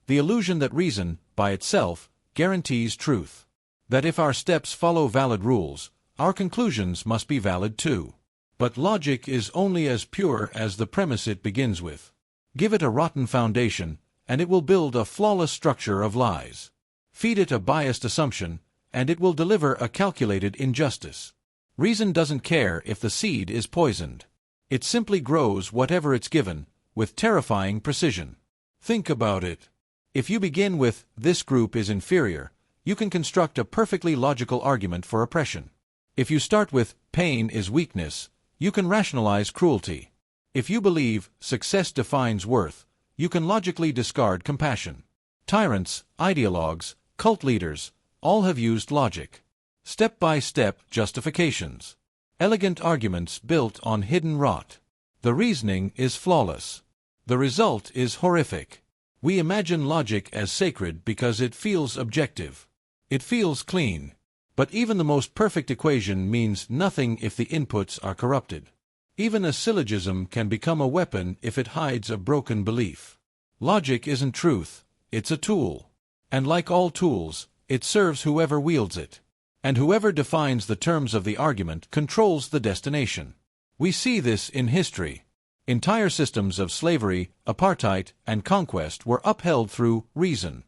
The illusion that reason, by itself, guarantees truth. That if our steps follow valid rules, our conclusions must be valid too. But logic is only as pure as the premise it begins with. Give it a rotten foundation, and it will build a flawless structure of lies. Feed it a biased assumption, and it will deliver a calculated injustice. Reason doesn't care if the seed is poisoned. It simply grows whatever it's given, with terrifying precision. Think about it. If you begin with, "This group is inferior," you can construct a perfectly logical argument for oppression. If you start with, "Pain is weakness," you can rationalize cruelty. If you believe, "Success defines worth," you can logically discard compassion. Tyrants, ideologues, cult leaders, all have used logic. Step-by-step justifications. Elegant arguments built on hidden rot. The reasoning is flawless. The result is horrific. We imagine logic as sacred because it feels objective. It feels clean. But even the most perfect equation means nothing if the inputs are corrupted. Even a syllogism can become a weapon if it hides a broken belief. Logic isn't truth, it's a tool. And like all tools, it serves whoever wields it. And whoever defines the terms of the argument controls the destination. We see this in history. Entire systems of slavery, apartheid, and conquest were upheld through reason.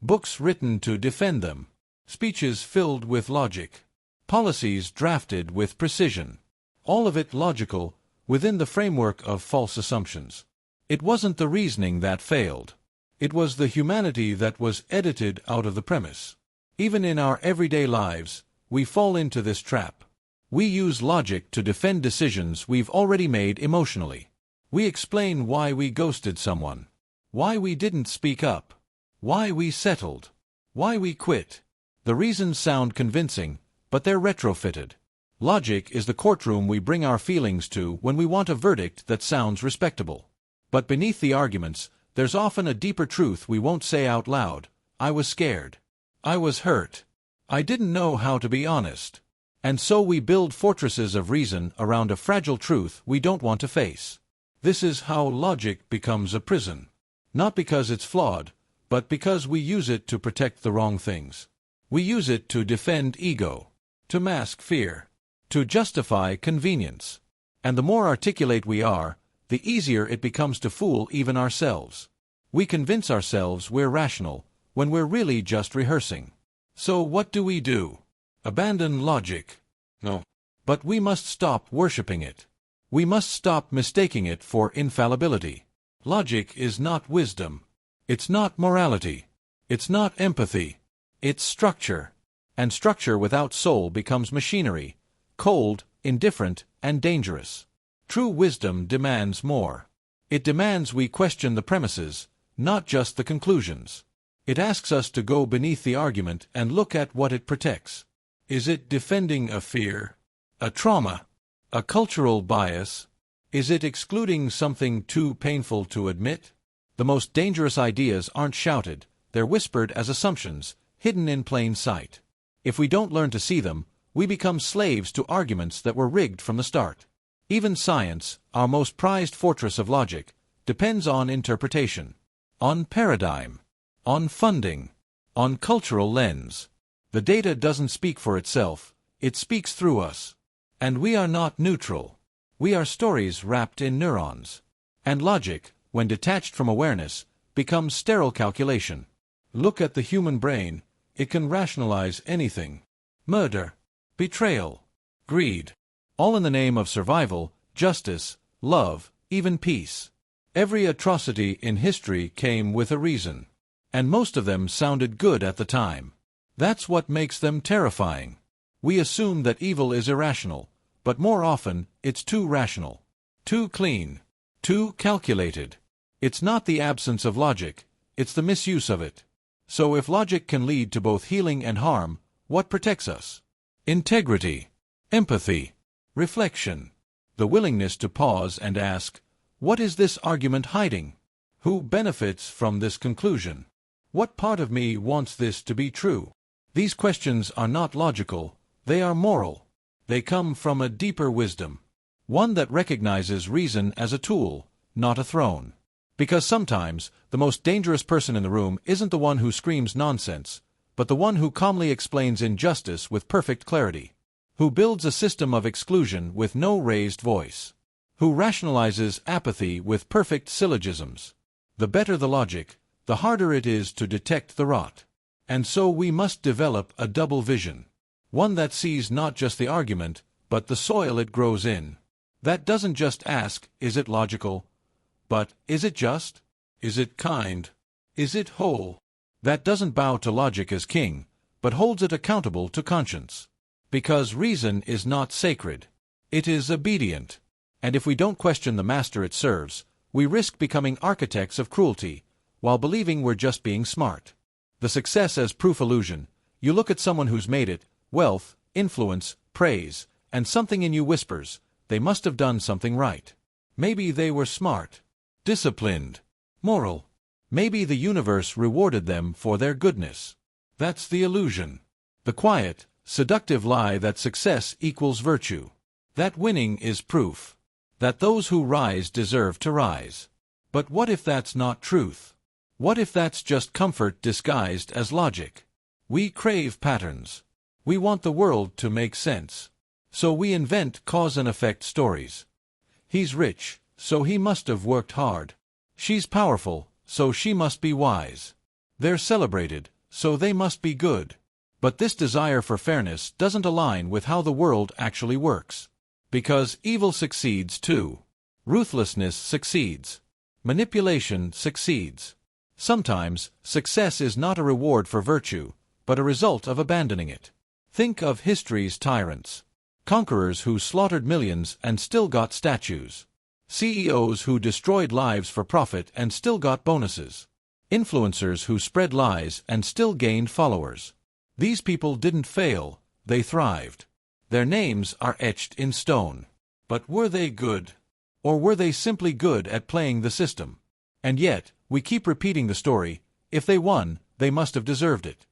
Books written to defend them. Speeches filled with logic. Policies drafted with precision. All of it logical, within the framework of false assumptions. It wasn't the reasoning that failed. It was the humanity that was edited out of the premise. Even in our everyday lives, we fall into this trap. We use logic to defend decisions we've already made emotionally. We explain why we ghosted someone, why we didn't speak up, why we settled, why we quit. The reasons sound convincing, but they're retrofitted. Logic is the courtroom we bring our feelings to when we want a verdict that sounds respectable. But beneath the arguments, there's often a deeper truth we won't say out loud. I was scared. I was hurt. I didn't know how to be honest. And so we build fortresses of reason around a fragile truth we don't want to face. This is how logic becomes a prison. Not because it's flawed, but because we use it to protect the wrong things. We use it to defend ego, to mask fear, to justify convenience. And the more articulate we are, the easier it becomes to fool even ourselves. We convince ourselves we're rational, when we're really just rehearsing. So what do? Abandon logic? No. But we must stop worshipping it. We must stop mistaking it for infallibility. Logic is not wisdom. It's not morality. It's not empathy. It's structure. And structure without soul becomes machinery, cold, indifferent, and dangerous. True wisdom demands more. It demands we question the premises, not just the conclusions. It asks us to go beneath the argument and look at what it protects. Is it defending a fear, a trauma, a cultural bias? Is it excluding something too painful to admit? The most dangerous ideas aren't shouted, they're whispered as assumptions, hidden in plain sight. If we don't learn to see them, we become slaves to arguments that were rigged from the start. Even science, our most prized fortress of logic, depends on interpretation, on paradigm, on funding, on cultural lens. The data doesn't speak for itself, it speaks through us. And we are not neutral. We are stories wrapped in neurons. And logic, when detached from awareness, becomes sterile calculation. Look at the human brain. It can rationalize anything. Murder, betrayal, greed. All in the name of survival, justice, love, even peace. Every atrocity in history came with a reason. And most of them sounded good at the time. That's what makes them terrifying. We assume that evil is irrational, but more often, it's too rational. Too clean. Too calculated. It's not the absence of logic, it's the misuse of it. So if logic can lead to both healing and harm, what protects us? Integrity, empathy, reflection, the willingness to pause and ask, what is this argument hiding? Who benefits from this conclusion? What part of me wants this to be true? These questions are not logical, they are moral. They come from a deeper wisdom, one that recognizes reason as a tool, not a throne. Because sometimes, the most dangerous person in the room isn't the one who screams nonsense, but the one who calmly explains injustice with perfect clarity, who builds a system of exclusion with no raised voice, who rationalizes apathy with perfect syllogisms. The better the logic, the harder it is to detect the rot. And so we must develop a double vision, one that sees not just the argument, but the soil it grows in. That doesn't just ask, is it logical? But, is it just? Is it kind? Is it whole? That doesn't bow to logic as king, but holds it accountable to conscience. Because reason is not sacred. It is obedient. And if we don't question the master it serves, we risk becoming architects of cruelty, while believing we're just being smart. The success as proof illusion. You look at someone who's made it, wealth, influence, praise, and something in you whispers, they must have done something right. Maybe they were smart, disciplined, moral. Maybe the universe rewarded them for their goodness. That's the illusion. The quiet, seductive lie that success equals virtue. That winning is proof. That those who rise deserve to rise. But what if that's not truth? What if that's just comfort disguised as logic? We crave patterns. We want the world to make sense. So we invent cause and effect stories. He's rich, so he must have worked hard. She's powerful, so she must be wise. They're celebrated, so they must be good. But this desire for fairness doesn't align with how the world actually works. Because evil succeeds too. Ruthlessness succeeds. Manipulation succeeds. Sometimes, success is not a reward for virtue, but a result of abandoning it. Think of history's tyrants. Conquerors who slaughtered millions and still got statues. CEOs who destroyed lives for profit and still got bonuses. Influencers who spread lies and still gained followers. These people didn't fail, they thrived. Their names are etched in stone. But were they good? Or were they simply good at playing the system? And yet, we keep repeating the story, if they won, they must have deserved it.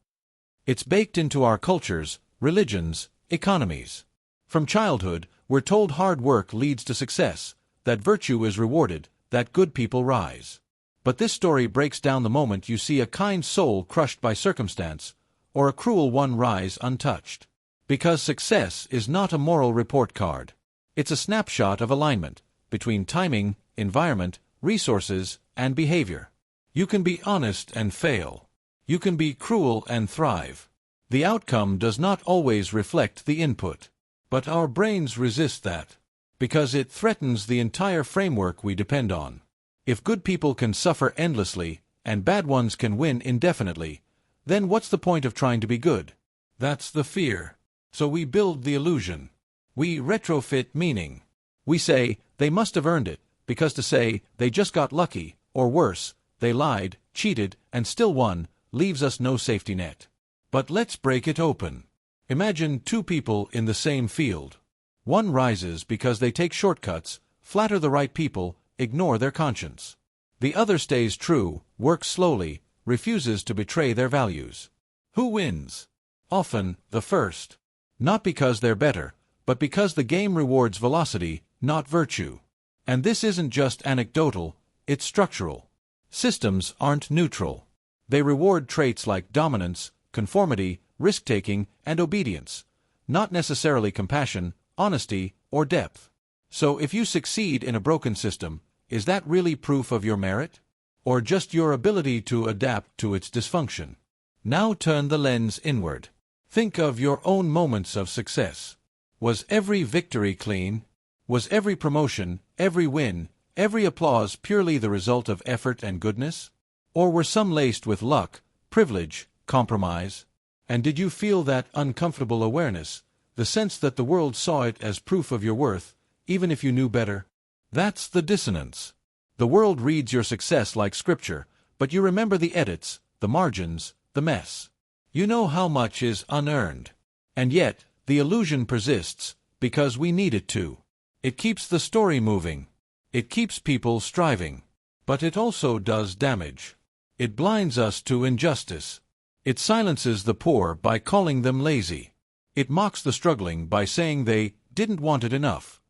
It's baked into our cultures, religions, economies. From childhood, we're told hard work leads to success, that virtue is rewarded, that good people rise. But this story breaks down the moment you see a kind soul crushed by circumstance, or a cruel one rise untouched. Because success is not a moral report card. It's a snapshot of alignment between timing, environment, resources, and behavior. You can be honest and fail. You can be cruel and thrive. The outcome does not always reflect the input. But our brains resist that, because it threatens the entire framework we depend on. If good people can suffer endlessly, and bad ones can win indefinitely, then what's the point of trying to be good? That's the fear. So we build the illusion. We retrofit meaning. We say, they must have earned it, because to say, they just got lucky, or worse, they lied, cheated, and still won, leaves us no safety net. But let's break it open. Imagine two people in the same field. One rises because they take shortcuts, flatter the right people, ignore their conscience. The other stays true, works slowly, refuses to betray their values. Who wins? Often, the first. Not because they're better, but because the game rewards velocity, not virtue. And this isn't just anecdotal, it's structural. Systems aren't neutral. They reward traits like dominance, conformity, risk-taking, and obedience, not necessarily compassion, honesty, or depth. So if you succeed in a broken system, is that really proof of your merit? Or just your ability to adapt to its dysfunction? Now turn the lens inward. Think of your own moments of success. Was every victory clean? Was every promotion, every win, every applause purely the result of effort and goodness? Or were some laced with luck, privilege, compromise? And did you feel that uncomfortable awareness, the sense that the world saw it as proof of your worth, even if you knew better? That's the dissonance. The world reads your success like scripture, but you remember the edits, the margins, the mess. You know how much is unearned. And yet, the illusion persists, because we need it to. It keeps the story moving. It keeps people striving. But it also does damage. It blinds us to injustice. It silences the poor by calling them lazy. It mocks the struggling by saying they didn't want it enough.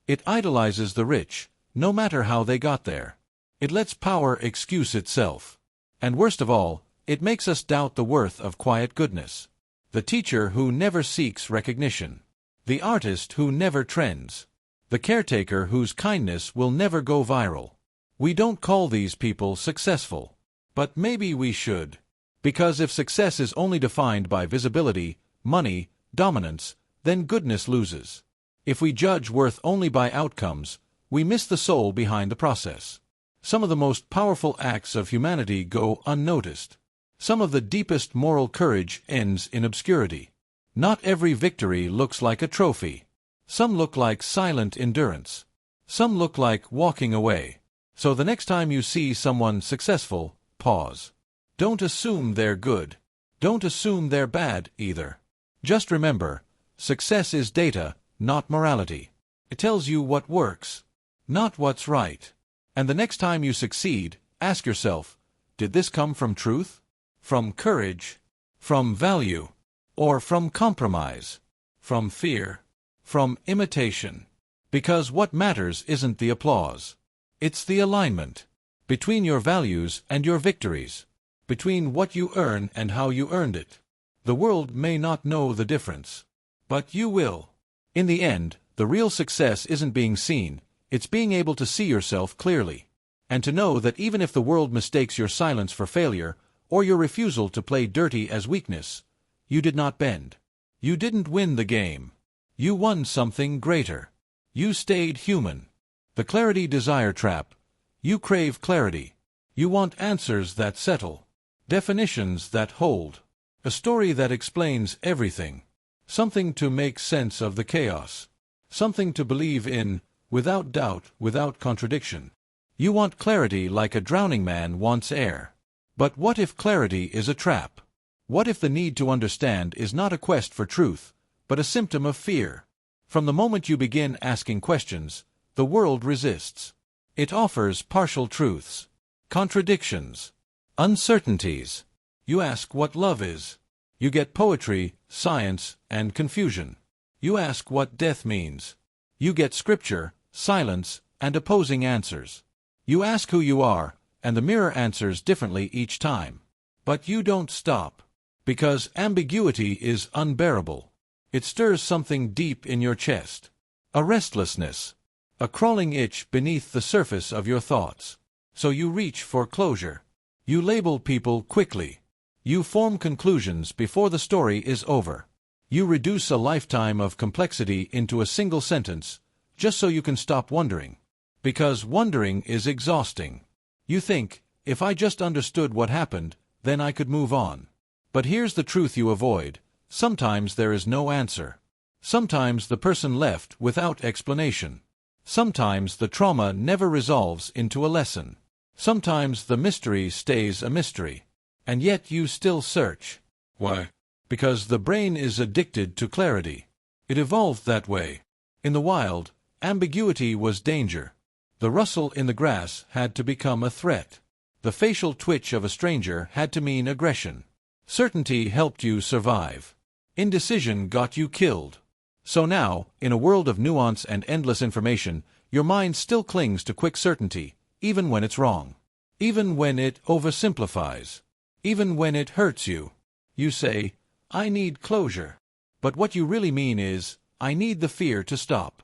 It idolizes the rich, no matter how they got there. It lets power excuse itself. And worst of all, it makes us doubt the worth of quiet goodness. The teacher who never seeks recognition. The artist who never trends. The caretaker whose kindness will never go viral. We don't call these people successful. But maybe we should. Because if success is only defined by visibility, money, dominance, then goodness loses. If we judge worth only by outcomes, we miss the soul behind the process. Some of the most powerful acts of humanity go unnoticed. Some of the deepest moral courage ends in obscurity. Not every victory looks like a trophy. Some look like silent endurance. Some look like walking away. So the next time you see someone successful, pause. Don't assume they're good. Don't assume they're bad, either. Just remember, success is data, not morality. It tells you what works, not what's right. And the next time you succeed, ask yourself, did this come from truth? From courage? From value? Or from compromise? From fear? From imitation? Because what matters isn't the applause. It's the alignment between your values and your victories. Between what you earn and how you earned it. The world may not know the difference. But you will. In the end, the real success isn't being seen, it's being able to see yourself clearly. And to know that even if the world mistakes your silence for failure, or your refusal to play dirty as weakness, you did not bend. You didn't win the game. You won something greater. You stayed human. The clarity desire trap. You crave clarity. You want answers that settle. Definitions that hold. A story that explains everything. Something to make sense of the chaos. Something to believe in, without doubt, without contradiction. You want clarity like a drowning man wants air. But what if clarity is a trap? What if the need to understand is not a quest for truth, but a symptom of fear? From the moment you begin asking questions, the world resists. It offers partial truths, contradictions, uncertainties. You ask what love is. You get poetry, science, and confusion. You ask what death means. You get scripture, silence, and opposing answers. You ask who you are, and the mirror answers differently each time. But you don't stop. Because ambiguity is unbearable. It stirs something deep in your chest. A restlessness. A crawling itch beneath the surface of your thoughts. So you reach for closure. You label people quickly. You form conclusions before the story is over. You reduce a lifetime of complexity into a single sentence, just so you can stop wondering. Because wondering is exhausting. You think, if I just understood what happened, then I could move on. But here's the truth you avoid. Sometimes there is no answer. Sometimes the person left without explanation. Sometimes the trauma never resolves into a lesson. Sometimes the mystery stays a mystery. And yet you still search. Why? Because the brain is addicted to clarity. It evolved that way. In the wild, ambiguity was danger. The rustle in the grass had to become a threat. The facial twitch of a stranger had to mean aggression. Certainty helped you survive. Indecision got you killed. So now, in a world of nuance and endless information, your mind still clings to quick certainty, even when it's wrong. Even when it oversimplifies. Even when it hurts you. You say, I need closure. But what you really mean is, I need the fear to stop.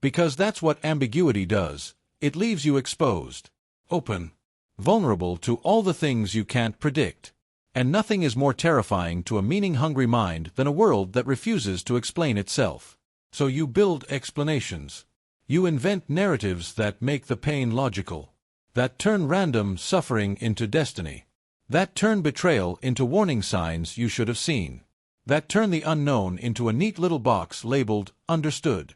Because that's what ambiguity does. It leaves you exposed, open, vulnerable to all the things you can't predict. And nothing is more terrifying to a meaning-hungry mind than a world that refuses to explain itself. So you build explanations. You invent narratives that make the pain logical, that turn random suffering into destiny, that turn betrayal into warning signs you should have seen, that turn the unknown into a neat little box labeled understood.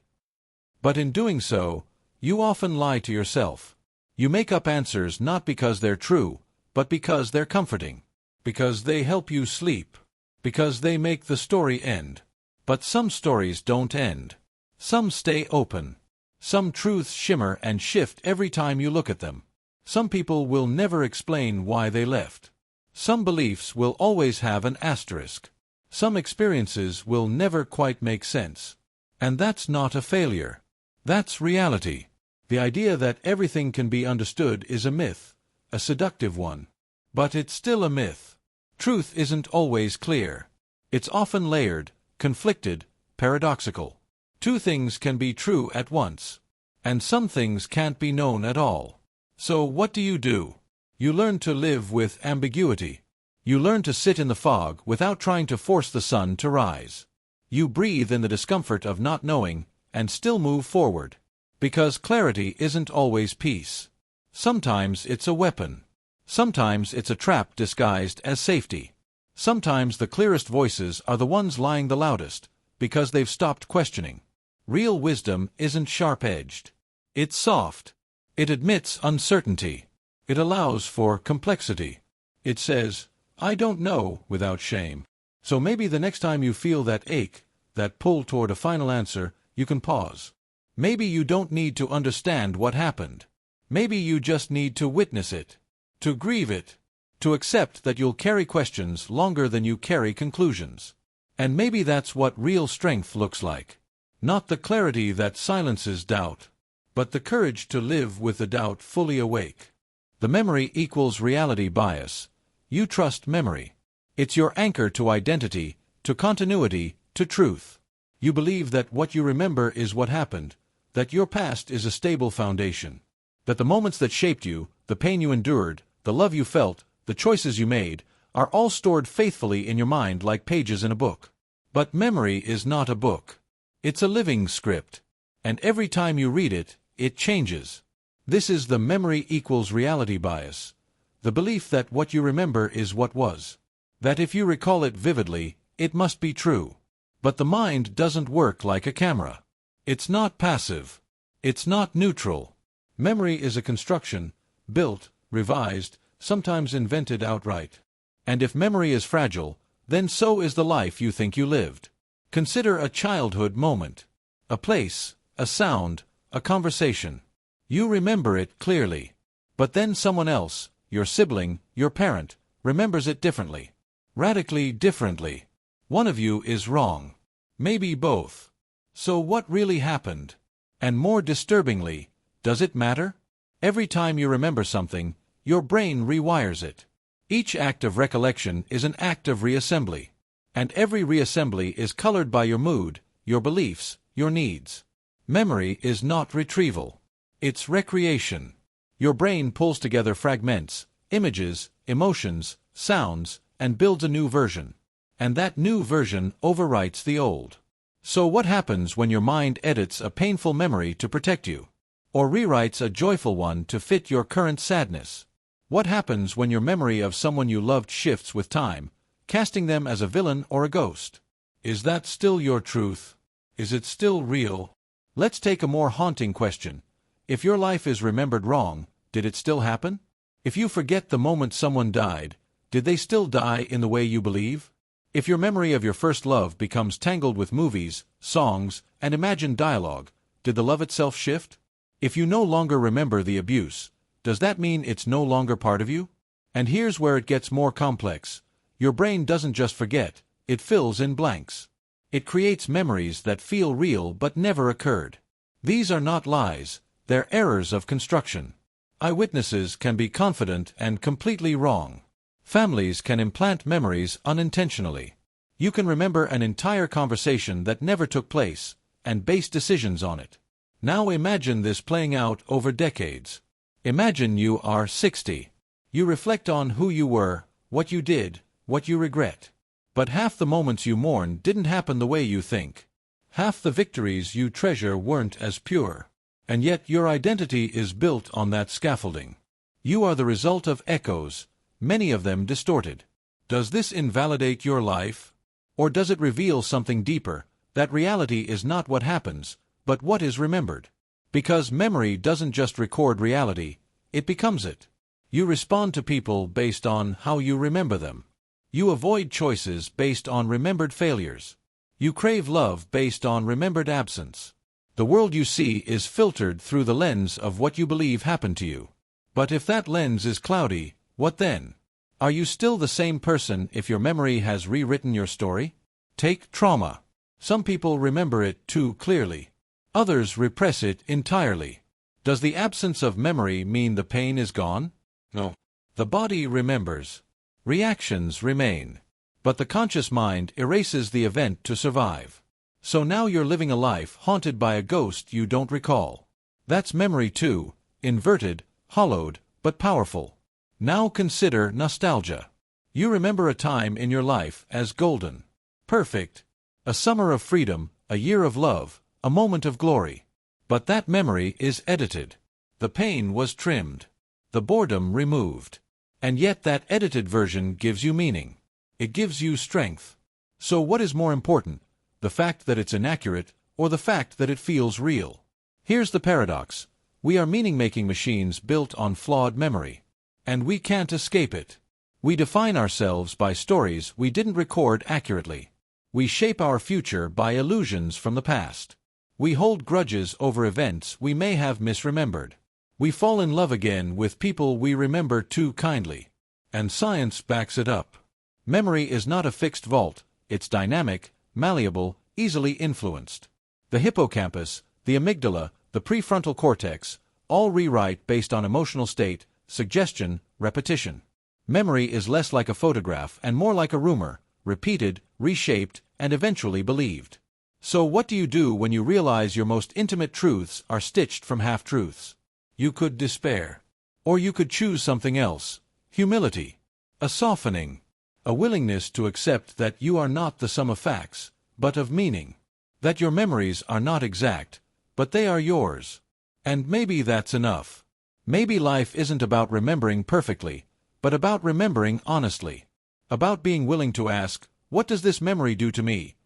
But in doing so, you often lie to yourself. You make up answers not because they're true, but because they're comforting. Because they help you sleep. Because they make the story end. But some stories don't end. Some stay open. Some truths shimmer and shift every time you look at them. Some people will never explain why they left. Some beliefs will always have an asterisk. Some experiences will never quite make sense. And that's not a failure. That's reality. The idea that everything can be understood is a myth, a seductive one. But it's still a myth. Truth isn't always clear. It's often layered, conflicted, paradoxical. Two things can be true at once. And some things can't be known at all. So what do? You learn to live with ambiguity. You learn to sit in the fog without trying to force the sun to rise. You breathe in the discomfort of not knowing, and still move forward. Because clarity isn't always peace. Sometimes it's a weapon. Sometimes it's a trap disguised as safety. Sometimes the clearest voices are the ones lying the loudest, because they've stopped questioning. Real wisdom isn't sharp-edged. It's soft. It admits uncertainty. It allows for complexity. It says, I don't know, without shame. So maybe the next time you feel that ache, that pull toward a final answer, you can pause. Maybe you don't need to understand what happened. Maybe you just need to witness it. To grieve it. To accept that you'll carry questions longer than you carry conclusions. And maybe that's what real strength looks like. Not the clarity that silences doubt, but the courage to live with the doubt fully awake. The memory equals reality bias. You trust memory. It's your anchor to identity, to continuity, to truth. You believe that what you remember is what happened, that your past is a stable foundation, that the moments that shaped you, the pain you endured, the love you felt, the choices you made, are all stored faithfully in your mind like pages in a book. But memory is not a book. It's a living script. And every time you read it, it changes. This is the memory equals reality bias. The belief that what you remember is what was. That if you recall it vividly, it must be true. But the mind doesn't work like a camera. It's not passive. It's not neutral. Memory is a construction, built, revised, sometimes invented outright. And if memory is fragile, then so is the life you think you lived. Consider a childhood moment. A place, a sound, a conversation. You remember it clearly. But then someone else, your sibling, your parent, remembers it differently. Radically differently. One of you is wrong. Maybe both. So what really happened? And more disturbingly, does it matter? Every time you remember something, your brain rewires it. Each act of recollection is an act of reassembly. And every reassembly is colored by your mood, your beliefs, your needs. Memory is not retrieval. It's recreation. Your brain pulls together fragments, images, emotions, sounds, and builds a new version. and that new version overwrites the old. So what happens when your mind edits a painful memory to protect you? Or rewrites a joyful one to fit your current sadness? What happens when your memory of someone you loved shifts with time, casting them as a villain or a ghost? Is that still your truth? Is it still real? Let's take a more haunting question. If your life is remembered wrong, did it still happen? If you forget the moment someone died, did they still die in the way you believe? If your memory of your first love becomes tangled with movies, songs, and imagined dialogue, did the love itself shift? If you no longer remember the abuse, does that mean it's no longer part of you? And here's where it gets more complex. Your brain doesn't just forget, it fills in blanks. It creates memories that feel real but never occurred. These are not lies, they're errors of construction. Eyewitnesses can be confident and completely wrong. Families can implant memories unintentionally. You can remember an entire conversation that never took place, and base decisions on it. Now imagine this playing out over decades. Imagine you are 60. You reflect on who you were, what you did, what you regret. But half the moments you mourn didn't happen the way you think. Half the victories you treasure weren't as pure. And yet your identity is built on that scaffolding. You are the result of echoes, many of them distorted. Does this invalidate your life? Or does it reveal something deeper, that reality is not what happens, but what is remembered? Because memory doesn't just record reality, it becomes it. You respond to people based on how you remember them. You avoid choices based on remembered failures. You crave love based on remembered absence. The world you see is filtered through the lens of what you believe happened to you. But if that lens is cloudy, what then? Are you still the same person if your memory has rewritten your story? Take trauma. Some people remember it too clearly. Others repress it entirely. Does the absence of memory mean the pain is gone? No. The body remembers. Reactions remain. But the conscious mind erases the event to survive. So now you're living a life haunted by a ghost you don't recall. That's memory too, inverted, hollowed, but powerful. Now consider nostalgia. You remember a time in your life as golden. Perfect. A summer of freedom, a year of love, a moment of glory. But that memory is edited. The pain was trimmed. The boredom removed. And yet that edited version gives you meaning. It gives you strength. So what is more important? The fact that it's inaccurate, or the fact that it feels real? Here's the paradox. We are meaning-making machines built on flawed memory. And we can't escape it. We define ourselves by stories we didn't record accurately. We shape our future by illusions from the past. We hold grudges over events we may have misremembered. We fall in love again with people we remember too kindly. And science backs it up. Memory is not a fixed vault, it's dynamic, malleable, easily influenced. The hippocampus, the amygdala, the prefrontal cortex, all rewrite based on emotional state, suggestion, repetition. Memory is less like a photograph and more like a rumor, repeated, reshaped, and eventually believed. So what do you do when you realize your most intimate truths are stitched from half-truths? You could despair. Or you could choose something else. Humility. A softening. A willingness to accept that you are not the sum of facts, but of meaning. That your memories are not exact, but they are yours. And maybe that's enough. Maybe life isn't about remembering perfectly, but about remembering honestly. About being willing to ask, what does this memory do to me?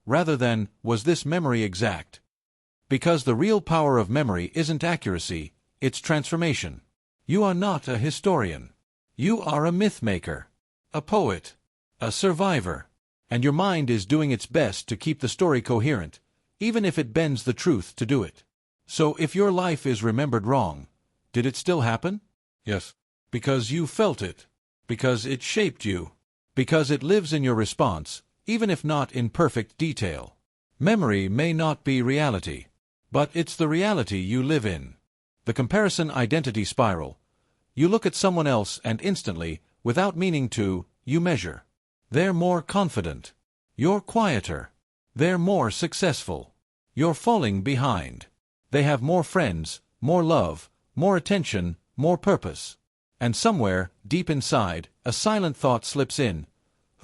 Rather than, was this memory exact? Because the real power of memory isn't accuracy, it's transformation. You are not a historian. You are a myth-maker. A poet, a survivor, and your mind is doing its best to keep the story coherent, even if it bends the truth to do it. So if your life is remembered wrong, did it still happen? Yes. Because you felt it. Because it shaped you. Because it lives in your response, even if not in perfect detail. Memory may not be reality, but it's the reality you live in. The comparison identity spiral. You look at someone else and instantly, without meaning to, you measure. They're more confident. You're quieter. They're more successful. You're falling behind. They have more friends, more love, more attention, more purpose. And somewhere, deep inside, a silent thought slips in.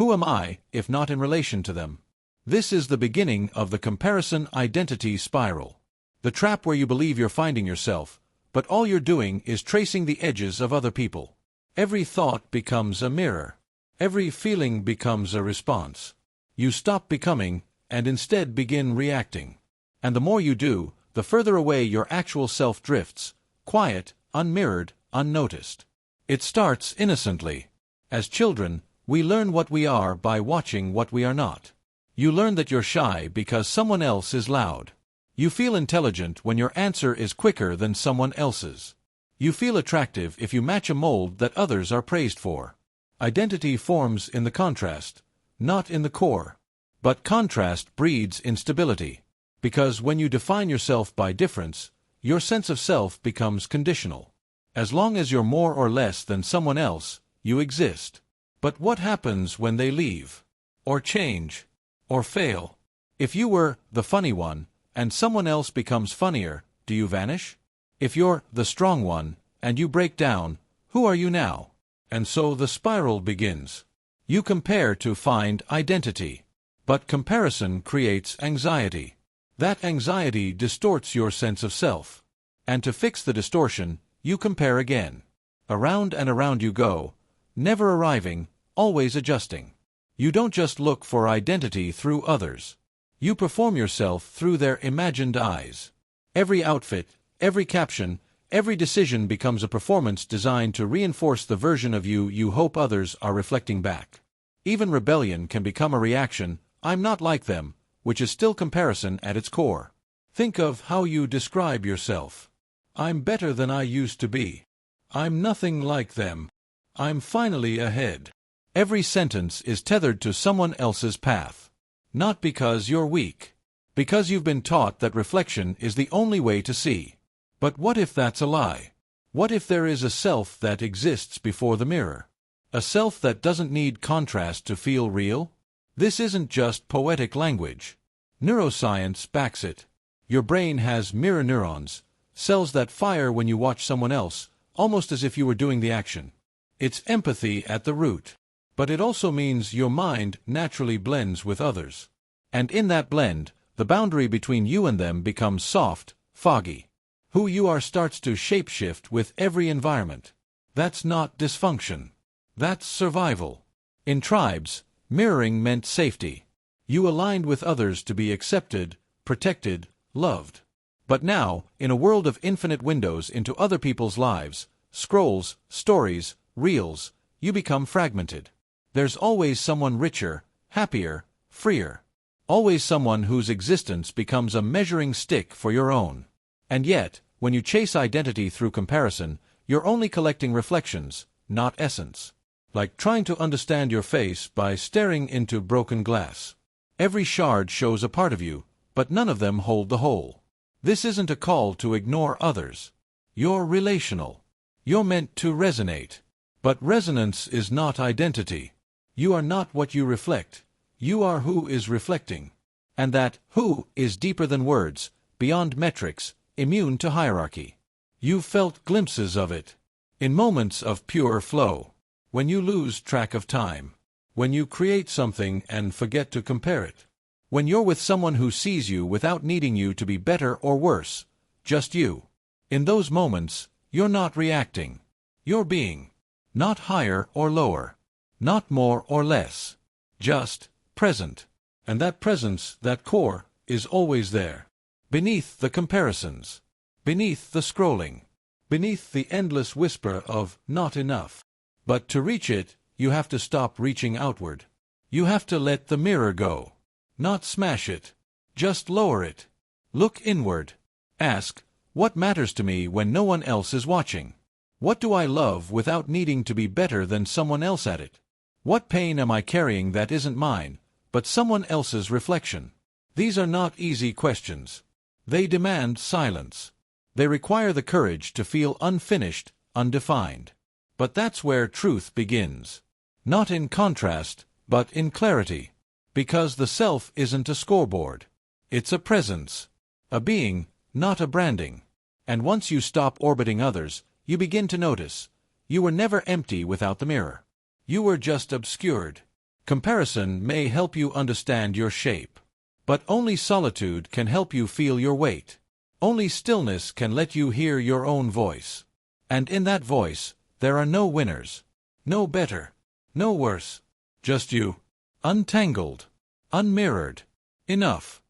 Who am I, if not in relation to them? This is the beginning of the comparison identity spiral. The trap where you believe you're finding yourself, but all you're doing is tracing the edges of other people. Every thought becomes a mirror. Every feeling becomes a response. You stop becoming, and instead begin reacting. And the more you do, the further away your actual self drifts, quiet, unmirrored, unnoticed. It starts innocently. As children, we learn what we are by watching what we are not. You learn that you're shy because someone else is loud. You feel intelligent when your answer is quicker than someone else's. You feel attractive if you match a mold that others are praised for. Identity forms in the contrast, not in the core. But contrast breeds instability. Because when you define yourself by difference, your sense of self becomes conditional. As long as you're more or less than someone else, you exist. But what happens when they leave? Or change? Or fail? If you were the funny one, and someone else becomes funnier, do you vanish? If you're the strong one, and you break down, who are you now? And so the spiral begins. You compare to find identity. But comparison creates anxiety. That anxiety distorts your sense of self. And to fix the distortion, you compare again. Around and around you go, never arriving, always adjusting. You don't just look for identity through others. You perform yourself through their imagined eyes. Every outfit, every caption, every decision becomes a performance designed to reinforce the version of you you hope others are reflecting back. Even rebellion can become a reaction, I'm not like them, which is still comparison at its core. Think of how you describe yourself. I'm better than I used to be. I'm nothing like them. I'm finally ahead. Every sentence is tethered to someone else's path. Not because you're weak. Because you've been taught that reflection is the only way to see. But what if that's a lie? What if there is a self that exists before the mirror? A self that doesn't need contrast to feel real? This isn't just poetic language. Neuroscience backs it. Your brain has mirror neurons, cells that fire when you watch someone else, almost as if you were doing the action. It's empathy at the root. But it also means your mind naturally blends with others. And in that blend, the boundary between you and them becomes soft, foggy. Who you are starts to shapeshift with every environment. That's not dysfunction. That's survival. In tribes, mirroring meant safety. You aligned with others to be accepted, protected, loved. But now, in a world of infinite windows into other people's lives, scrolls, stories, reels, you become fragmented. There's always someone richer, happier, freer. Always someone whose existence becomes a measuring stick for your own. And yet, when you chase identity through comparison, you're only collecting reflections, not essence. Like trying to understand your face by staring into broken glass. Every shard shows a part of you, but none of them hold the whole. This isn't a call to ignore others. You're relational. You're meant to resonate. But resonance is not identity. You are not what you reflect. You are who is reflecting. And that who is deeper than words, beyond metrics, immune to hierarchy. You've felt glimpses of it. In moments of pure flow. When you lose track of time. When you create something and forget to compare it. When you're with someone who sees you without needing you to be better or worse. Just you. In those moments, you're not reacting. You're being. Not higher or lower. Not more or less. Just present. And that presence, that core, is always there. Beneath the comparisons. Beneath the scrolling. Beneath the endless whisper of not enough. But to reach it, you have to stop reaching outward. You have to let the mirror go. Not smash it. Just lower it. Look inward. Ask, what matters to me when no one else is watching? What do I love without needing to be better than someone else at it? What pain am I carrying that isn't mine, but someone else's reflection? These are not easy questions. They demand silence. They require the courage to feel unfinished, undefined. But that's where truth begins. Not in contrast, but in clarity. Because the self isn't a scoreboard. It's a presence. A being, not a branding. And once you stop orbiting others, you begin to notice. You were never empty without the mirror. You were just obscured. Comparison may help you understand your shape. But only solitude can help you feel your weight. Only stillness can let you hear your own voice. And in that voice, there are no winners. No better. No worse. Just you. Untangled. Unmirrored. Enough.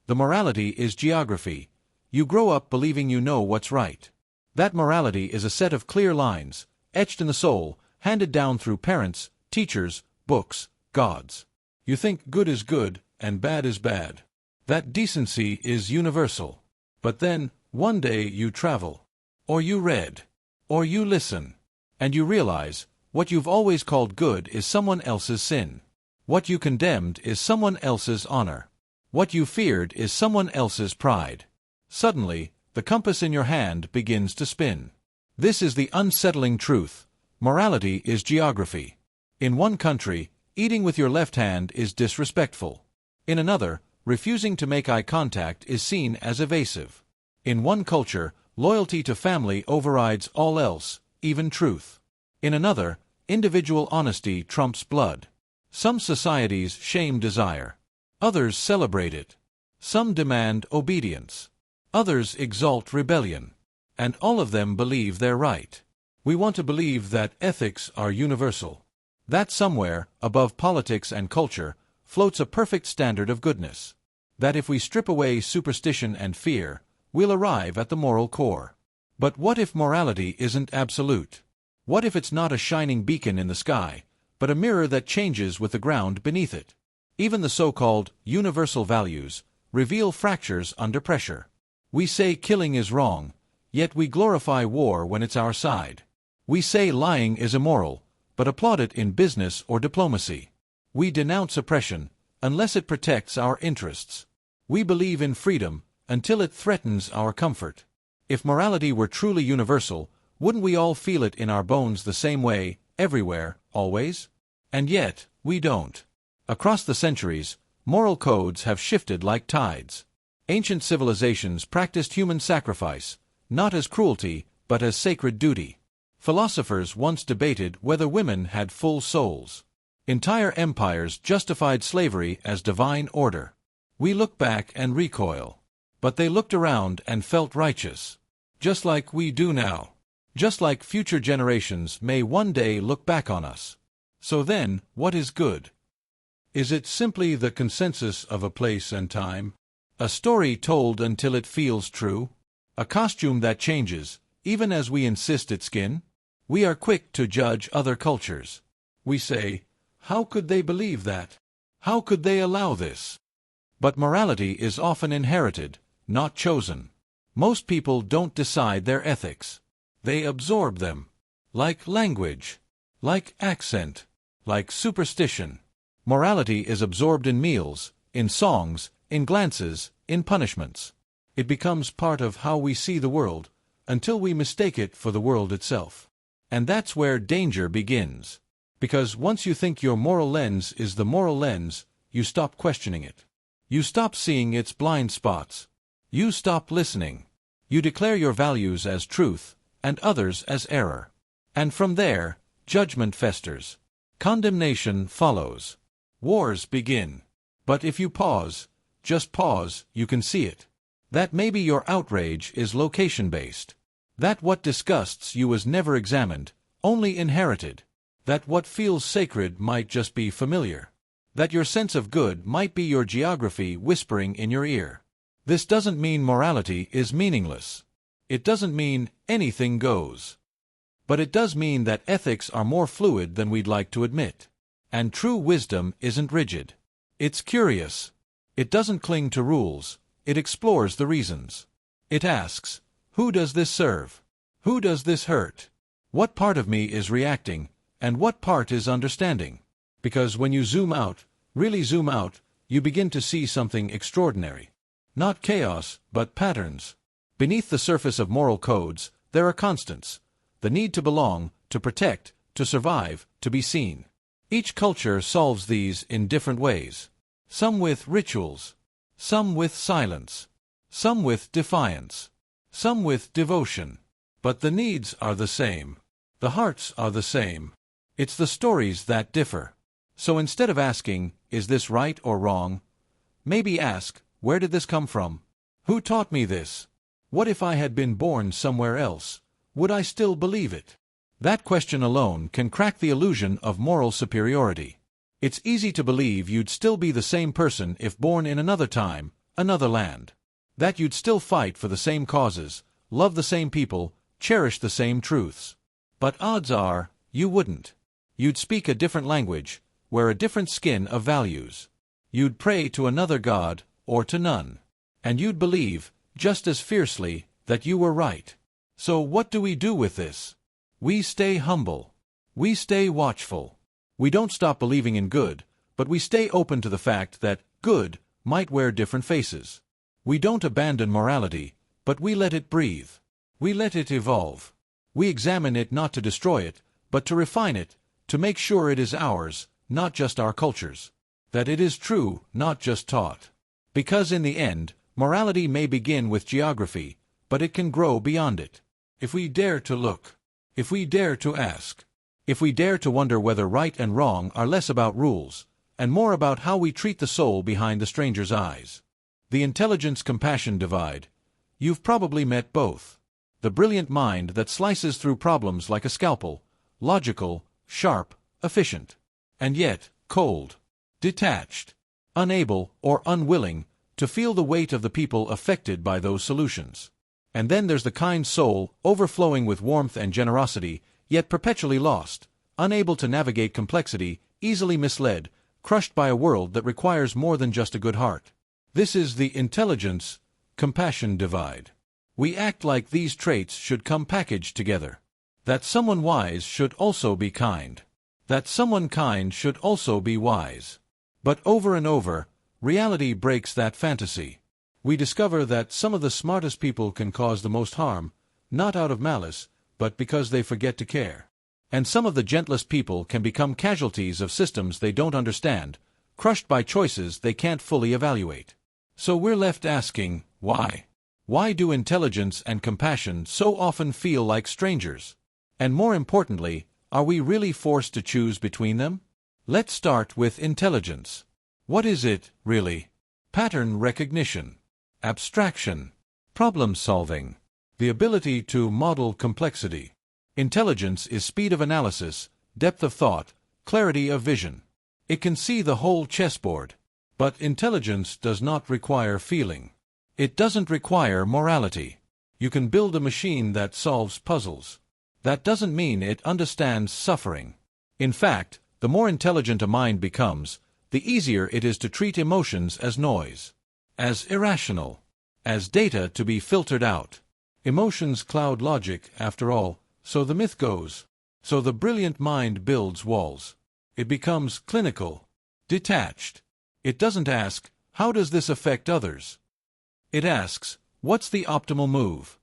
The morality is geography. You grow up believing you know what's right. That morality is a set of clear lines, etched in the soul, handed down through parents, teachers, books, gods. You think good is good, and bad is bad. That decency is universal. But then, one day you travel. Or you read. Or you listen. And you realize, what you've always called good is someone else's sin. What you condemned is someone else's honor. What you feared is someone else's pride. Suddenly, the compass in your hand begins to spin. This is the unsettling truth. Morality is geography. In one country, eating with your left hand is disrespectful. In another, refusing to make eye contact is seen as evasive. In one culture, loyalty to family overrides all else, even truth. In another, individual honesty trumps blood. Some societies shame desire. Others celebrate it. Some demand obedience. Others exalt rebellion. And all of them believe they're right. We want to believe that ethics are universal. That somewhere, above politics and culture, floats a perfect standard of goodness. That if we strip away superstition and fear, we'll arrive at the moral core. But what if morality isn't absolute? What if it's not a shining beacon in the sky, but a mirror that changes with the ground beneath it? Even the so-called universal values reveal fractures under pressure. We say killing is wrong, yet we glorify war when it's our side. We say lying is immoral, but applaud it in business or diplomacy. We denounce oppression, unless it protects our interests. We believe in freedom, until it threatens our comfort. If morality were truly universal, wouldn't we all feel it in our bones the same way, everywhere, always? And yet, we don't. Across the centuries, moral codes have shifted like tides. Ancient civilizations practiced human sacrifice, not as cruelty, but as sacred duty. Philosophers once debated whether women had full souls. Entire empires justified slavery as divine order. We look back and recoil. But they looked around and felt righteous. Just like we do now. Just like future generations may one day look back on us. So then, what is good? Is it simply the consensus of a place and time? A story told until it feels true? A costume that changes, even as we insist its skin? We are quick to judge other cultures. We say, how could they believe that? How could they allow this? But morality is often inherited, not chosen. Most people don't decide their ethics. They absorb them. Like language. Like accent. Like superstition. Morality is absorbed in meals, in songs, in glances, in punishments. It becomes part of how we see the world, until we mistake it for the world itself. And that's where danger begins. Because once you think your moral lens is the moral lens, you stop questioning it. You stop seeing its blind spots. You stop listening. You declare your values as truth, and others as error. And from there, judgment festers. Condemnation follows. Wars begin. But if you pause, just pause, you can see it. That maybe your outrage is location-based. That what disgusts you was never examined, only inherited. That what feels sacred might just be familiar. That your sense of good might be your geography whispering in your ear. This doesn't mean morality is meaningless. It doesn't mean anything goes. But it does mean that ethics are more fluid than we'd like to admit. And true wisdom isn't rigid. It's curious. It doesn't cling to rules. It explores the reasons. It asks, who does this serve? Who does this hurt? What part of me is reacting, and what part is understanding? Because when you zoom out, really zoom out, you begin to see something extraordinary. Not chaos, but patterns. Beneath the surface of moral codes, there are constants. The need to belong, to protect, to survive, to be seen. Each culture solves these in different ways. Some with rituals. Some with silence. Some with defiance. Some with devotion. But the needs are the same. The hearts are the same. It's the stories that differ. So instead of asking, is this right or wrong? Maybe ask, where did this come from? Who taught me this? What if I had been born somewhere else? Would I still believe it? That question alone can crack the illusion of moral superiority. It's easy to believe you'd still be the same person if born in another time, another land. That you'd still fight for the same causes, love the same people, cherish the same truths. But odds are, you wouldn't. You'd speak a different language, wear a different skin of values. You'd pray to another God, or to none. And you'd believe, just as fiercely, that you were right. So what do we do with this? We stay humble. We stay watchful. We don't stop believing in good, but we stay open to the fact that good might wear different faces. We don't abandon morality, but we let it breathe. We let it evolve. We examine it not to destroy it, but to refine it, to make sure it is ours, not just our culture's. That it is true, not just taught. Because in the end, morality may begin with geography, but it can grow beyond it. If we dare to look. If we dare to ask. If we dare to wonder whether right and wrong are less about rules, and more about how we treat the soul behind the stranger's eyes. The intelligence-compassion divide. You've probably met both. The brilliant mind that slices through problems like a scalpel, logical, sharp, efficient. And yet, cold, detached, unable or unwilling to feel the weight of the people affected by those solutions. And then there's the kind soul, overflowing with warmth and generosity, yet perpetually lost, unable to navigate complexity, easily misled, crushed by a world that requires more than just a good heart. This is the intelligence-compassion divide. We act like these traits should come packaged together. That someone wise should also be kind. That someone kind should also be wise. But over and over, reality breaks that fantasy. We discover that some of the smartest people can cause the most harm, not out of malice, but because they forget to care. And some of the gentlest people can become casualties of systems they don't understand, crushed by choices they can't fully evaluate. So we're left asking, why? Why do intelligence and compassion so often feel like strangers? And more importantly, are we really forced to choose between them? Let's start with intelligence. What is it, really? Pattern recognition, abstraction, problem solving, the ability to model complexity. Intelligence is speed of analysis, depth of thought, clarity of vision. It can see the whole chessboard. But intelligence does not require feeling. It doesn't require morality. You can build a machine that solves puzzles. That doesn't mean it understands suffering. In fact, the more intelligent a mind becomes, the easier it is to treat emotions as noise, as irrational, as data to be filtered out. Emotions cloud logic, after all, so the myth goes. So the brilliant mind builds walls. It becomes clinical, detached. It doesn't ask, how does this affect others? It asks, what's the optimal move?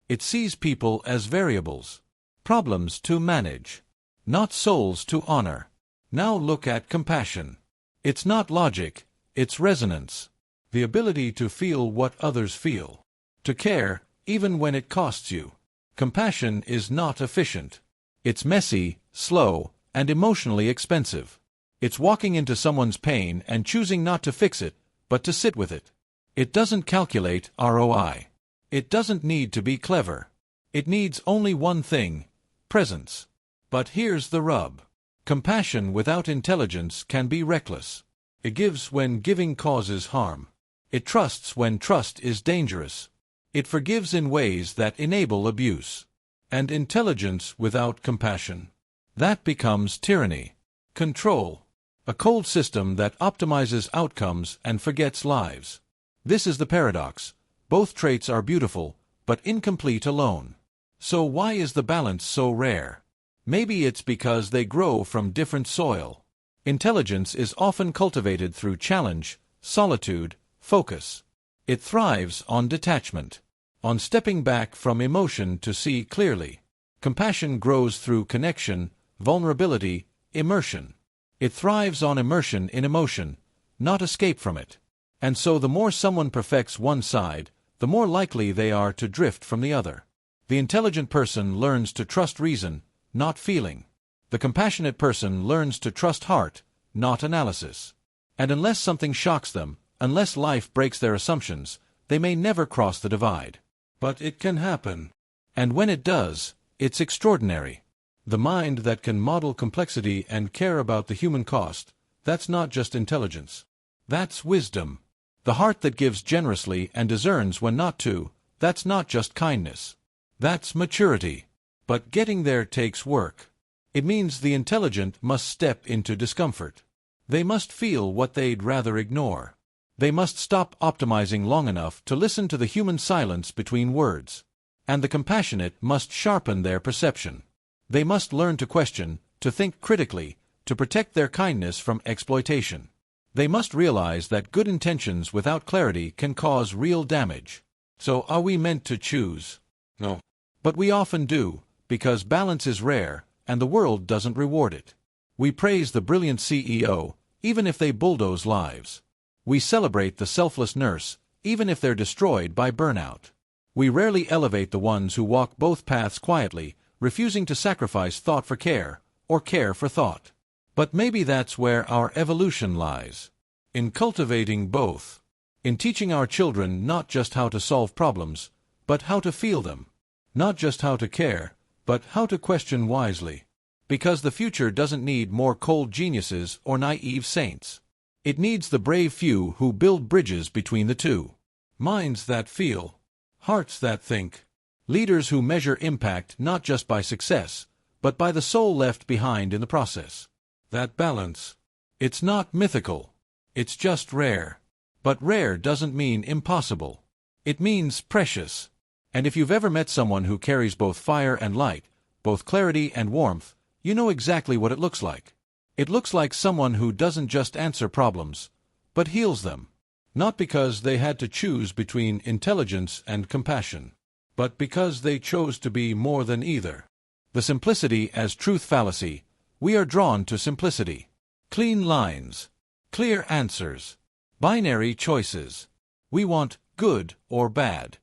It sees people as variables, problems to manage, not souls to honor. Now look at compassion. It's not logic, it's resonance. The ability to feel what others feel. To care, even when it costs you. Compassion is not efficient. It's messy, slow, and emotionally expensive. It's walking into someone's pain and choosing not to fix it, but to sit with it. It doesn't calculate ROI. It doesn't need to be clever. It needs only one thing, presence. But here's the rub. Compassion without intelligence can be reckless. It gives when giving causes harm. It trusts when trust is dangerous. It forgives in ways that enable abuse. And intelligence without compassion. That becomes tyranny. Control. A cold system that optimizes outcomes and forgets lives. This is the paradox. Both traits are beautiful, but incomplete alone. So why is the balance so rare? Maybe it's because they grow from different soil. Intelligence is often cultivated through challenge, solitude, focus. It thrives on detachment, on stepping back from emotion to see clearly. Compassion grows through connection, vulnerability, immersion. It thrives on immersion in emotion, not escape from it. And so the more someone perfects one side, the more likely they are to drift from the other. The intelligent person learns to trust reason, not feeling. The compassionate person learns to trust heart, not analysis. And unless something shocks them, unless life breaks their assumptions, they may never cross the divide. But it can happen. And when it does, it's extraordinary. The mind that can model complexity and care about the human cost, that's not just intelligence. That's wisdom. The heart that gives generously and discerns when not to, that's not just kindness. That's maturity. But getting there takes work. It means the intelligent must step into discomfort. They must feel what they'd rather ignore. They must stop optimizing long enough to listen to the human silence between words. And the compassionate must sharpen their perception. They must learn to question, to think critically, to protect their kindness from exploitation. They must realize that good intentions without clarity can cause real damage. So are we meant to choose? No. But we often do, because balance is rare, and the world doesn't reward it. We praise the brilliant CEO, even if they bulldoze lives. We celebrate the selfless nurse, even if they're destroyed by burnout. We rarely elevate the ones who walk both paths quietly, refusing to sacrifice thought for care, or care for thought. But maybe that's where our evolution lies. In cultivating both. In teaching our children not just how to solve problems, but how to feel them. Not just how to care, but how to question wisely. Because the future doesn't need more cold geniuses or naive saints. It needs the brave few who build bridges between the two. Minds that feel. Hearts that think. Leaders who measure impact not just by success, but by the soul left behind in the process. That balance. It's not mythical. It's just rare. But rare doesn't mean impossible. It means precious. And if you've ever met someone who carries both fire and light, both clarity and warmth, you know exactly what it looks like. It looks like someone who doesn't just answer problems, but heals them. Not because they had to choose between intelligence and compassion, but because they chose to be more than either. The simplicity as truth fallacy. We are drawn to simplicity. Clean lines. Clear answers. Binary choices. We want good or bad.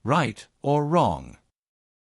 Right or wrong.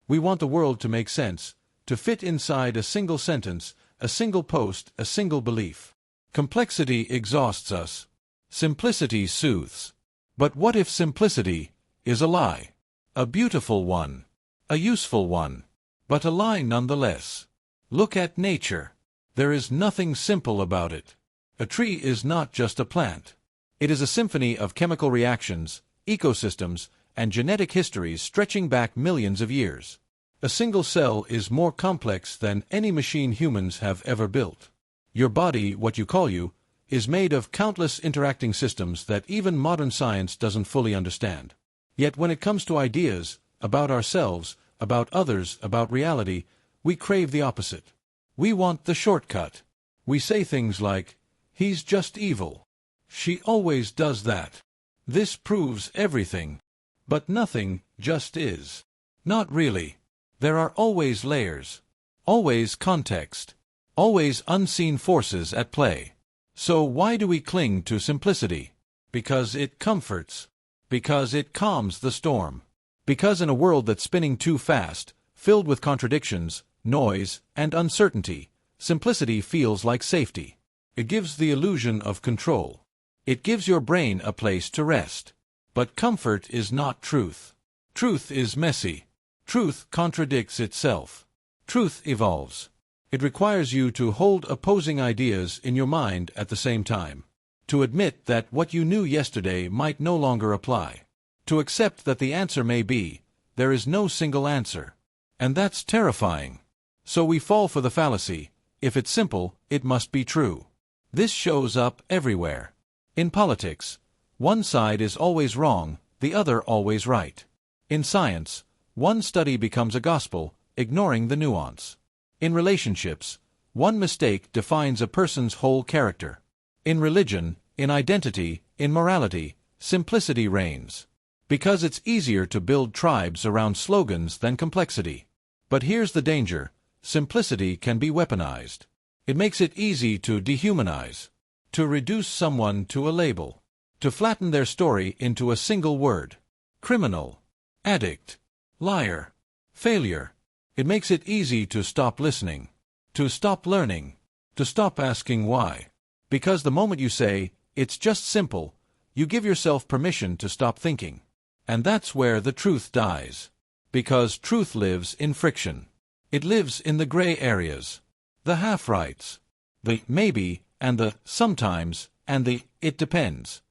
We want the world to make sense, to fit inside a single sentence, a single post, a single belief. Complexity exhausts us. Simplicity soothes. But what if simplicity is a lie? A beautiful one. A useful one. But a lie nonetheless. Look at nature. There is nothing simple about it. A tree is not just a plant. It is a symphony of chemical reactions, ecosystems, and genetic histories stretching back millions of years. A single cell is more complex than any machine humans have ever built. Your body, what you call you, is made of countless interacting systems that even modern science doesn't fully understand. Yet when it comes to ideas, about ourselves, about others, about reality, we crave the opposite. We want the shortcut. We say things like, "He's just evil. She always does that. This proves everything." But nothing just is. Not really. There are always layers. Always context. Always unseen forces at play. So why do we cling to simplicity? Because it comforts. Because it calms the storm. Because in a world that's spinning too fast, filled with contradictions, noise, and uncertainty, simplicity feels like safety. It gives the illusion of control. It gives your brain a place to rest. But comfort is not truth. Truth is messy. Truth contradicts itself. Truth evolves. It requires you to hold opposing ideas in your mind at the same time. To admit that what you knew yesterday might no longer apply. To accept that the answer may be, there is no single answer. And that's terrifying. So we fall for the fallacy. If it's simple, it must be true. This shows up everywhere. In politics, one side is always wrong, the other always right. In science, one study becomes a gospel, ignoring the nuance. In relationships, one mistake defines a person's whole character. In religion, in identity, in morality, simplicity reigns. Because it's easier to build tribes around slogans than complexity. But here's the danger. Simplicity can be weaponized. It makes it easy to dehumanize. To reduce someone to a label. To flatten their story into a single word. Criminal. Addict. Liar. Failure. It makes it easy to stop listening. To stop learning. To stop asking why. Because the moment you say, "It's just simple," you give yourself permission to stop thinking. And that's where the truth dies. Because truth lives in friction. It lives in the gray areas. The half-rights. The maybe, and the sometimes, and the it depends.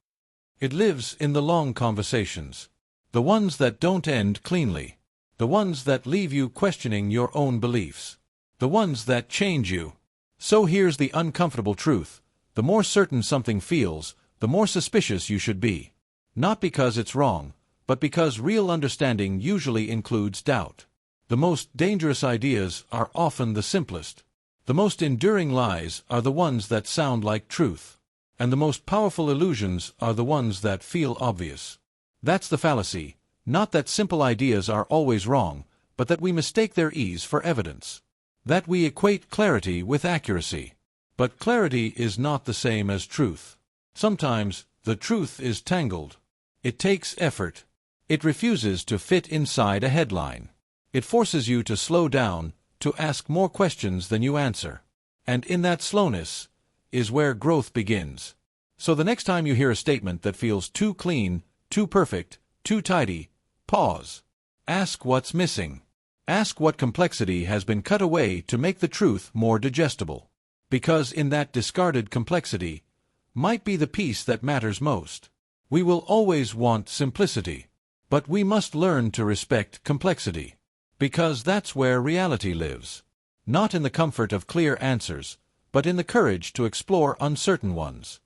It lives in the long conversations. The ones that don't end cleanly. The ones that leave you questioning your own beliefs. The ones that change you. So here's the uncomfortable truth. The more certain something feels, the more suspicious you should be. Not because it's wrong, but because real understanding usually includes doubt. The most dangerous ideas are often the simplest. The most enduring lies are the ones that sound like truth. And the most powerful illusions are the ones that feel obvious. That's the fallacy, not that simple ideas are always wrong, but that we mistake their ease for evidence. That we equate clarity with accuracy. But clarity is not the same as truth. Sometimes, the truth is tangled. It takes effort. It refuses to fit inside a headline. It forces you to slow down, to ask more questions than you answer. And in that slowness is where growth begins. So the next time you hear a statement that feels too clean, too perfect, too tidy, pause. Ask what's missing. Ask what complexity has been cut away to make the truth more digestible. Because in that discarded complexity might be the piece that matters most. We will always want simplicity, but we must learn to respect complexity. Because that's where reality lives. Not in the comfort of clear answers, but in the courage to explore uncertain ones.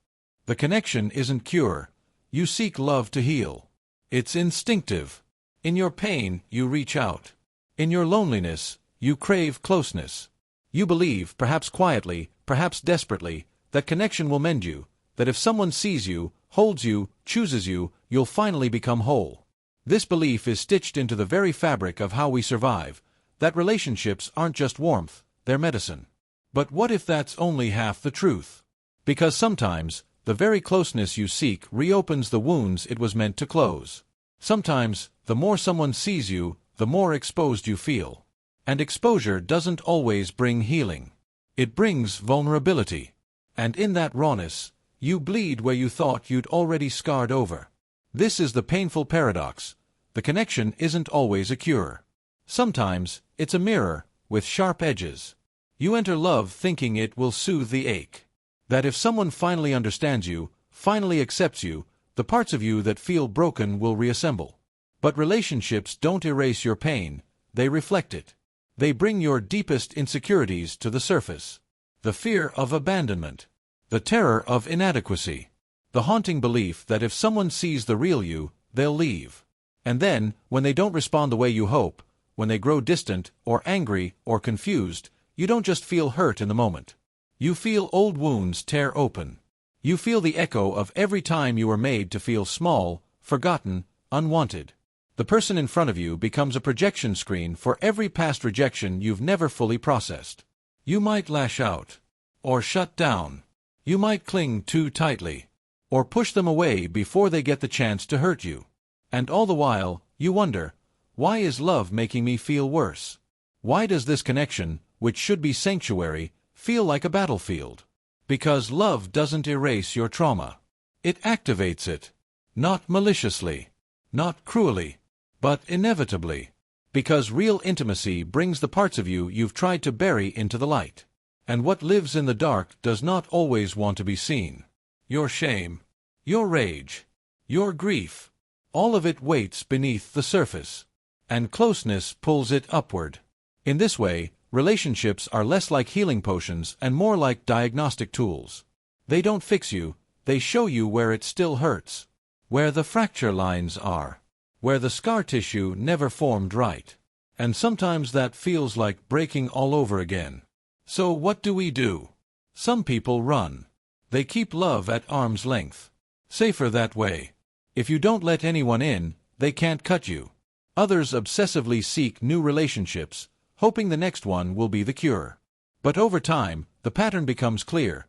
The connection isn't cure. You seek love to heal. It's instinctive. In your pain, you reach out. In your loneliness, you crave closeness. You believe, perhaps quietly, perhaps desperately, that connection will mend you, that if someone sees you, holds you, chooses you, you'll finally become whole. This belief is stitched into the very fabric of how we survive, that relationships aren't just warmth, they're medicine. But what if that's only half the truth? Because sometimes, the very closeness you seek reopens the wounds it was meant to close. Sometimes, the more someone sees you, the more exposed you feel. And exposure doesn't always bring healing. It brings vulnerability. And in that rawness, you bleed where you thought you'd already scarred over. This is the painful paradox. The connection isn't always a cure. Sometimes, it's a mirror, with sharp edges. You enter love thinking it will soothe the ache. That if someone finally understands you, finally accepts you, the parts of you that feel broken will reassemble. But relationships don't erase your pain, they reflect it. They bring your deepest insecurities to the surface. The fear of abandonment. The terror of inadequacy. The haunting belief that if someone sees the real you, they'll leave. And then, when they don't respond the way you hope, when they grow distant, or angry, or confused, you don't just feel hurt in the moment. You feel old wounds tear open. You feel the echo of every time you were made to feel small, forgotten, unwanted. The person in front of you becomes a projection screen for every past rejection you've never fully processed. You might lash out, or shut down. You might cling too tightly, or push them away before they get the chance to hurt you. And all the while, you wonder, why is love making me feel worse? Why does this connection, which should be sanctuary, feel like a battlefield? Because love doesn't erase your trauma. It activates it. Not maliciously, not cruelly, but inevitably. Because real intimacy brings the parts of you you've tried to bury into the light. And what lives in the dark does not always want to be seen. Your shame, your rage, your grief, all of it waits beneath the surface. And closeness pulls it upward. In this way, relationships are less like healing potions and more like diagnostic tools. They don't fix you, they show you where it still hurts. Where the fracture lines are. Where the scar tissue never formed right. And sometimes that feels like breaking all over again. So what do? Some people run. They keep love at arm's length. Safer that way. If you don't let anyone in, they can't cut you. Others obsessively seek new relationships, hoping the next one will be the cure. But over time, the pattern becomes clear.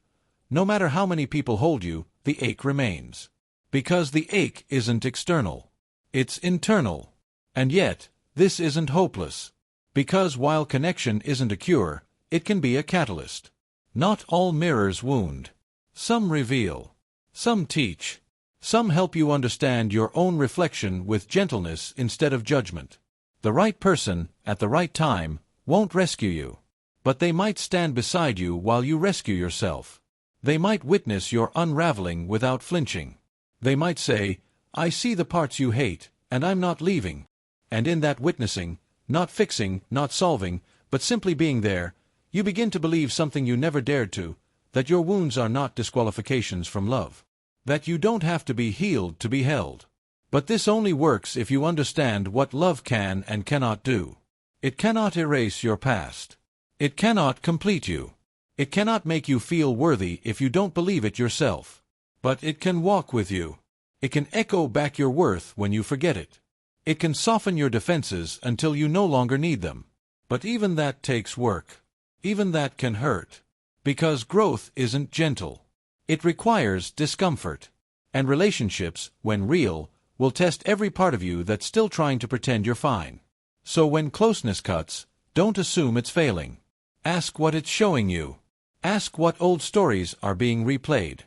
No matter how many people hold you, the ache remains. Because the ache isn't external. It's internal. And yet, this isn't hopeless. Because while connection isn't a cure, it can be a catalyst. Not all mirrors wound. Some reveal. Some teach. Some help you understand your own reflection with gentleness instead of judgment. The right person, at the right time, won't rescue you. But they might stand beside you while you rescue yourself. They might witness your unraveling without flinching. They might say, "I see the parts you hate, and I'm not leaving." And in that witnessing, not fixing, not solving, but simply being there, you begin to believe something you never dared to, that your wounds are not disqualifications from love. That you don't have to be healed to be held. But this only works if you understand what love can and cannot do. It cannot erase your past. It cannot complete you. It cannot make you feel worthy if you don't believe it yourself. But it can walk with you. It can echo back your worth when you forget it. It can soften your defenses until you no longer need them. But even that takes work. Even that can hurt. Because growth isn't gentle. It requires discomfort. And relationships, when real, will test every part of you that's still trying to pretend you're fine. So when closeness cuts, don't assume it's failing. Ask what it's showing you. Ask what old stories are being replayed.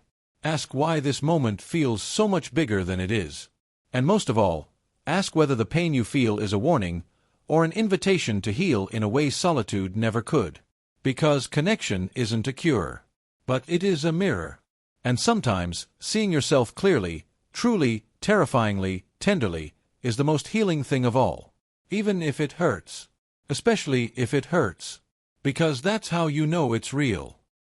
Ask why this moment feels so much bigger than it is. And most of all, ask whether the pain you feel is a warning or an invitation to heal in a way solitude never could. Because connection isn't a cure, but it is a mirror. And sometimes, seeing yourself clearly, truly, terrifyingly, tenderly, is the most healing thing of all. Even if it hurts. Especially if it hurts. Because that's how you know it's real.